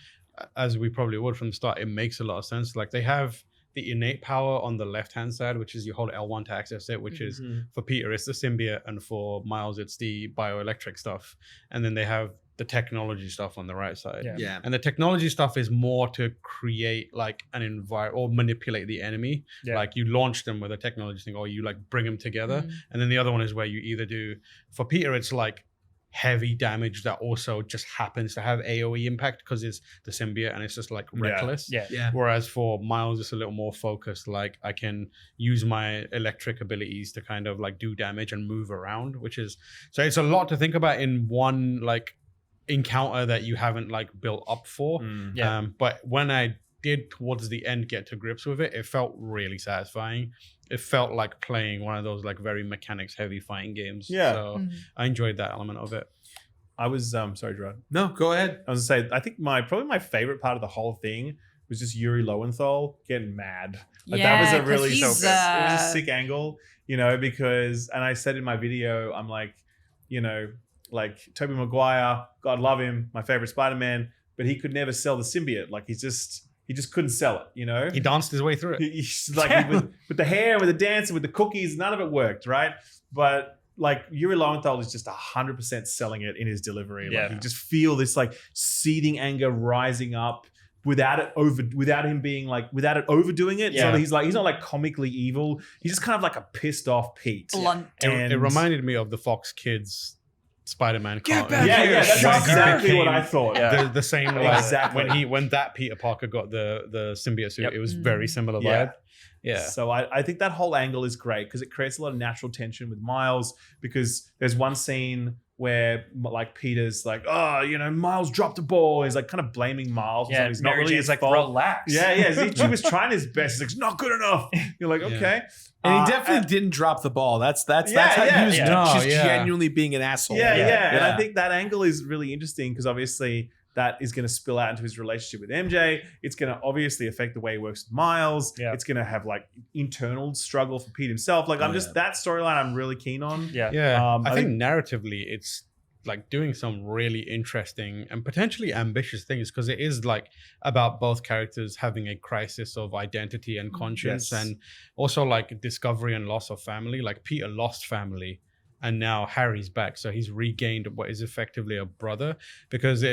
as we probably would from the start, it makes a lot of sense. Like they have the innate power on the left-hand side, which is you hold L1 to access it, which is for Peter, it's the symbiote, and for Miles, it's the bioelectric stuff. And then they have the technology stuff on the right side. Yeah. And the technology stuff is more to create like an environment or manipulate the enemy. Like you launch them with a technology thing, or you like bring them together. And then the other one is where you either do, for Peter, it's like heavy damage that also just happens to have AoE impact because it's the symbiote and it's just like reckless. Yeah. Whereas for Miles, it's a little more focused. Like I can use my electric abilities to kind of like do damage and move around, which is, so it's a lot to think about in one like encounter that you haven't like built up for. But when I did towards the end get to grips with it, it felt really satisfying. It felt like playing one of those like very mechanics heavy fighting games. So I enjoyed that element of it. I was sorry, Gerard. No, go ahead. I was gonna say, I think probably my favorite part of the whole thing was just Yuri Lowenthal getting mad. Like that was a really it was a sick angle, because, and I said in my video, I'm like, like Tobey Maguire, God love him, my favorite Spider-Man, but he could never sell the symbiote. Like he just couldn't sell it, He danced his way through it. He's like with the hair, with the dance, with the cookies, none of it worked, right? But like Yuri Lowenthal is just 100% selling it in his delivery. Like you just feel this like seething anger rising up without it overdoing it. So he's not like comically evil. He's just kind of like a pissed off Pete. Blunt. It reminded me of the Fox Kids Spider-Man Get cartoon. back here. That's exactly what I thought. The same like Exactly. when that Peter Parker got the symbiote suit, it was very similar vibe. Yeah. So I think that whole angle is great because it creates a lot of natural tension with Miles, because there's one scene where like Peter's like, Miles dropped a ball. He's like kind of blaming Miles. Yeah, he's not really his like, fault. relax. He was trying his best. He's like, it's not good enough. You're like, okay. And he definitely didn't drop the ball. That's how he was just genuinely being an asshole. Yeah. And I think that angle is really interesting because obviously that is going to spill out into his relationship with MJ. It's going to obviously affect the way he works with Miles. Yeah. It's going to have like internal struggle for Pete himself. Like that storyline I'm really keen on. Yeah. I think narratively it's like doing some really interesting and potentially ambitious things, because it is like about both characters having a crisis of identity and conscience, and also like discovery and loss of family. Like Peter lost family and now Harry's back. So he's regained what is effectively a brother, because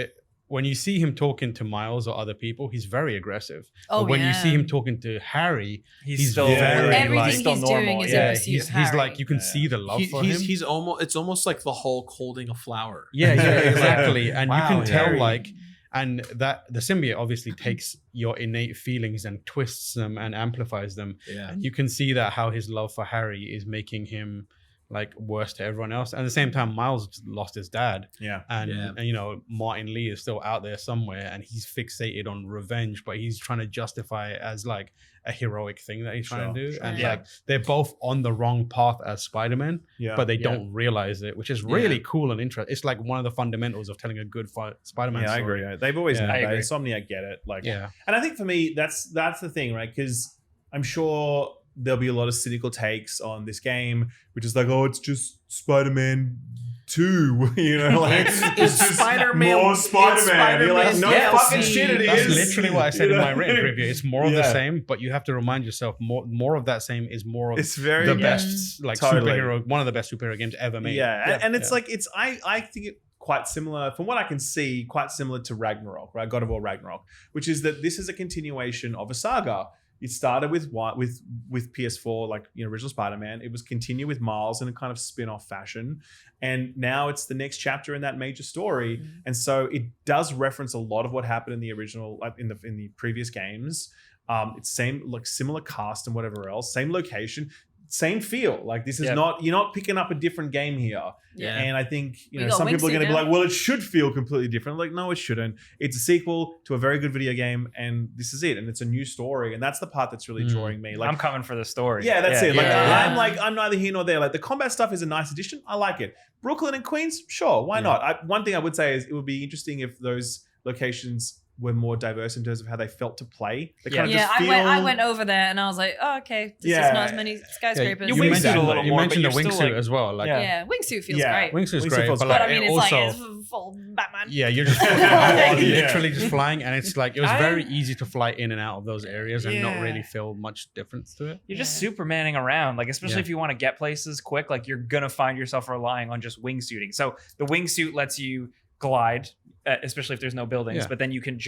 when you see him talking to Miles or other people, he's very aggressive. But when you see him talking to Harry, he's still very everything like, he's still doing normal. is he's like, you can see the love for him. He's almost, it's almost like the Hulk holding a flower. Yeah, exactly. And Wow, you can tell Harry. like, and that the symbiote obviously takes your innate feelings and twists them and amplifies them. Yeah. And you can see that how his love for Harry is making him like worse to everyone else. And at the same time, Miles lost his dad. Yeah. And you know, Martin Lee is still out there somewhere, and he's fixated on revenge, but he's trying to justify it as like a heroic thing that he's trying to do. And like they're both on the wrong path as Spider-Man, but they don't realize it, which is really cool and interesting. It's like one of the fundamentals of telling a good Spider-Man story. I agree. They've always known that. Insomniac get it. Like, and I think for me, that's the thing, right? Because I'm sure there'll be a lot of cynical takes on this game, which is like, oh, it's just Spider-Man 2, you know, like it's just Spider-Man, more Spider-Man. You're like, no fucking shit, it That's is. literally what I said in my written preview. It's more of the same, but you have to remind yourself more of that same is more of the best, like superhero, one of the best superhero games ever made. And it's like I think it quite similar, from what I can see, quite similar to Ragnarok, right? God of War Ragnarok, which is that this is a continuation of a saga. It started with PS4, like, you know, original Spider-Man. It was continue with Miles in a kind of spin-off fashion, and now it's the next chapter in that major story. And so it does reference a lot of what happened in the original, like in the previous games. It's similar cast and whatever else, same location, same feel. Like this is you're not picking up a different game here. And I think, you know, some people are going to be like, well, it should feel completely different. Like, no, it shouldn't. It's a sequel to a very good video game, and this is it. And it's a new story, and that's the part that's really drawing me. Like, I'm coming for the story. Yeah, that's it. Like, I'm neither here nor there. Like, the combat stuff is a nice addition. I like it. Brooklyn and Queens, sure, why not? One thing I would say is it would be interesting if those locations were more diverse in terms of how they felt to play. They kind of just feel... I went over there and I was like, oh, okay, this is not as many skyscrapers. You mentioned a little more. You mentioned the wingsuit as well. Like, wingsuit feels great. Wingsuit's great, but I mean, it's full Batman. Yeah, you're just literally just flying, and it's like it was very easy to fly in and out of those areas and not really feel much difference to it. You're just Supermaning around, like especially if you want to get places quick, like you're gonna find yourself relying on just wingsuiting. So the wingsuit lets you glide, especially if there's no buildings, but then you can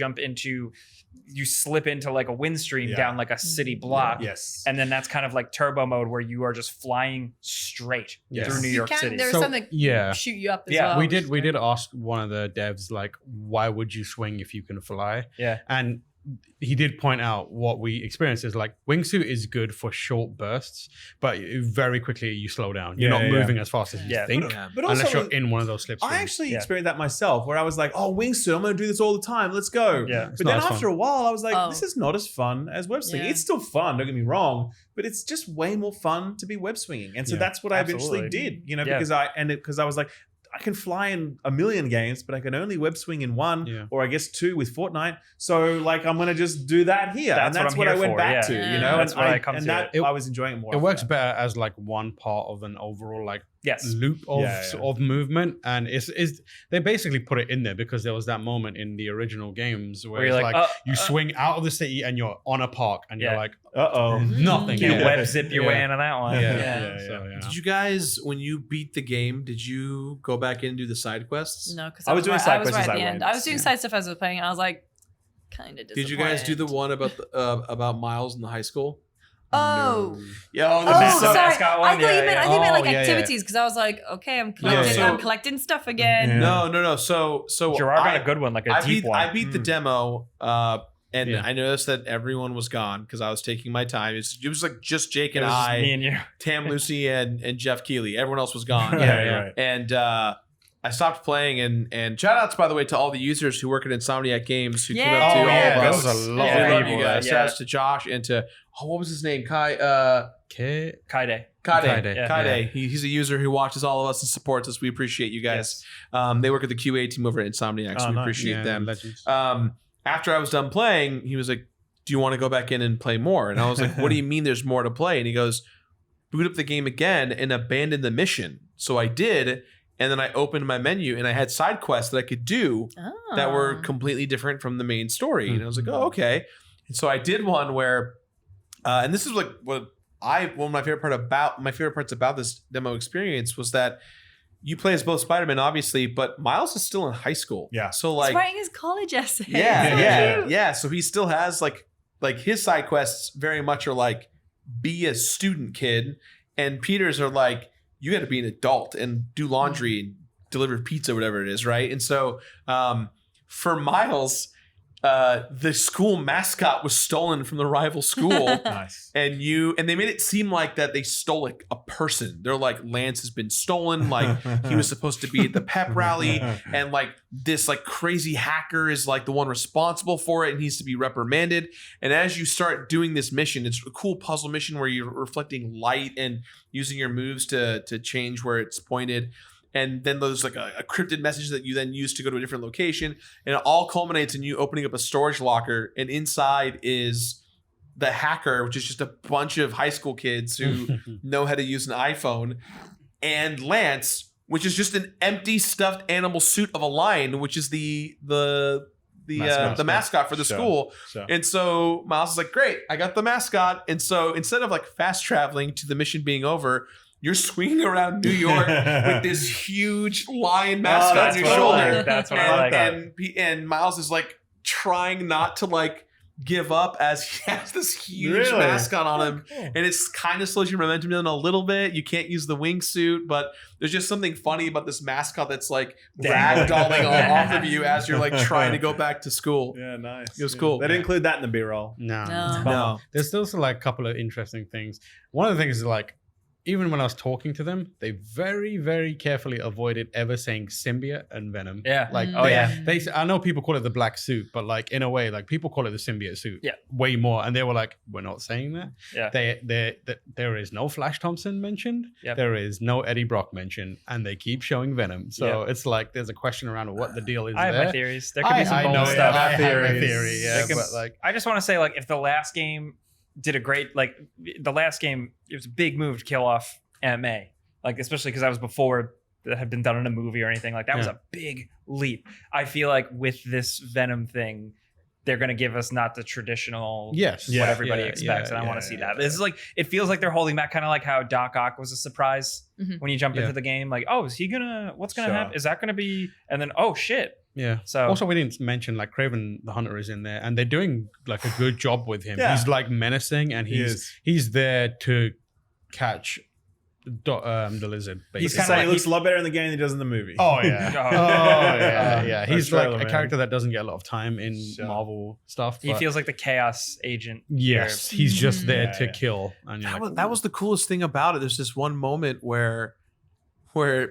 you slip into like a wind stream down like a city block. And then that's kind of like turbo mode where you are just flying straight through New York City. There's something shoot you up as well. We did ask one of the devs, like, why would you swing if you can fly? And he did point out what we experienced is like wingsuit is good for short bursts, but very quickly you slow down. You're not moving as fast as you think, but also, unless you're in one of those slipstreams. I actually experienced that myself, where I was like, "Oh, wingsuit! I'm going to do this all the time. Let's go." But then after a while, I was like, "This is not as fun as web swinging. It's still fun. Don't get me wrong, but it's just way more fun to be web swinging." And so that's what I eventually did. You know, because I was like, I can fly in a million games, but I can only web swing in one, or I guess two with Fortnite. So like, I'm going to just do that here. That's what I went back to, you know, that's what I come to. I was enjoying it more. It works better as like one part of an overall like loop of movement. And it's they basically put it in there because there was that moment in the original games where it's like you swing out of the city and you're on a park and you're like, nothing. You can web zip your way into that one. Did you guys, when you beat the game, did you go back in and do the side quests? No, because I was doing side quests at the end. I was doing side stuff as I was playing, and I was like, kind of disappointed. Did you guys do the one about Miles in the high school? Oh, no. The mascot one. I thought you meant like activities, because I was like, okay, I'm collecting stuff again. No. So Gerard got a good one, like a deep one. I beat the demo, and I noticed that everyone was gone because I was taking my time. It was like just Jake and I, me and you. Tam Lucy and Jeff Keighley. Everyone else was gone. And I stopped playing, and shout outs, by the way, to all the users who work at Insomniac Games who came up to all of us. That was a lot of people. You guys. Shout outs to Josh and to what was his name? Kaide. Kaide. He's a user who watches all of us and supports us. We appreciate you guys. They work at the QA team over at Insomniac, so we appreciate them. Legends. After I was done playing, he was like, "Do you want to go back in and play more?" And I was like, "What do you mean there's more to play?" And he goes, "Boot up the game again and abandon the mission." So I did. And then I opened my menu and I had side quests that I could do that were completely different from the main story. And I was like, oh, okay. And so I did one where, and this is like one of my favorite parts about this demo experience was that you play as both Spider-Man, obviously, but Miles is still in high school. Yeah. So like, he's writing his college essay. Yeah. So he still has like his side quests very much are like, be a student kid. And Peter's are like, you got to be an adult and do laundry and deliver pizza, whatever it is, right? And so for Miles, the school mascot was stolen from the rival school. Nice. And they made it seem like that they stole like a person. They're like, Lance has been stolen. Like he was supposed to be at the pep rally, and like this like crazy hacker is like the one responsible for it and needs to be reprimanded. And as you start doing this mission, it's a cool puzzle mission where you're reflecting light and using your moves to change where it's pointed. And then there's like a cryptid message that you then use to go to a different location. And it all culminates in you opening up a storage locker. And inside is the hacker, which is just a bunch of high school kids who know how to use an iPhone. And Lance, which is just an empty stuffed animal suit of a lion, which is the mascot for the school. And so Miles is like, great, I got the mascot. And so instead of like fast traveling to the mission being over, you're swinging around New York with this huge lion mascot on your shoulder. That's what I like. And Miles is like trying not to like give up as he has this huge mascot on him. Cool. And it's kind of slows your momentum down a little bit. You can't use the wingsuit, but there's just something funny about this mascot that's like ragdolling off of you as you're like trying to go back to school. Yeah, nice. It was cool. They didn't include that in the B-roll. No. There's also like a couple of interesting things. One of the things is like, even when I was talking to them, they very, very carefully avoided ever saying symbiote and venom. Yeah. Like, I know people call it the black suit, but like in a way, like people call it the symbiote suit. Yeah. Way more. And they were like, we're not saying that. Yeah. There is no Flash Thompson mentioned. Yep. There is no Eddie Brock mentioned. And they keep showing Venom. So it's like there's a question around what the deal is I have there. my theories. There could be some bold know, stuff. I have my theory. Yeah. But like, I just want to say, like, if the last game did a great, like, the last game, it was a big move to kill off MMA, like especially because that was before that had been done in a movie or anything like that. Was a big leap. I feel like with this Venom thing, they're going to give us not the traditional what everybody expects, and I want to see that. This is like, it feels like they're holding back, kind of like how Doc Ock was a surprise when you jump into the game. Like, oh, is he gonna? What's gonna happen? Is that gonna be? And then, oh shit. Yeah. So also, we didn't mention like Kraven the Hunter is in there, and they're doing like a good job with him. He's like menacing, and he's there to catch the lizard. He looks a lot better in the game than he does in the movie. Oh yeah. He's like a character that doesn't get a lot of time in Marvel stuff. He feels like the Chaos Agent. Yes, he's just there to kill. And that was the coolest thing about it. There's this one moment where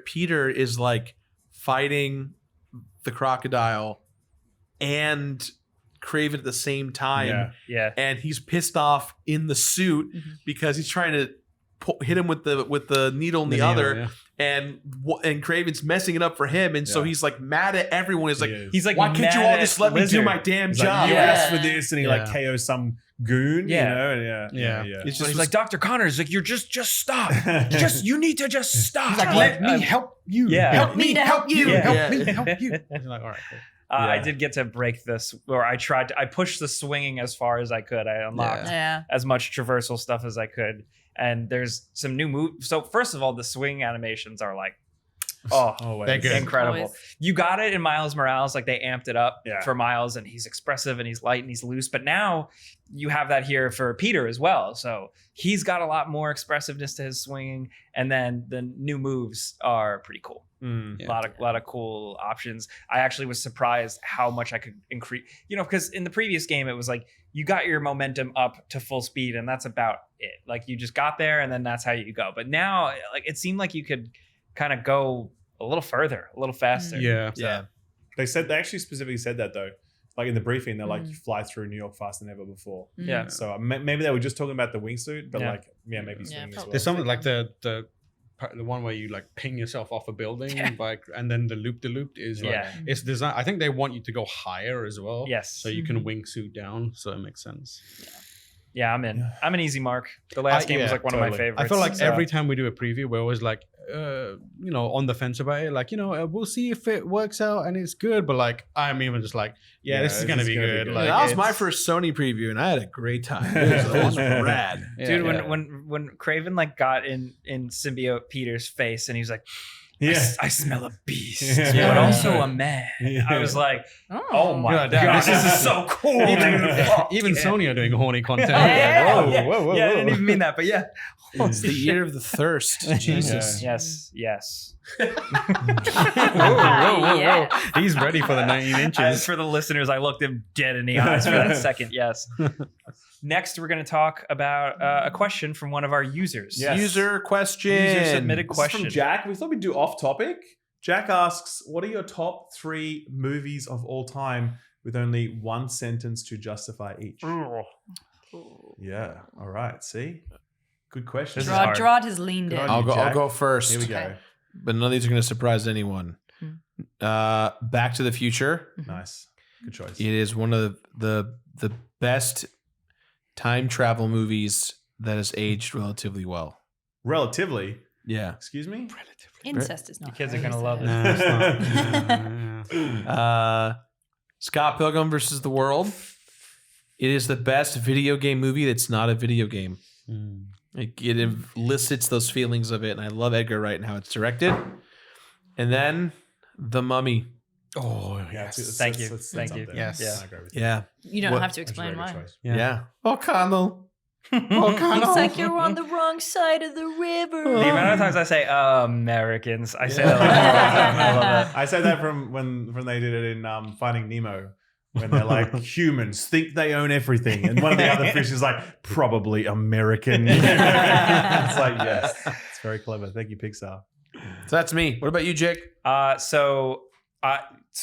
Peter is like fighting the crocodile and Kraven at the same time. Yeah. And he's pissed off in the suit because he's trying to hit him with the needle in the other, and Kraven's messing it up for him, and so he's like mad at everyone. He's like, why can't you all just let me do my damn job? You asked for this, and he like KOs some goon. You know, He's like, Dr. Connors, like, you're just stop. You need to just stop. He's like, let me help you. Help me to help you. Help me help you. He's like, all right, cool. I did get to break this, or I pushed the swinging as far as I could. I unlocked as much traversal stuff as I could. And there's some new moves. So first of all, the swing animations are like, they're good. Incredible. Always. You got it in Miles Morales. Like, they amped it up for Miles, and he's expressive and he's light and he's loose. But now you have that here for Peter as well. So he's got a lot more expressiveness to his swinging. And then the new moves are pretty cool. A lot of cool options. I actually was surprised how much I could increase, because in the previous game, it was like you got your momentum up to full speed and that's about it. Like, you just got there and then that's how you go. But now, like, it seemed like you could kind of go a little further, a little faster. They actually specifically said that though. Like in the briefing, they're like, you fly through New York faster than ever before. Yeah. So maybe they were just talking about the wingsuit, but maybe swinging as well. There's something like the one where you like ping yourself off a building and then the loop is like it's designed. I think they want you to go higher as well. Yes. So you can wingsuit down. So it makes sense. Yeah, I'm in. I'm an easy mark. The last game was like one of my favorites. I feel like every time we do a preview, we're always like, on the fence about it. Like, we'll see if it works out and it's good. But like, I'm even just like, this is gonna be good. Like, that was my first Sony preview, and I had a great time. It was rad, dude. When Kraven like got in symbiote Peter's face, and he was like, I smell a beast, Yeah. but also a man. Yeah. I was like, oh my god, this is so cool, dude. Fuck Even yeah. Sony are doing horny content. Yeah. Whoa, Yeah. whoa, whoa, Yeah, I whoa. didn't even mean that, but yeah. It's the year of the thirst. Jesus. Yes. Whoa, whoa, whoa, Yeah. whoa. He's ready for the 19 inches. For the listeners, I looked him dead in the eyes for that second. Yes. Next, we're going to talk about a question from one of our users. Yes. User question. User submitted This is question. from Jack. We thought we'd do off topic. Jack asks, what are your top 3 movies of all time with only one sentence to justify each? Yeah. All right. See? Good question. This is hard. Gerard has leaned in. Good on I'll you, go. I'll Jack. go first. Here we go. Okay. But none of these are going to surprise anyone. Back to the Future. Nice. Good choice. It is one of the best time travel movies that has aged relatively well. Relatively. Yeah. Excuse me? Incest is not. You kids are very going to love easy. it. Scott Pilgrim versus the World. It is the best video game movie that's not a video game. It elicits those feelings of it, and I love Edgar Wright and how it's directed. And then The Mummy. Oh, Yeah, Thank you. Thank up you. there. Yes. Yeah. I agree with you. Yeah. You don't What- have to That's a explain very good why. choice. Yeah. O'Connell. Looks like you're on the wrong side of the river. The amount of times I say Americans, I say that like I love I say that from when they did it in Finding Nemo, when they're like, humans think they own everything, and one of the other fish is like, probably American. It's like, yes, it's very clever. Thank you, Pixar. So that's me. What about you, Jake? it. So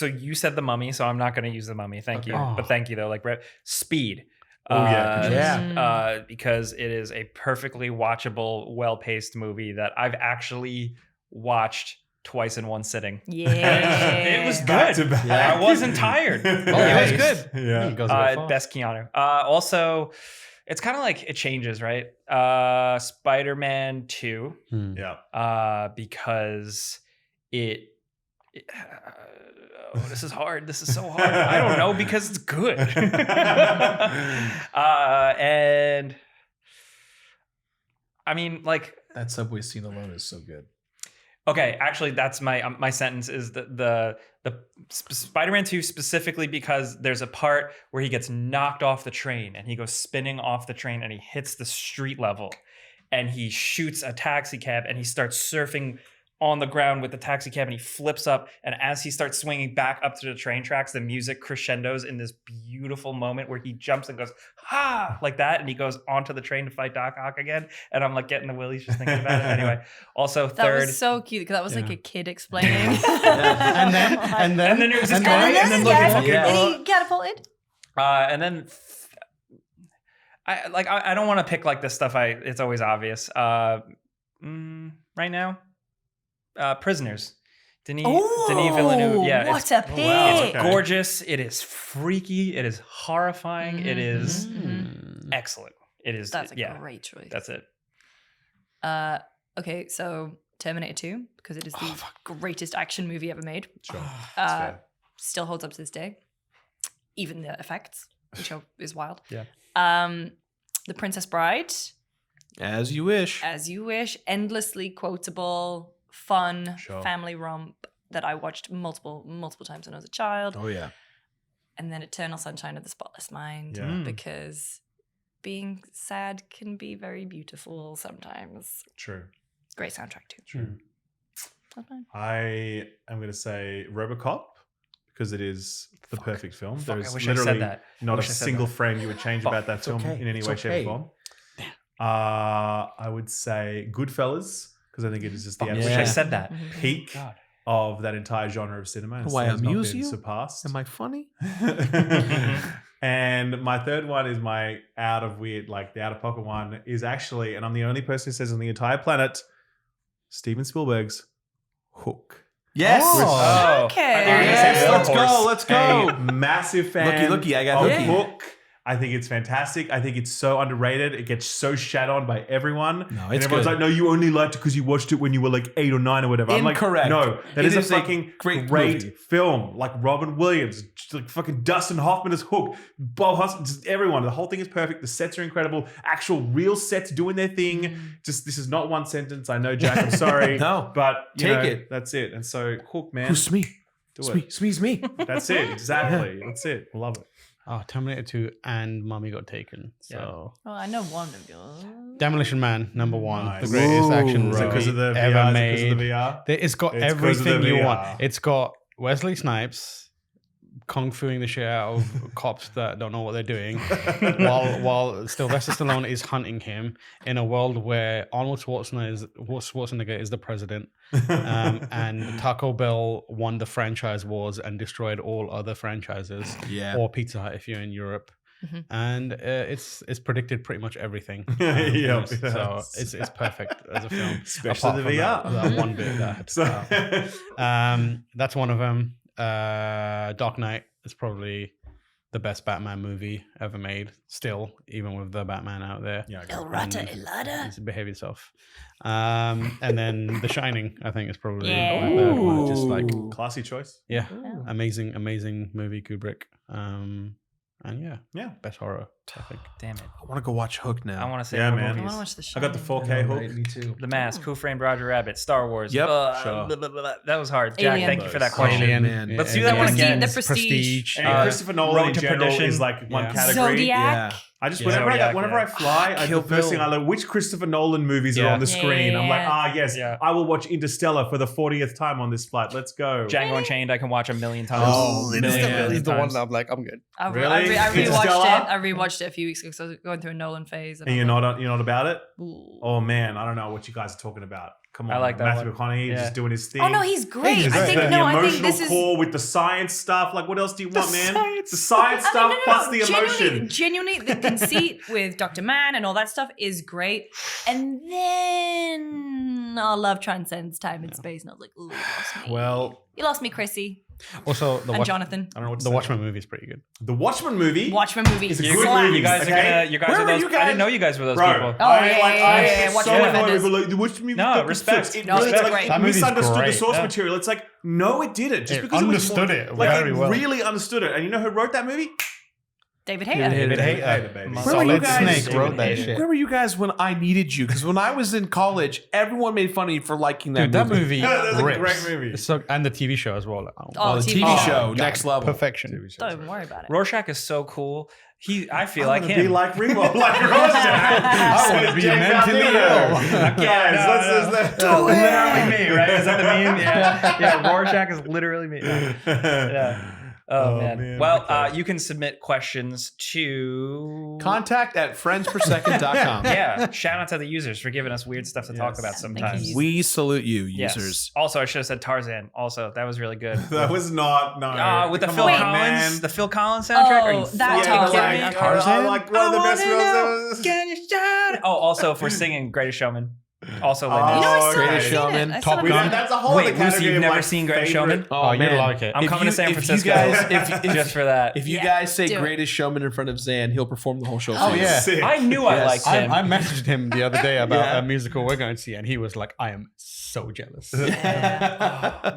you said The Mummy, so I'm not going to use The Mummy. Thank you, Okay. but thank you though. Like Speed. Oh, yeah, good choice. Because it is a perfectly watchable, well-paced movie that I've actually watched twice in one sitting. Yeah. It was Back good. to back. I wasn't tired. It was good. Yeah. It goes a bit fast. Best Keanu. Also, it's kind of like it changes, right? Spider-Man 2, Yeah. because this is hard. This is so hard. I don't know, because it's good. And I mean, like, That subway scene alone is so good. okay, actually, that's my sentence is the Spider-Man 2 specifically, because there's a part where he gets knocked off the train and he goes spinning off the train and he hits the street level and he shoots a taxi cab and he starts surfing on the ground with the taxi cab and he flips up, and as he starts swinging back up to the train tracks, the music crescendos in this beautiful moment where he jumps and goes ha like that, and he goes onto the train to fight Doc Ock again, and I'm like getting the willies just thinking about it. Anyway, also That third, was so cute because that was like a kid explaining. And then it was just And going then and then yeah, looking. and he catapulted. And then I don't want to pick like this stuff. It's always obvious. Right now, Prisoners. Denis Villeneuve. Yeah, what a pick! It's gorgeous. It is freaky. It is horrifying. It is excellent. It is. That's a great choice. That's it. Okay, so Terminator 2, because it is the greatest action movie ever made. Sure. That's fair. Still holds up to this day. Even the effects, which is wild. Yeah. The Princess Bride, As you wish. As You Wish, endlessly quotable, fun Sure. family romp that I watched multiple times when I was a child. Oh, yeah. And then Eternal Sunshine of the Spotless Mind, Yeah. because being sad can be very beautiful sometimes. True. Great soundtrack too. True. That's mine. I am going to say RoboCop, because it is the perfect film. Fuck, There's I wish I literally said that. not a wish I said single that. frame you would change about that film okay. in any It's way, shape, okay. or form. I would say Goodfellas, because I think it is just the I wish absolute I said that. peak God. of that entire genre of cinema. And Do I still has not amuse been you? surpassed. Am I funny? And my third one is my out of pocket one is actually, and I'm the only person who says on the entire planet, Steven Spielberg's Hook. Yes. Oh, Okay. I thought you were gonna say Yes, War let's Horse. go. Let's go. A massive fan Looky, I got of Hooky. Hook. I think it's fantastic. I think it's so underrated. It gets so shat on by everyone. No, and it's everyone's good. like, no, you only liked it because you watched it when you were like 8 or 9 or whatever. Incorrect. I'm like, no, that is a fucking great great movie. film. Like Robin Williams, just like fucking Dustin Hoffman as Hook, Bob Hudson, just everyone. The whole thing is perfect. The sets are incredible. Actual real sets doing their thing. Just this is not one sentence. I know, Jack. I'm sorry. No, but you take know, it. That's it. And so Hook, man, Who's me? do it. Smee's me. That's it. Exactly. That's it. I love it. Oh, Terminator 2 and Mummy got taken. So Well, I know one of yours. Demolition Man, number 1. Nice. The greatest action Is it because movie of the ever VR? Is it made. because of the VR? It's got It's 'cause of the everything you VR. want. It's got Wesley Snipes kung fuing the shit out of cops that don't know what they're doing, while Sylvester Stallone is hunting him in a world where Arnold Schwarzenegger is the president, and Taco Bell won the franchise wars and destroyed all other franchises, or Pizza Hut if you're in Europe. And it's predicted pretty much everything. Yep. So it's perfect as a film, Especially apart the from VR. that one bit that I had to cut out. That's one of them. Dark Knight is probably the best Batman movie ever made. Still, even with the Batman out there. Yeah, El Rata Elada. Behave yourself. And then The Shining, I think, is probably Yeah. my third one. Just like classy choice. yeah, Ooh. amazing movie, Kubrick. And yeah, best horror, I think. Damn it. I want to go watch Hook now. I want to say Yeah, more man. I movies. want to watch the show. I got the 4K Hook. Me too. The Mask, Who Framed Roger Rabbit, Star Wars. Yep. Sure. Blah, blah, blah. That was hard. Jack, Alien. thank you for that Oh, question. Alien, man. Let's do that one again. The Prestige. And Uh, Christopher Nolan Road in to general Perdition. is like one Yeah. category. Zodiac. Yeah. I just Yeah. whenever Zodiac, I fly, Kill the first Bill. thing I look, which Christopher Nolan movies are Yeah. on the screen? I'm like, Yeah. yes, Yeah. I will watch Interstellar for the 40th time on this flight. Let's go. Django Unchained, I can watch a million times. Oh, million times. I'm like, I'm good. I Really? rewatched Interstellar? it. I rewatched it a few weeks ago because I was going through a Nolan phase. And you're not about it? Ooh. Oh man, I don't know what you guys are talking about. Come on, I like that Matthew one. McConaughey Yeah. just doing his thing. Oh no, he's great. He's I great. think the no, I think emotional this is core with the science stuff. Like, what else do you want, man? The science I stuff mean, plus the emotion. Genuinely, the conceit with Dr. Man and all that stuff is great. And then our love transcends time and space. And I was like, ooh, you lost me. Well, You lost me, Chrissy. Also, And Jonathan. I don't know what to the say. Watchmen movie is pretty good. The Watchmen movie. Watchmen movie. It's a slaps. good movie. You guys Okay. are gonna. You guys Where are were those. you I guys? didn't know you guys were those Bro, people. Oh, I yeah. get Watch so the annoyed Defenders. with like, the Watchmen movie. No, fucking respect. sucks. It No, really it's like, great. it That movie's misunderstood the great. source Yeah. material. It's like, no, it didn't. Just It because understood it was it more, like, very it well. really understood it. And you know who wrote that movie? David Hayter. David Hayter. Hayter, baby. Where were you Solid guys? Snake wrote that shit. Where were you guys when I needed you? Because when I was in college, everone made fun of me for liking that Dude, that movie. movie That's a rips. great movie. It's so, and the TV show as well. Oh, the TV TV show. show, next level. Perfection. Don't even worry about it. Rorschach is so cool. I feel I like wanna him. be like Remo, like Rorschach. I wanna be mentally ill. Guys, let's do literally me, right? Is that the meme? Yeah, Rorschach is literally me. Yeah. Oh, man. Well, okay. you can submit questions to Contact at friendspersecond.com. Yeah, shout out to the users for giving us weird stuff to talk about sometimes. you. We salute you, Yes. users. Also, I should have said Tarzan. Also, that was really good. That was not With the Come Phil on, Collins, man. the Phil Collins soundtrack. Are you Oh, that fucking Tarzan. kidding me? Tarzan? Like one of the best films. Can you shout it? Oh, also for singing Greatest Showman. Also, Oh, Linda. You know, I still okay. haven't seen Showman, it. I Top still haven't Gun. seen it. That's a whole Wait, other Lucy, category you've of, never like, seen Greatest favorite- Showman? Oh, you'd man. like it. I'm coming to San Francisco. If just for that. If you Yeah. guys say Do it. Greatest Showman in front of Zan, he'll perform the whole show. Oh, for you. yeah. Sick. I knew I Yes. liked him. I messaged him the other day about Yeah. a musical we're going to see, and he was like, I am so jealous. Oh,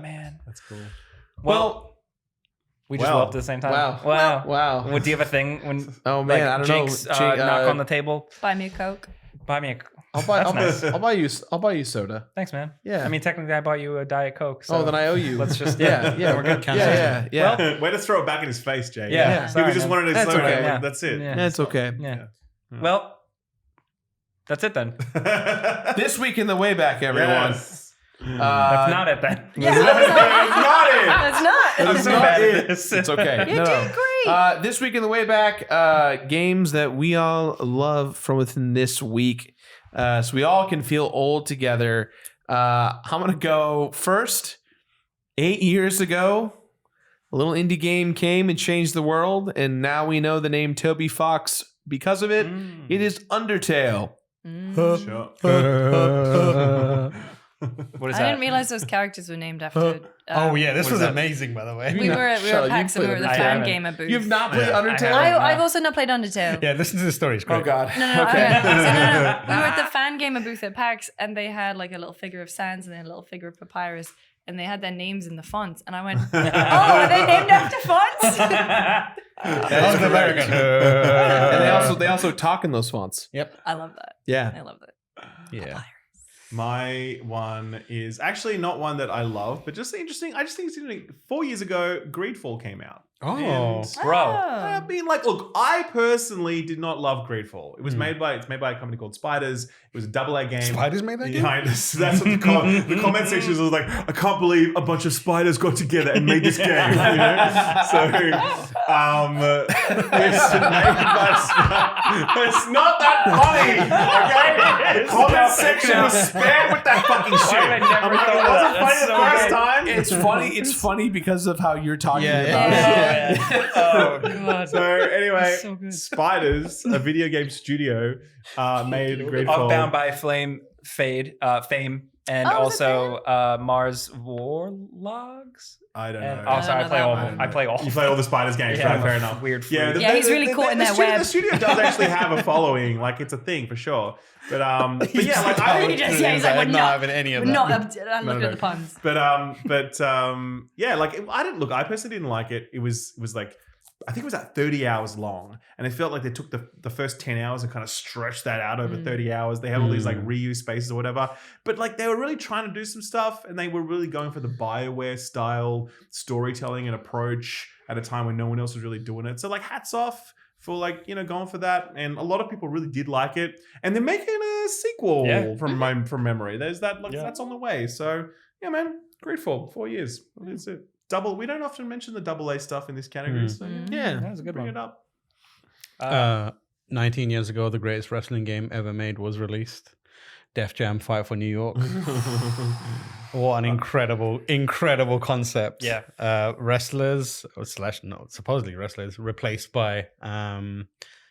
man. That's cool. Well, we just Well. went up at the same time. Wow. Wow. Wow. Well, do you have a thing when? Oh, man, like, I don't Jake's, know. Jake, knock on the table. Buy me a Coke. Buy me a. I'll That's buy nice. I'll buy you soda. Thanks, man. Yeah. I mean, technically, I bought you a Diet Coke. So Oh, then I owe you. Let's just yeah. We're good. Yeah. Well, Way to throw it back in his face, Jay. Yeah. He Sorry, was just man. wanted to That's slow okay. down. Yeah. That's it. Yeah. It's okay. Yeah. Yeah. Well, that's it then. This week in the Wayback, everyone. Yes. That's not it then. Yeah, That's that's not. I'm so bad at this. It's okay. You're doing great. This week in the Wayback, games that we all love from within this week, so we all can feel old together. I'm gonna go first. 8 years ago, a little indie game came and changed the world, and now we know the name Toby Fox because of it. It is Undertale. Sure. What is I that? didn't realize those characters were named after. this was that? amazing, by the way. We were at Shut up, PAX you've and we were at the played fan Undertale. gamer booth. You've not played Yeah. Undertale? I've also not played Undertale. Yeah, listen to the story. It's great. Oh God. No. Okay. So no. We were at the fan gamer booth at PAX, and they had like a little figure of Sans and then a little figure of Papyrus, and they had their names in the fonts, and I went, "Oh, are they named after fonts?" That was American. And they also talk in those fonts. Yep. I love that. Yeah. I love that. Yeah. My one is actually not one that I love, but just interesting. I just think it's interesting. 4 years ago, Greedfall came out. Oh. And Bro. I mean, like, look, I personally did not love Greedfall. It was made by a company called Spiders. It was a AA game. Spiders made that game? Behind us. That's what the comment section was like. I can't believe a bunch of spiders got together and made this game. You know? So, it's made by. It's not that funny. Okay, the comment section was spammed with that fucking shit. Why have I never I'm like, thought it of wasn't that? funny That's the so first good. time. It's funny. It's funny because of how you're talking about Yeah. it. Oh god. So anyway, So good. Spiders, a video game studio, made Greedfall. Bound by Fame, Fame, and Oh, was it also Mars Warlogs. I don't And know. also, I I don't play know all. that one. I play all. You play all the Spiders games, Yeah, right? Fair enough. Weird. Yeah, fruit. Yeah, he's really caught in their web. The studio does actually have a following, like it's a thing for sure. But yeah, like I He just- yeah, he's like, I'm we're not not having any of We're that. not up to, I'm looking no. at the puns. But yeah, like I didn't look. I personally didn't like it. It was like I think it was at 30 hours long, and it felt like they took the first 10 hours and kind of stretched that out over 30 hours. They had all these like reuse spaces or whatever, but like they were really trying to do some stuff, and they were really going for the BioWare style storytelling and approach at a time when no one else was really doing it. So like hats off for like, you know, going for that. And a lot of people really did like it. And they're making a sequel from memory. There's that, like, that's on the way. So yeah, man, Greedfall, 4 years. That's it. We don't often mention the AA stuff in this category. So Yeah. That was a good bring one. it up. 19 years ago, the greatest wrestling game ever made was released. Def Jam Fight for New York. What an incredible concept. Yeah. Wrestlers, supposedly wrestlers, replaced by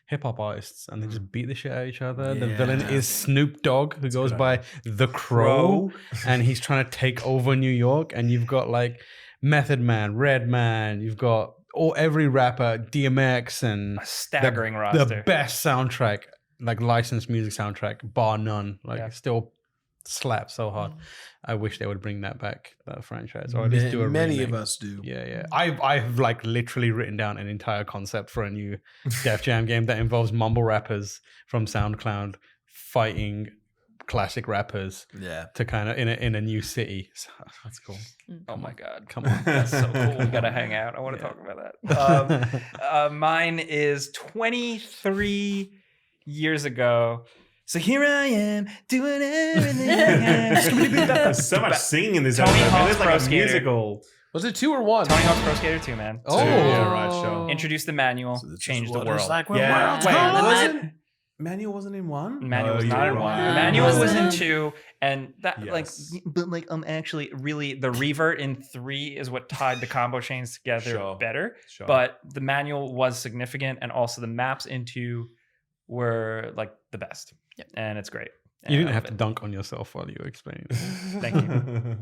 hip hop artists, and they just beat the shit out of each other. The villain is Snoop Dogg, who goes by The Crow, and he's trying to take over New York. And you've got like Method Man, Redman, you've got every rapper, DMX, and A staggering roster. the best soundtrack, like licensed music soundtrack, bar none. Like it still slaps so hard. I wish they would bring that back, that franchise, or at least do a Many remake. of us do. Yeah. I've like literally written down an entire concept for a new Def Jam game that involves mumble rappers from SoundCloud fighting classic rappers. Yeah. To kind of in a new city. So, that's cool. Oh my god. Come on. That's so cool. We gotta hang out. I want to talk about that. Mine is 23 years ago. So here I am doing everything I can. There's so much singing in this Tony episode. Man. Hawk's There's like Pro a Skater. musical. Was it 2 or 1? Tony Hawk's Pro Skater 2, man. Oh. Yeah, right, sure. Introduced the manual, changed the What world. it's like when Yeah. worlds Wait, collide. wasn't Manual wasn't in 1? Manual was Oh, not you're in 1. right. Manual was in Wasn't 2, and that Yes. but actually really the revert in 3 is what tied the combo chains together Sure. better. Sure. But the manual was significant, and also the maps in 2 were like the best. Yep. And it's great. You And didn't I have love to it. dunk on yourself while you were explaining. Thank you.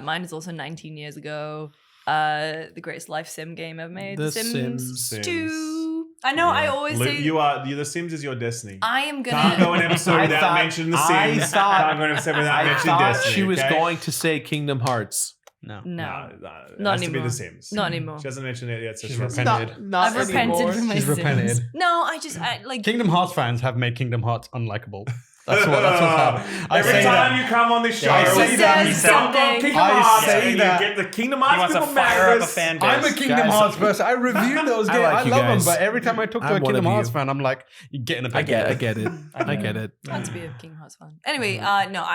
Mine is also 19 years ago. The greatest life sim game ever made. The Sims Sims. 2. I know, I always Luke, say... The Sims is your destiny. I am Can't go gonna... an episode without mentioning the Sims. Can't go an episode without I mentioning thought Destiny. she was okay? going to say Kingdom Hearts. No. No. It Not has to be anymore. the Sims. Not anymore. She hasn't mentioned it yet. So She's she hasn't- repented. Not I've repented for my She's sins. repented. No, I like... Kingdom Hearts fans have made Kingdom Hearts unlikable. That's what's happened. I Every say time that. you come on this show, I say that. you don't go Something. Kingdom I Hearts, say and that. you get the Kingdom He Hearts wants to people fire mad up at a us. fan base. I'm a Kingdom Guys, Hearts person. I reviewed those I games. like I you love them, guys. but every time I talk to I'm a one Kingdom of you. Hearts fan, I'm like, you're getting a I big get deal. it. I get it. Had to be a King Hearts fan. Anyway, no,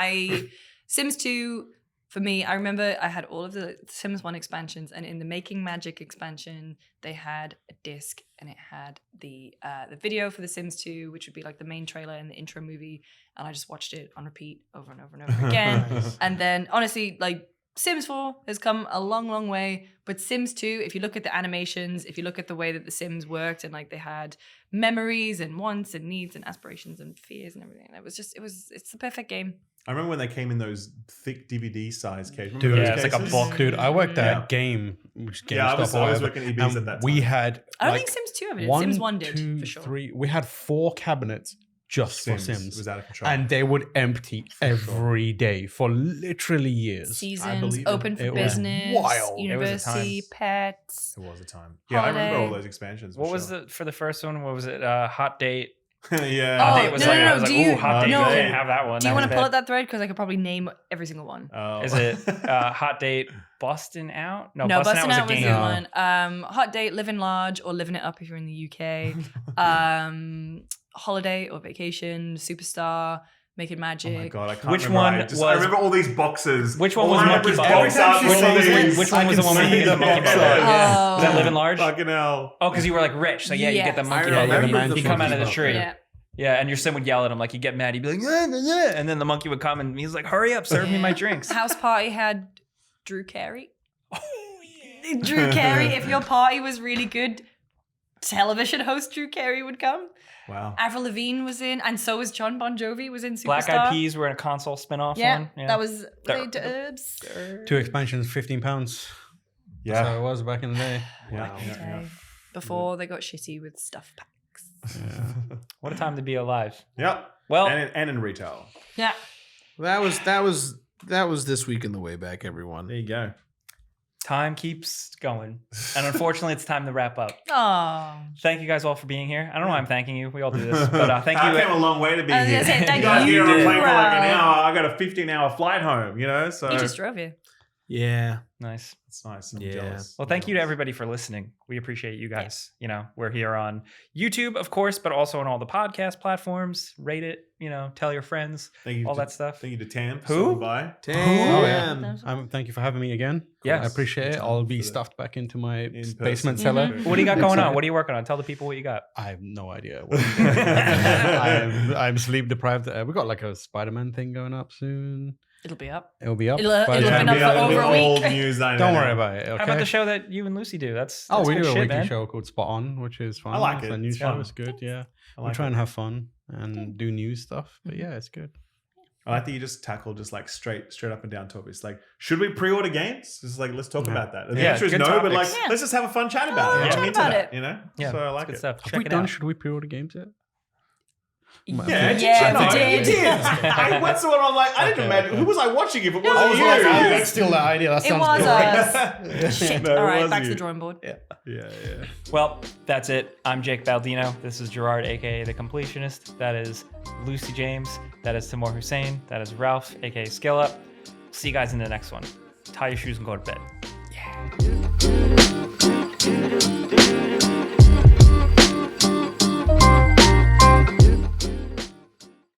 Sims 2, for me, I remember I had all of the Sims 1 expansions, and in the Making Magic expansion, they had a disc, and it had the video for the Sims 2, which would be like the main trailer and the intro movie, and I just watched it on repeat over and over and over again. And then, honestly, like, Sims 4 has come a long, long way, but Sims 2, if you look at the animations, if you look at the way that the Sims worked and like they had memories and wants and needs and aspirations and fears and everything, it's the perfect game. I remember when they came in those thick DVD size cases. Dude, it's like a book. Dude, I worked at Game, which GameStop. I was working at EBs at that time. We had. I don't think Sims 2 ever did. Sims 1 did, for sure. 3. We had 4 cabinets just for Sims. It was out of control. And they would empty every day for literally years. Seasons, open for It was business, wild. university, pets. It was a time. Yeah, I remember all those expansions. What was it for the first one? What was it? Hot Date. Yeah. Oh, Hot Date was no, like, no, I no. was like, Do you- ooh, Hot Date. no. I didn't have that one. Do you That want was to pull bad. up that thread? Because I could probably name every single one. Oh. Is it Hot Date Bustin' Out? No, No, Bustin' Out was a the game. one. Hot Date, Living Large, or Living It Up if you're in the UK. Holiday or Vacation, Superstar, Making Oh my Magic. god, I can't Which remember. one was- I remember all these boxes. Which one All was I Monkey remember is Ball? every time she Which one was says, which one I was can the one with see the the monkey box. ball? Yeah. Was that Living Large? Fucking hell. Oh, because you were like rich, so yeah, you get the Yes. monkey I ball. remember You the come out of the monkey tree. Yeah. Yeah, and your sim would yell at him, like, you get mad, he'd be like, "Yeah, yeah, yeah," and then the monkey would come and he's like, hurry up, serve me my drinks. House Party had Drew Carey. Drew Carey, if your party was really good, television host Drew Carey would come. Wow. Avril Lavigne was in, and so was John Bon Jovi was in Superstar. Black Eyed Peas were in a console spin-off Yeah, one. Yeah, that was They're- Dubs. 2 expansions, £15. Yeah. That's how it was back in the day. Yeah. Yeah. Before they got shitty with stuff packs. What a time to be alive. Yep. Well, And in retail. Yeah. That was this week in the Wayback, everyone. There you go. time keeps going. And unfortunately, it's time to wrap up. Oh. Thank you guys all for being here. I don't know why I'm thanking you. We all do this. But thank you. I came a long way to be I was here. gonna say, thank you guys you. here on a You plane for like an did. hour. I got a 15-hour flight home, you know? So He just drove you. Yeah. Nice. it's nice. I'm Yeah. jealous. Well, thank you to everybody for listening. We appreciate you guys. You know, we're here on YouTube, of course, but also on all the podcast platforms. Rate it, you know, tell your friends, Thank you all to, that stuff. Thank you to Tam for Who? stopping by. Damn. Thank you for having me again. Yes. I appreciate it. I'll be For the- stuffed back into my In basement person. cellar. What do you got going on? Excited. What are you working on? Tell the people what you got. I have no idea. I'm sleep deprived. We got like a Spiderman thing going up soon. It'll be up. It'll be up. It'll by the been time- up for It'll be over a week. old news. I Don't know. worry about it. Okay. How about the show that you and Lucy do? That's Oh, we good do a shit, weekly man. show called Spot On, which is fun. I like It's it. a new It's show. fun. It's good. Yeah, I we like try it. and have fun and do new stuff. But yeah, it's good. I like that you just tackle just like straight up and down topics. Like, should we pre-order games? Just like, let's talk about that. And the Yeah, answer is good no, but like, topics. Yeah. let's just have a fun chat about it. chat I'm into about that, it. you know? Yeah, So I it's like good it. stuff. Have Check we it done? out. Should we pre-order games yet? Yeah, Yeah, no, we you did. I what's the one I'm like, I didn't Okay. imagine. Who was I watching if it No, wasn't it you? was us. That's still the idea. That It sounds was good. us. Shit. No, it All right, was back to you. the drawing board. Yeah. Well, that's it. I'm Jake Baldino. This is Gerard, aka The Completionist. That is Lucy James. That is Timur Hussein. That is Ralph, aka Scale Up. See you guys in the next one. Tie your shoes and go to bed. Yeah.